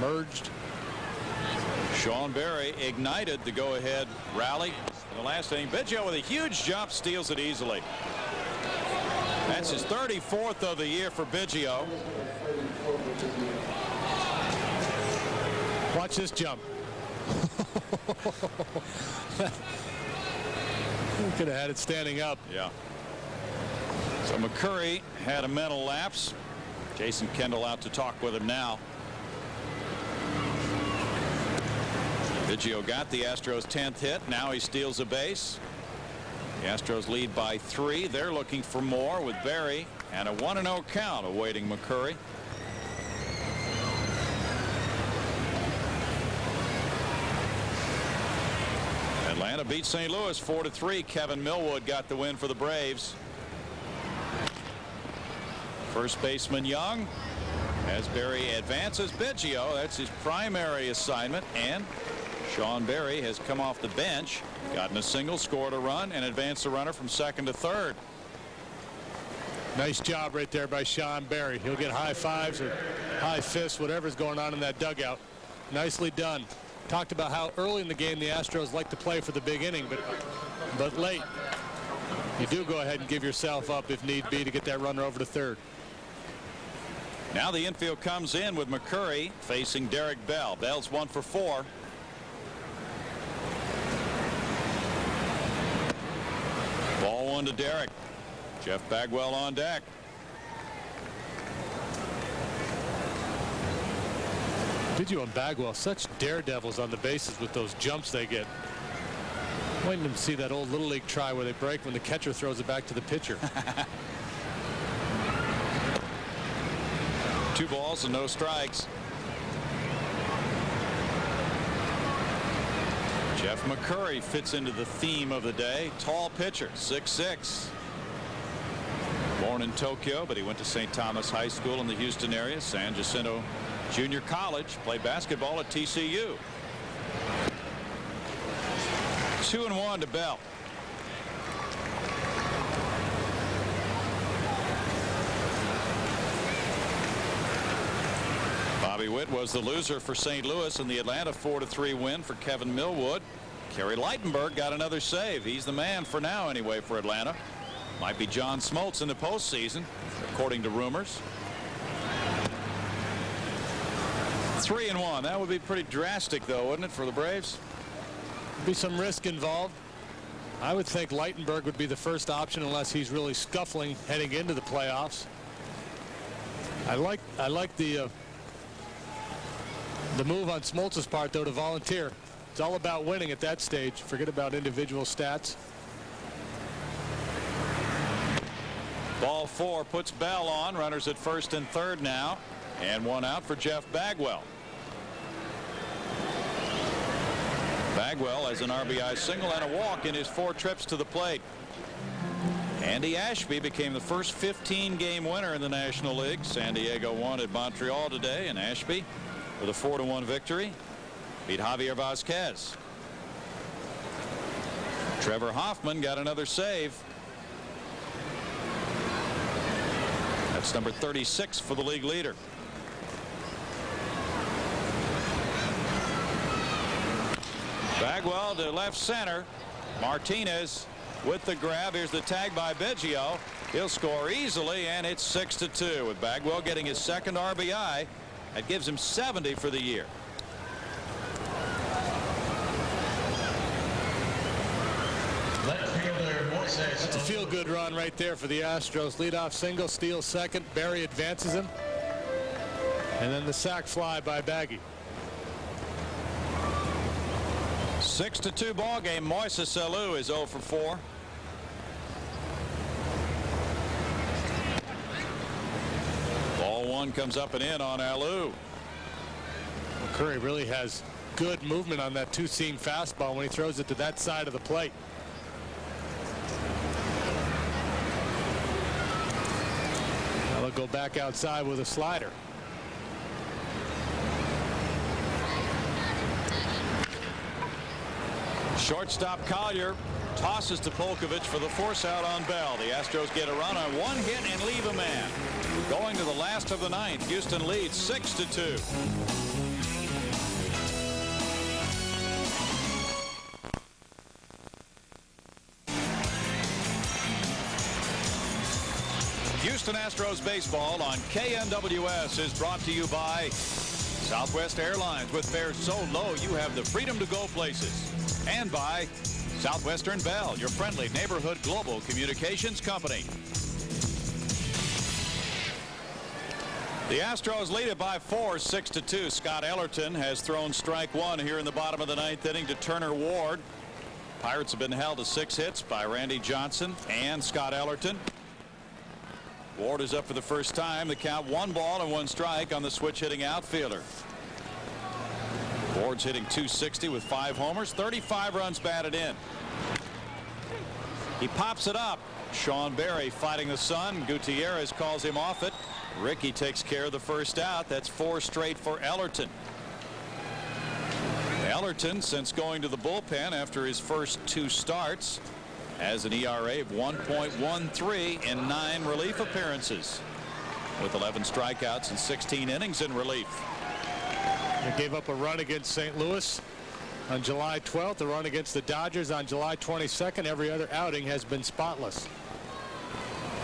merged. Sean Berry ignited the go-ahead rally in the last inning. Biggio with a huge jump steals it easily. That's his 34th of the year for Biggio. Watch this jump. Could have had it standing up. Yeah. So McCurry had a mental lapse. Jason Kendall out to talk with him now. Biggio got the Astros 10th hit. Now he steals a base. The Astros lead by 3. They're looking for more with Berry, and a 1-0 count awaiting McCurry. Atlanta beat St. Louis 4-3. Kevin Millwood got the win for the Braves. First baseman Young, as Berry advances. Biggio, that's his primary assignment, and Sean Berry has come off the bench, gotten a single, scored a run, and advanced the runner from second to third. Nice job right there by Sean Berry. He'll get high fives or high fists, whatever's going on in that dugout. Nicely done. Talked about how early in the game the Astros like to play for the big inning, but late you do go ahead and give yourself up if need be to get that runner over to third. Now the infield comes in with McCurry facing Derek Bell. Bell's 1 for 4. Ball 1 to Derek. Jeff Bagwell on deck. Biggio and Bagwell, such daredevils on the bases with those jumps they get. Waiting to see that old Little League try where they break when the catcher throws it back to the pitcher. 2 balls and no strikes. Jeff McCurry fits into the theme of the day. Tall pitcher, 6'6". Born in Tokyo, but he went to St. Thomas High School in the Houston area. San Jacinto Junior College. Played basketball at TCU. 2-1 to Bell. Bobby Witt was the loser for St. Louis in the Atlanta 4-3 win for Kevin Millwood. Kerry Lightenberg got another save. He's the man for now anyway for Atlanta. Might be John Smoltz in the postseason, according to rumors. 3-1. That would be pretty drastic, though, wouldn't it, for the Braves? Be some risk involved. I would think Lightenberg would be the first option unless he's really scuffling heading into the playoffs. I like the move on Smoltz's part, though, to volunteer. It's all about winning at that stage. Forget about individual stats. Ball 4 puts Bell on. Runners at first and third now. and 1 out for Jeff Bagwell. Bagwell has an RBI single and a walk in his 4 trips to the plate. Andy Ashby became the first 15-game winner in the National League. San Diego won at Montreal today, and Ashby with a 4-1 victory beat Javier Vazquez. Trevor Hoffman got another save. That's number 36 for the league leader. Bagwell to left center. Martinez with the grab. Here's the tag by Biggio. He'll score easily, and it's 6-2 with Bagwell getting his second RBI. That gives him 70 for the year. That's a feel-good run right there for the Astros. Leadoff single, steals second. Barry advances him. And then the sac fly by Baggy. 6-2 ball game. Moises Alou is 0 for 4. Ball 1 comes up and in on Alou. Curry really has good movement on that 2-seam fastball when he throws it to that side of the plate. Now they'll go back outside with a slider. Shortstop Collier tosses to Polkovich for the force out on Bell. The Astros get a run on 1 hit and leave a man. Going to the last of the 9th, Houston leads 6-2. Houston Astros baseball on KNWS is brought to you by Southwest Airlines. With fares so low you have the freedom to go places. And by Southwestern Bell, your friendly neighborhood global communications company. The Astros lead it by 4, 6-2. Scott Ellerton has thrown strike 1 here in the bottom of the 9th inning to Turner Ward. Pirates have been held to 6 hits by Randy Johnson and Scott Ellerton. Ward is up for the first time. The count 1 ball and 1 strike on the switch hitting outfielder. Ward's hitting .260 with 5 homers, 35 runs batted in. He pops it up. Sean Berry fighting the sun. Gutierrez calls him off it. Rickey takes care of the first out. That's 4 straight for Ellerton. Ellerton, since going to the bullpen after his first 2 starts, has an ERA of 1.13 in 9 relief appearances, with 11 strikeouts and 16 innings in relief. They gave up a run against St. Louis on July 12th, a run against the Dodgers on July 22nd. Every other outing has been spotless.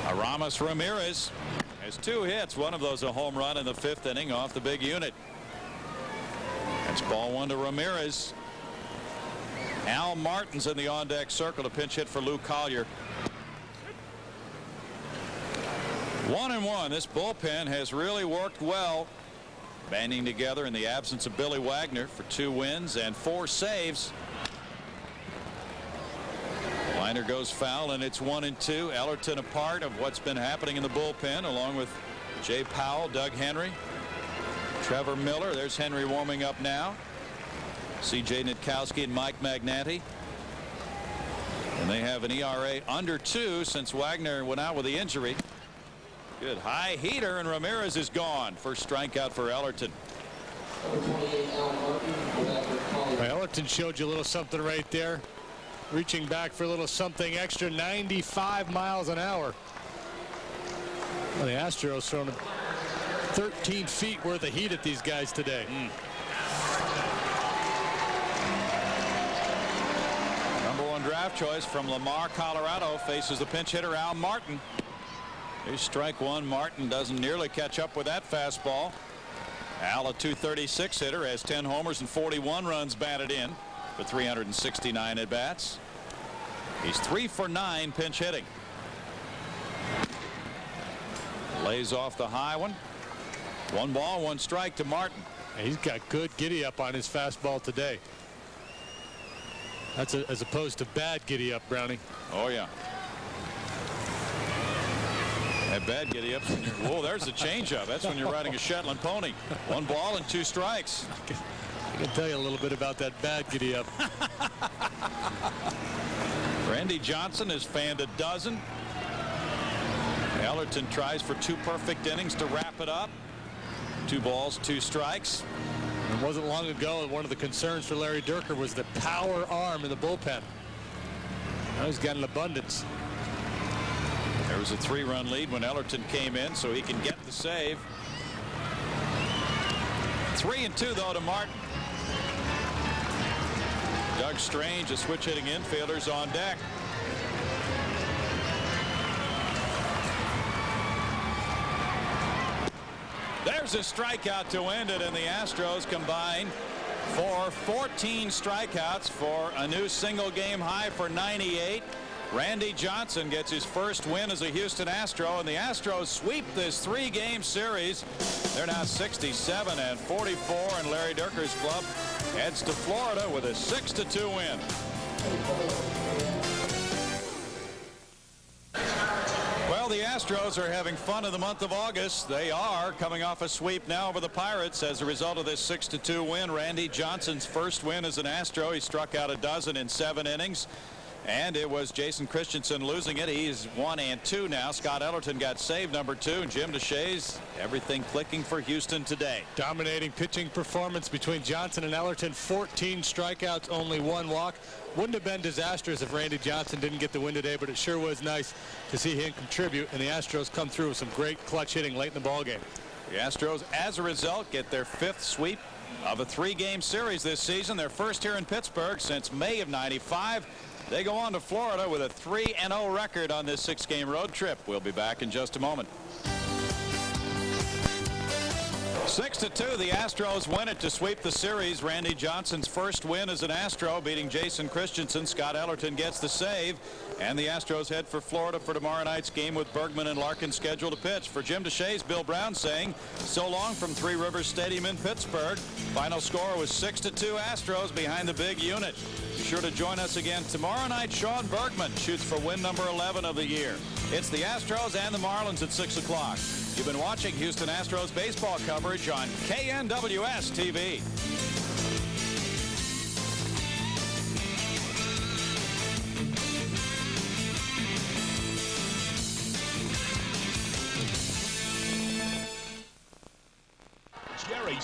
Aramis Ramirez has 2 hits, one of those a home run in the 5th inning off the big unit. That's ball 1 to Ramirez. Al Martin's in the on-deck circle to pinch hit for Lou Collier. 1-1. This bullpen has really worked well, banding together in the absence of Billy Wagner for 2 wins and 4 saves. Liner goes foul, and it's 1-2. Ellerton a part of what's been happening in the bullpen, along with Jay Powell, Doug Henry, Trevor Miller. There's Henry warming up now. C.J. Nitkowski and Mike Magnanti. And they have an ERA under 2 since Wagner went out with the injury. Good high heater, and Ramirez is gone. First strikeout for Ellerton. Ellerton showed you a little something right there. Reaching back for a little something extra. 95 miles an hour. Well, the Astros thrown 13 feet worth of heat at these guys today. Number 1 draft choice from Lamar, Colorado, faces the pinch hitter Al Martin. Here's strike 1. Martin doesn't nearly catch up with that fastball. Al, a .236 hitter, has 10 homers and 41 runs batted in for 369 at bats. He's 3 for 9 pinch hitting. Lays off the high one. 1 ball, 1 strike to Martin. He's got good giddy up on his fastball today. That's as opposed to bad giddy up, Brownie. Oh, yeah. Have bad giddy-ups. Whoa, there's the changeup. That's when you're riding a Shetland pony. 1 ball and 2 strikes. I can tell you a little bit about that bad giddy-up. Randy Johnson has fanned a dozen. Ellerton tries for 2 perfect innings to wrap it up. 2 balls, 2 strikes. It wasn't long ago one of the concerns for Larry Dierker was the power arm in the bullpen. Now he's got an abundance. There was a 3-run lead when Ellerton came in, so he can get the save. 3-2 though to Martin. Doug Strange, a switch hitting infielders on deck. There's a strikeout to end it, and the Astros combine for 14 strikeouts for a new single game high for 98. Randy Johnson gets his first win as a Houston Astro, and the Astros sweep this 3-game series. They're now 67-44, and Larry Dierker's club heads to Florida with a 6-2 win. Well, the Astros are having fun in the month of August. They are coming off a sweep now over the Pirates as a result of this 6-2 win. Randy Johnson's first win as an Astro. He struck out a dozen in 7 innings. And it was Jason Christensen losing it. He's 1-2 now. Scott Ellerton got save number 2. And Jim DeShays, everything clicking for Houston today. Dominating pitching performance between Johnson and Ellerton. 14 strikeouts, only 1 walk. Wouldn't have been disastrous if Randy Johnson didn't get the win today, but it sure was nice to see him contribute, and the Astros come through with some great clutch hitting late in the ballgame. The Astros, as a result, get their 5th sweep of a 3-game series this season. Their first here in Pittsburgh since May of '95. They go on to Florida with a 3-0 record on this 6-game road trip. We'll be back in just a moment. 6-2, the Astros win it to sweep the series. Randy Johnson's first win as an Astro, beating Jason Christensen. Scott Ellerton gets the save, and the Astros head for Florida for tomorrow night's game with Bergman and Larkin scheduled to pitch. For Jim DeShays, Bill Brown saying so long from Three Rivers Stadium in Pittsburgh. Final score was 6-2 Astros behind the big unit. Be sure to join us again tomorrow night. Sean Bergman shoots for win number 11 of the year. It's the Astros and the Marlins at 6 o'clock. You've been watching Houston Astros baseball coverage on KNWS TV. Jerry